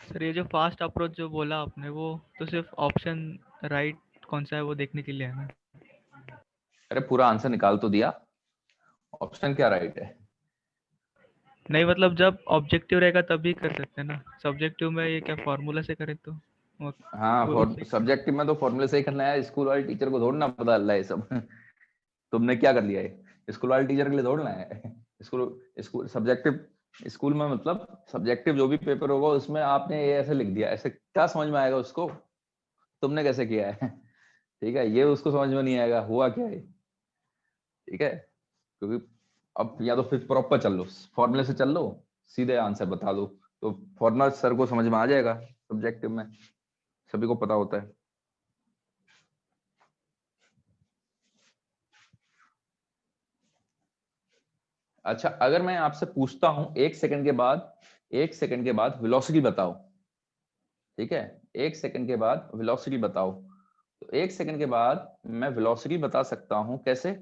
सर ये जो फास्ट अप्रोच जो बोला आपने, वो तो सिर्फ ऑप्शन राइट कौन सा है वो देखने के लिए है ना? अरे पूरा आंसर निकाल तो दिया, ऑप्शन क्या राइट है? नहीं मतलब जब ऑब्जेक्टिव रहेगा तभी कर सकते हैं ना, सब्जेक्टिव में ये क्या फॉर्मूला से करें तो हाँ, वो- सब्जेक्टिव में तो फॉर्मूले से ही करना है, स्कूल वाले टीचर को थोड़ा ना पता चल रहा है सब। तुमने क्या कर लिया है, स्कूल वाले टीचर के लिए दौड़ना है। स्कूल सब्जेक्टिव, स्कूल में मतलब सब्जेक्टिव जो भी पेपर होगा उसमें आपने ये ऐसे लिख दिया, ऐसे क्या समझ में आएगा उसको? तुमने कैसे किया है? ठीक है, ये उसको समझ में नहीं आएगा हुआ क्या है। ठीक है, क्योंकि अब या तो फिर प्रॉपर चल लो, फॉर्मूले से चल लो, सीधे आंसर बता दो, तो फॉर्मूला सर को समझ में आ जाएगा। सब्जेक्टिव में सभी को पता होता है। अच्छा, अगर मैं आपसे पूछता हूं 1 सेकंड के बाद वेलोसिटी बताओ, ठीक है, 1 सेकंड के बाद वेलोसिटी बताओ, तो 1 सेकंड के बाद मैं वेलोसिटी बता सकता हूं कैसे?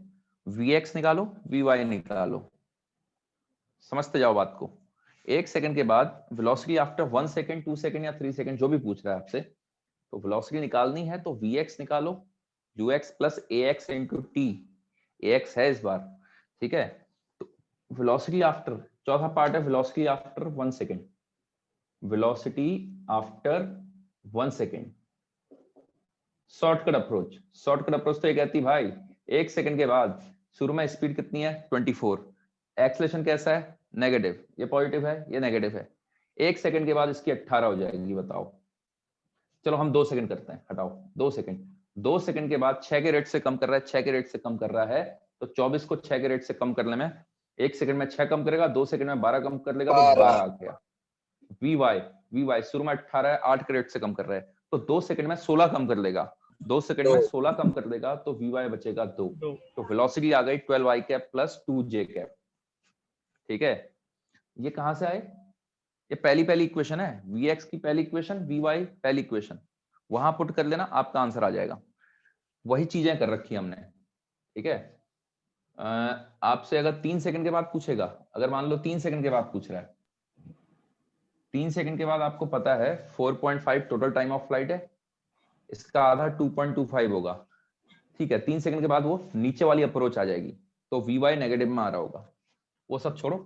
vx निकालो, vy निकालो, समझते जाओ बात को। 1 सेकंड के बाद वेलोसिटी आफ्टर 1 सेकंड, 2 सेकंड या 3 सेकंड जो भी पूछ रहा है आपसे, तो वेलोसिटी निकालनी है तो vx निकालो, ux plus ax into T, ax है इस बार, ठीक है। तो वेलोसिटी आफ्टर, चौथा पार्ट है velocity after 1 second, velocity after 1 second, shortcut approach तो ये कहती भाई 1 सेकंड के बाद शुरू में स्पीड कितनी है 24, एक्सेलरेशन कैसा है नेगेटिव, ये पॉजिटिव है ये नेगेटिव है, 1 सेकंड के बाद इसकी 18 हो जाएगी, बताओ। चलो हम 2 सेकंड करते हैं, हटाओ 2 सेकंड, 2 सेकंड के बाद 6 के रेट से कम कर रहा है, 6 के रेट से कम कर रहा है, तो 24 को 6 के रेट से कम करने में 1 सेकंड में 6 कम करेगा, 2 सेकंड में 12 कम कर लेगा तो 12 आ गया। वी वाई शुरू में 18 है, 8 के रेट से कम कर रहा है, तो 2 सेकंड में 16 कम कर लेगा, 2 सेकंड में 16 कम कर देगा तो वी वाई बचेगा 2, तो वेलोसिटी आ गई 12 आई कैप प्लस 2 जे कैप। ठीक है, ये कहां से आए? ये पहली इक्वेशन है, वी एक्स की पहली इक्वेशन, वी वाई पहली इक्वेशन, वहां पुट कर लेना, आपका आंसर आ जाएगा। वही चीजें कर रखी हमने। ठीक है, आपसे अगर 3 सेकंड के बाद पूछेगा, अगर मान लो 3 सेकंड के बाद पूछ रहा है, 3 सेकंड के बाद आपको पता है 4.5 टोटल टाइम ऑफ फ्लाइट है, इसका आधा 2.25 होगा। ठीक है, 3 सेकंड के बाद वो नीचे वाली अप्रोच आ जाएगी, तो वी वाई नेगेटिव में आ रहा होगा, वो सब छोड़ो।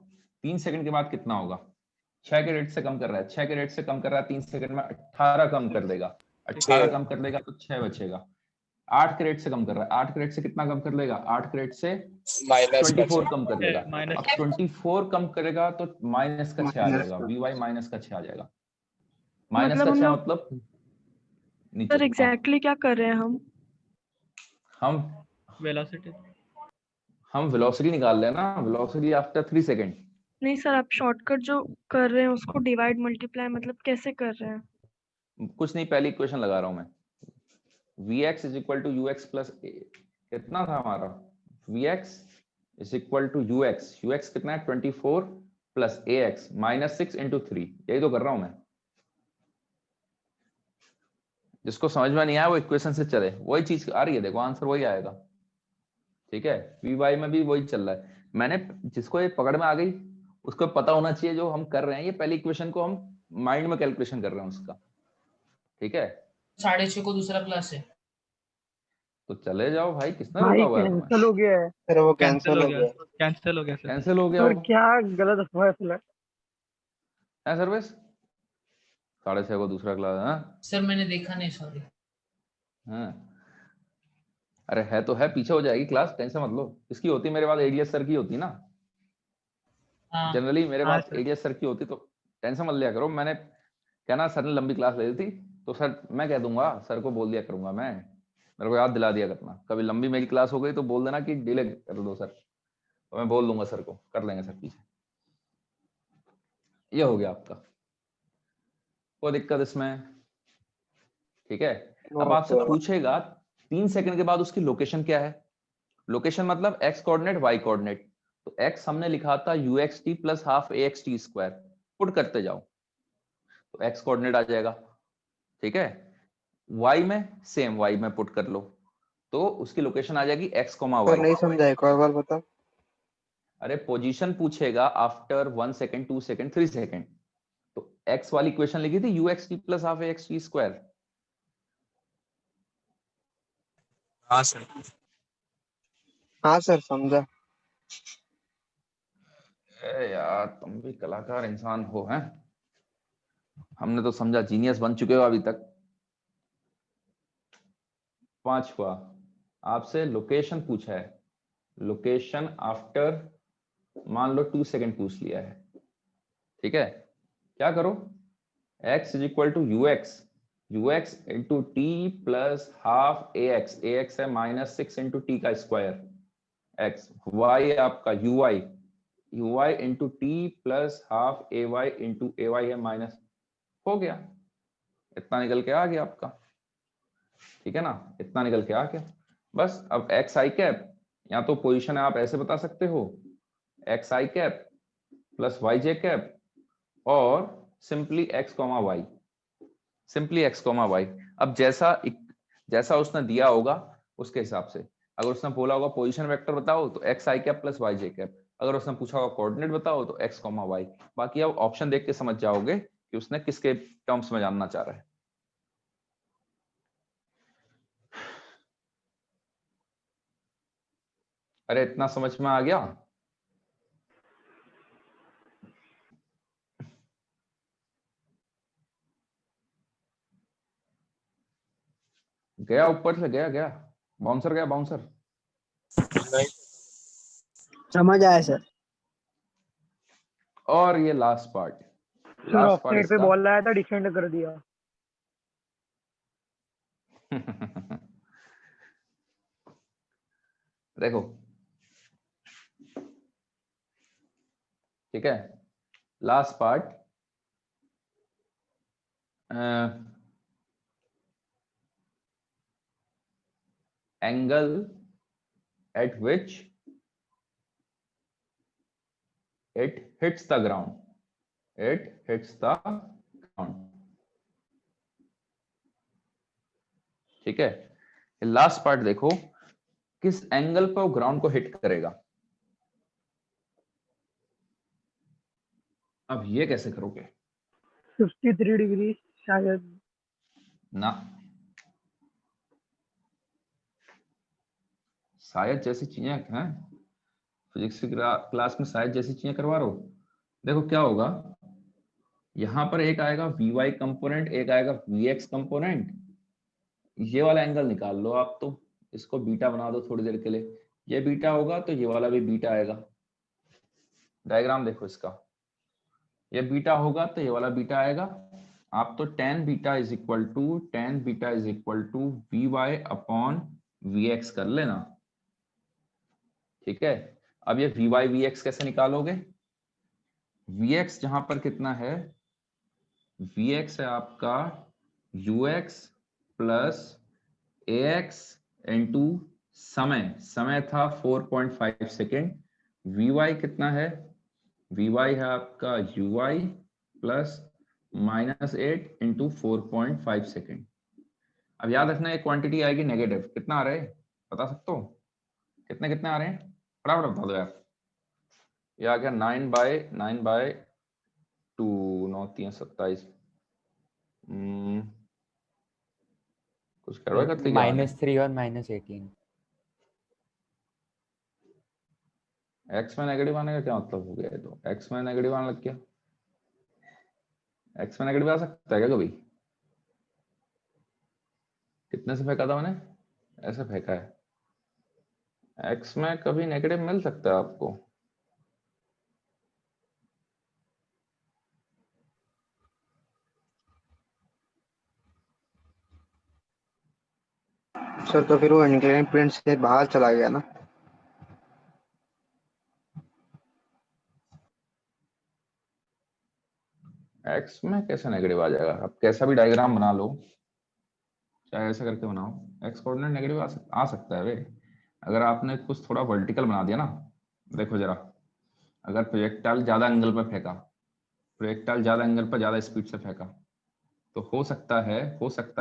3 सेकंड के बाद कितना होगा? 6 के रेट से कम कर रहा है, 6 के रेट से कम कर रहा है, 3 सेकंड में 18 कम कर देगा, 18 कम कर देगा तो 6 बचेगा। 8 के रेट से कम कर रहा है, 8 के रेट से कितना कम कर लेगा? 8 के रेट से 24 कम कर लेगा, अब 24 कम करेगा तो माइनस का 6 आ जाएगा, वी वाई माइनस का 6 आ जाएगा, माइनस मतलब का हम 6 लोग मतलब नीचे। सर एग्जैक्टली क्या कर रहे हैं हम वेलोसिटी हम वेलोसिटी निकाल रहे हैं ना, वेलोसिटी आफ्टर 3 सेकंड। नहीं सर, आप शॉर्टकट जो कर रहे हैं उसको डिवाइड मल्टीप्लाई मतलब कैसे कर रहे हैं? कुछ नहीं, पहली इक्वेशन लगा रहा हूं मैं, vx is equal to ux plus कितना था हमारा, vx is equal to ux कितना है 24 प्लस ax माइनस 6 इंटू 3, यही तो कर रहा हूं मैं। जिसको समझ में नहीं आया वो इक्वेशन से चले, वही चीज आ रही है, देखो आंसर वही आएगा। ठीक है, vy में भी वही चल रहा है, मैंने जिसको ये पकड़ में आ गई उसको पता होना चाहिए जो हम कर रहे हैं, ये पहली इक्वेशन को हम माइंड में कैलकुलेशन कर रहे हैं उसका। ठीक है, 6:30 को दूसरा क्लास है। तो चले जाओ भाई, किसने भाई रोका हुआ है तुम्हें? कैंसिल हो गया है। सर वो कैंसिल कैंसिल हो हो गया, गया। कैंसिल हो गया सर। कैंसिल हो गया सर वो क्या गलत फैसला। है सर्विस, 6:30 को दूसरा क्लास है। सर मैंने देखा नहीं, सॉरी। हाँ, अरे है तो है, पीछे हो जाएगी क्लास, टेंशन मत लो। किसकी होती? मेरे बाद एडीएस सर की होती ना, हाँ जनरली मेरे हाँ बाद सर। एडीएस सर की होती, तो टेंशन मत लिया करो। मैंने कहना सर ने लंबी क्लास ले ली थी, तो सर मैं कह दूंगा, सर को बोल दिया करूंगा, मैं मेरे को याद दिला दिया करना, कभी लंबी मेरी क्लास हो गई तो बोल देना कि डिले कर दो सर, तो मैं बोल दूंगा सर को, कर लेंगे सर पीछे। ये हो गया आपका, कोई दिक्कत इसमें? ठीक है, अब आपसे पूछेगा 3 सेकंड के बाद उसकी लोकेशन क्या है। लोकेशन मतलब एक्स कोऑर्डिनेट वाई कोऑर्डिनेट। तो एक्स हमने लिखा था uxt plus half axt square, put करते जाओ तो एक्स कोऑर्डिनेट आ जाएगा। ठीक है, वाई में सेम, वाई में पुट कर लो तो उसकी लोकेशन आ जाएगी x, सर वाई। नहीं समझा, एक और बार बताओ। अरे पोजीशन पूछेगा आफ्टर 1 सेकंड, 2 सेकंड, 3 सेकंड। तो x वाली इक्वेशन लिखी थी uxt plus half axt square. हाँ सर। हाँ सर समझा। यार तुम भी कलाकार इंसान हो हैं, हमने तो समझा जीनियस बन चुके हो अभी तक। 5वां, आपसे लोकेशन पूछा है, लोकेशन आफ्टर मान लो 2 सेकंड पूछ लिया है। ठीक है, क्या करो, x is equal to ux into T plus half ax, ax है -6 इंटू टी का स्क्वायर x, y आपका uy into T plus half ay into ay है माइनस, हो गया, इतना निकल के आ गया आपका। ठीक है ना, इतना निकल के आ गया। बस अब एक्स आई कैप, या तो पोजीशन है आप ऐसे बता सकते हो, x i cap plus y j cap, और simply x comma y, simply x comma y. अब जैसा उसने दिया होगा उसके हिसाब से, अगर उसने बोला होगा पोजीशन वेक्टर बताओ तो x i cap plus y j cap, अगर उसने पूछा होगा कोऑर्डिनेट बताओ तो एक्स कॉमा वाई। बाकी आप ऑप्शन देख के समझ जाओगे कि उसने किसके टर्म्स में जानना चाह रहा है। अरे इतना समझ में आ गया? गया ऊपर से, गया बाउंसर, गया बाउंसर। समझ आया सर। और ये last part, sir last of part side पे इसका बॉल लाया था, डिफेंड कर दिया। देखो, ठीक है, last part, angle eight which it hits the ground, it hits the ground। ठीक है, लास्ट पार्ट देखो, किस एंगल पर वो ग्राउंड को हिट करेगा। अब ये कैसे करोगे? 53 डिग्री शायद। ना, शायद जैसी चीजें हैं, फिजिक्स की क्लास में शायद जैसी चीजें करवा रहे हो। देखो क्या होगा, यहां पर एक आएगा vy कंपोनेंट, एक आएगा vx कंपोनेंट। ये वाला एंगल निकाल लो आप, तो इसको बीटा बना दो थोड़ी देर के लिए, ये बीटा होगा तो ये वाला भी बीटा आएगा। डायग्राम देखो इसका, ये बीटा होगा तो ये वाला बीटा आएगा। आप तो tan beta is equal to vy upon vx कर लेना। ठीक है, अब ये vy vx कैसे निकालोगे? vx जहां पर कितना है, vx है आपका ux प्लस ax इंटू समय था 4.5 सेकेंड। vy कितना है, vy है आपका uy प्लस -8 इंटू 4.5 सेकेंड। अब याद रखना ये क्वांटिटी आएगी नेगेटिव। कितना आ रहा है बता सकते हो? कितने कितने आ रहे हैं फटाफट बता दो यार। ये आ गया 9/2, 9 3 27। कुछ करवा करते क्या -3 और -18। एक्स में नेगेटिव आने का क्या मतलब हो गया? है तो एक्स में नेगेटिव आने लग गया, एक्स में नेगेटिव आ सकता है क्या कभी? कितने से फेंका था मैंने? ऐसे फेंका है, एक्स में कभी नेगेटिव मिल सकता है आपको। सर तो फिर वो इंक्लाइन प्लेन से बाहर चला गया ना। एक्स में कैसे नेगेटिव आ जाएगा? आप कैसा भी डायग्राम बना लो, चाहे ऐसा करके बनाओ, एक्स कोऑर्डिनेट नेगेटिव आ सकता है वे। अगर आपने कुछ थोड़ा वर्टिकल बना दिया ना, देखो जरा, अगर प्रोजेक्टाइल ज्यादा एंगल पर फेंका, प्रोजेक्टाइल ज्यादा एंगल पर ज्यादा स्पीड से फेंका, तो हो सकता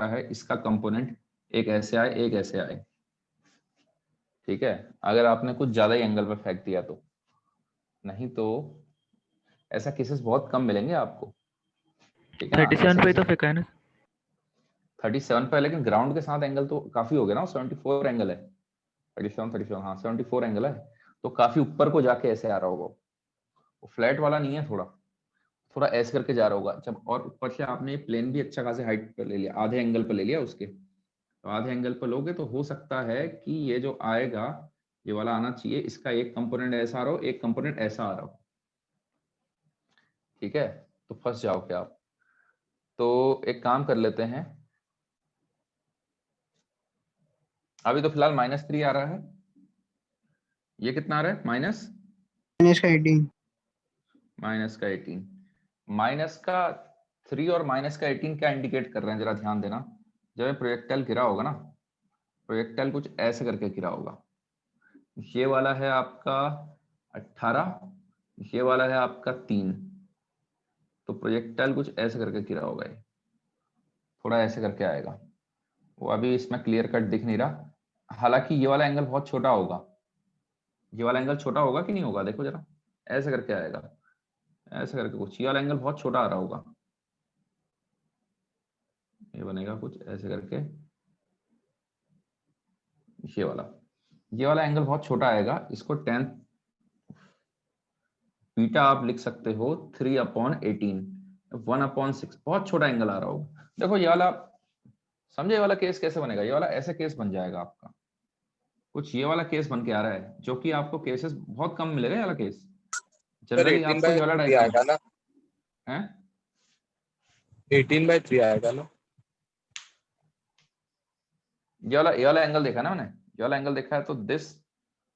है इसका कंपोनेंट एक ऐसे आए, एक ऐसे आए। ठीक है, अगर आपने कुछ ज्यादा ही एंगल पर फेंक दिया तो, नहीं तो ऐसा केसेस बहुत कम मिलेंगे आपको। ठीक है ना, 37 पे ही तो फेंका है ना। 37 पे, लेकिन ग्राउंड के साथ एंगल तो काफी हो गया ना, 74 एंगल है। 37 हाँ 74 एंगल है, तो काफी ऊपर को जाके ऐसे आ रहा होगा वो, फ्लैट वाला नहीं है, थोड़ा ऐसे करके जा रहा होगा जब, और ऊपर से आपने प्लेन भी अच्छा खासे हाइट पर ले लिया, आधे एंगल पर ले लिया उसके, तो आधे एंगल पर लोगे तो हो सकता है कि ये जो आएगा, ये वाला आना चाहिए, इसका एक कंपोनेंट ऐसा आ रहा हो, एक कंपोनेंट ऐसा आ रहा हो। ठीक है, तो फंस जाओगे आप। तो एक काम कर लेते हैं, अभी तो फिलहाल -3 आ रहा है, ये कितना आ रहा है, माइनस -18 माइनस का 3 और -18 क्या इंडिकेट कर रहे हैं, जरा ध्यान देना। जब प्रोजेक्टाइल गिरा होगा ना, प्रोजेक्टाइल कुछ ऐसे करके गिरा होगा, ये वाला है आपका 18, ये वाला है आपका 3, तो प्रोजेक्टाइल कुछ ऐसे करके गिरा होगा, ये थोड़ा ऐसे करके आएगा, वो अभी इसमें क्लियर कट दिख नहीं रहा। हालांकि ये वाला एंगल बहुत छोटा होगा, ये वाला एंगल छोटा होगा कि नहीं होगा, देखो जरा, ऐसे करके आएगा, ऐसे करके कुछ, ये वाला एंगल बहुत छोटा आ रहा होगा, ये बनेगा कुछ ऐसे करके, ये वाला एंगल बहुत छोटा आएगा, इसको 10 बीटा आप लिख सकते हो 3/18, 1/6, बहुत छोटा एंगल आ रहा होगा। देखो ये वाला, समझे ये वाला केस कैसे बनेगा, ये वाला ऐसे केस बन जाएगा आपका, कुछ ये वाला केस बन के आ रहा है, जो कि आपको केसेस बहुत कम मिलेगा, ये वाला केस जनरली आपको ये वाला डायग्राम आएगा ना, है 18/3 आएगा ना। ये वाला एंगल देखा ना मैंने, ये वाला एंगल देखा है, तो दिस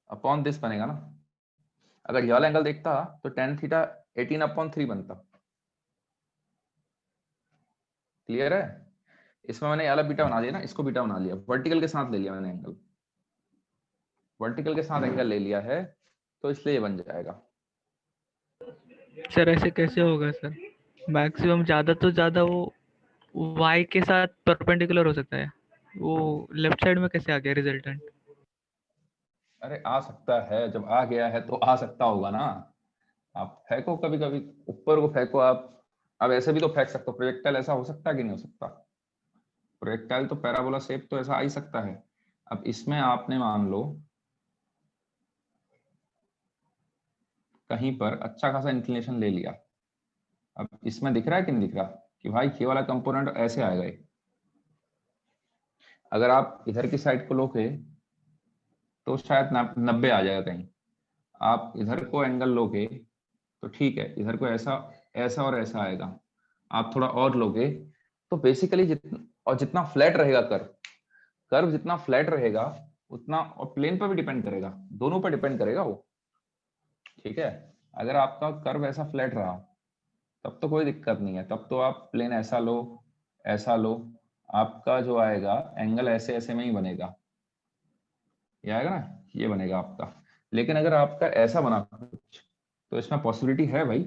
अपॉन दिस बनेगा ना। अगर ये वाला एंगल देखता तो tan थीटा 18/3 बनता। क्लियर है, इसमें मैंने ये वाला बीटा बना दिया ना, इसको बीटा बना लिया, वर्टिकल के साथ ले लिया मैंने एंगल, वर्टिकल के साथ एंगल ले लिया है, तो इसलिए ये बन जाएगा। सर ऐसे कैसे होगा सर, मैक्सिमम ज्यादा तो ज्यादा वो y के साथ परपेंडिकुलर हो सकता है, वो लेफ्ट साइड में कैसे आ गया रिजल्टेंट। अरे आ सकता है, जब आ गया है तो आ सकता होगा ना, आप फेंको कभी कभी ऊपर को फेंको आप, अब ऐसे भी तो फेंक सकते हो, प्रोजेक्टाइल ऐसा हो सकता है कि नहीं हो सकता, प्रोजेक्टाइल तो पैराबोला शेप तो ऐसा आ ही सकता है। अब इसमें आपने मान लो कहीं पर अच्छा खासा इंक्लिनेशन ले लिया, अब इसमें दिख रहा है कि नहीं दिख रहा कि भाई ये वाला कंपोनेंट ऐसे आएगा ये। अगर आप इधर की साइड को लोगे तो शायद 90 आ जाएगा कहीं, आप इधर को एंगल लोगे तो ठीक है, इधर को ऐसा ऐसा और ऐसा आएगा, आप थोड़ा और लोगे तो बेसिकली जितना फ्लैट रहेगा कर्व जितना फ्लैट रहेगा उतना, और प्लेन पर भी डिपेंड करेगा, दोनों पर डिपेंड करेगा वो। ठीक है, अगर आपका कर्व ऐसा फ्लैट रहा तब तो कोई दिक्कत नहीं है, तब तो आप प्लेन ऐसा लो, आपका जो आएगा एंगल ऐसे ऐसे में ही बनेगा, ये आएगा ना, ये बनेगा आपका। लेकिन अगर आपका ऐसा बना कुछ, तो इसमें पॉसिबिलिटी है भाई,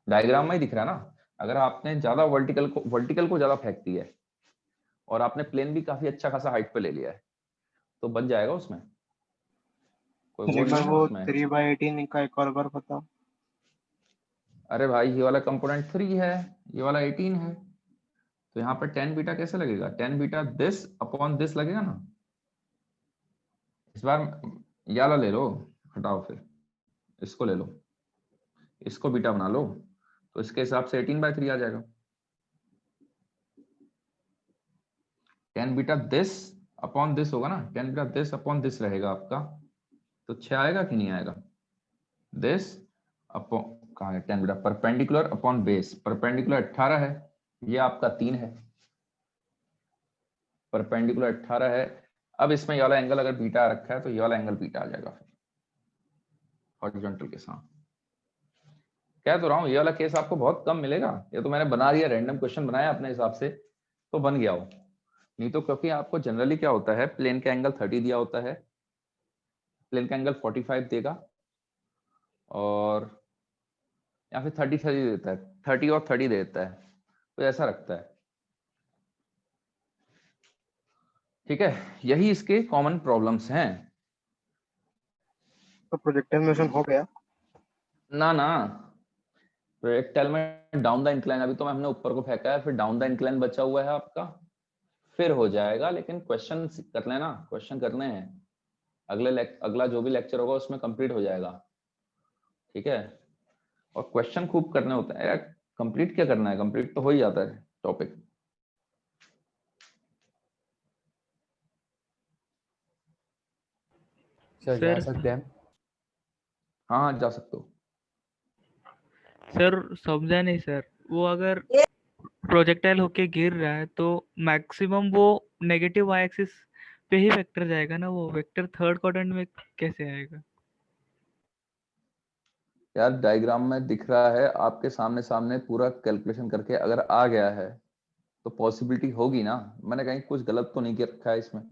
डायग्राम में ही दिख रहा है ना, अगर आपने ज्यादा वर्टिकल को ज्यादा फेंक दी है और आपने प्लेन भी काफी अच्छा खासा हाइट पे ले लिया है, तो बन जाएगा उसमें, कोई वो नहीं है वो उसमें। 3/18 का एक और बार बताओ। अरे भाई ये वाला कंपोनेंट 3 है, ये वाला 18 है, तो यहाँ पर tan बीटा कैसे लगेगा, tan beta this upon this लगेगा ना। इस बार ये वाला ले लो, हटाओ, फिर इसको ले लो, इसको बीटा बना लो, तो इसके हिसाब से 18/3 आ जाएगा। tan beta this upon this होगा ना, tan beta this upon this रहेगा आपका, तो 6 आएगा कि नहीं आएगा, दिस अपॉन, कहाँ है tan beta, perpendicular upon base, perpendicular 18 है, ये आपका 3 है, परपेंडिकुलर 18 है। अब इसमें ये वाला एंगल अगर बीटा रखा है तो ये वाला एंगल बीटा आ जाएगा फिर हॉरिजॉन्टल के साथ। कह तो रहा हूँ ये वाला केस आपको बहुत कम मिलेगा, ये तो मैंने बना दिया, रैंडम क्वेश्चन बनाया अपने हिसाब से तो बन गया हो, नहीं तो क्योंकि आपको जनरली क्या होता है, प्लेन का एंगल 30 दिया होता है, प्लेन का एंगल 45 देगा, और या फिर 30 देता है, 30 और 30 देता है, तो ऐसा रखता है। ठीक है, यही इसके कॉमन प्रॉब्लम्स हैं। तो प्रोजेक्टाइल मोशन हो गया। ना ना, प्रोजेक्टाइल में डाउन द इंक्लाइन, अभी तो हमने ऊपर को फेंका है, फिर डाउन द इंक्लाइन बचा हुआ है आपका, फिर हो जाएगा। लेकिन क्वेश्चन कर लेना, क्वेश्चन करने हैं, अगला जो भी लेक्चर होगा उसमें कंप्लीट हो जाएगा। ठीक है, और क्वेश्चन खूब करने होते हैं यार, कंप्लीट क्या करना है, कंप्लीट तो हो ही जाता है टॉपिक। सर जा सकते हैं? हाँ हाँ, जा सकते हो। सर समझा नहीं सर, वो अगर प्रोजेक्टाइल होके गिर रहा है तो मैक्सिमम वो नेगेटिव वाई एक्सिस पे ही वेक्टर जाएगा ना, वो वेक्टर थर्ड क्वाड्रेंट में कैसे आएगा? यार डायग्राम में दिख रहा है आपके सामने, सामने पूरा कैलकुलेशन करके अगर आ गया है तो पॉसिबिलिटी होगी ना, मैंने कहीं कुछ गलत तो नहीं कर रखा है इसमें।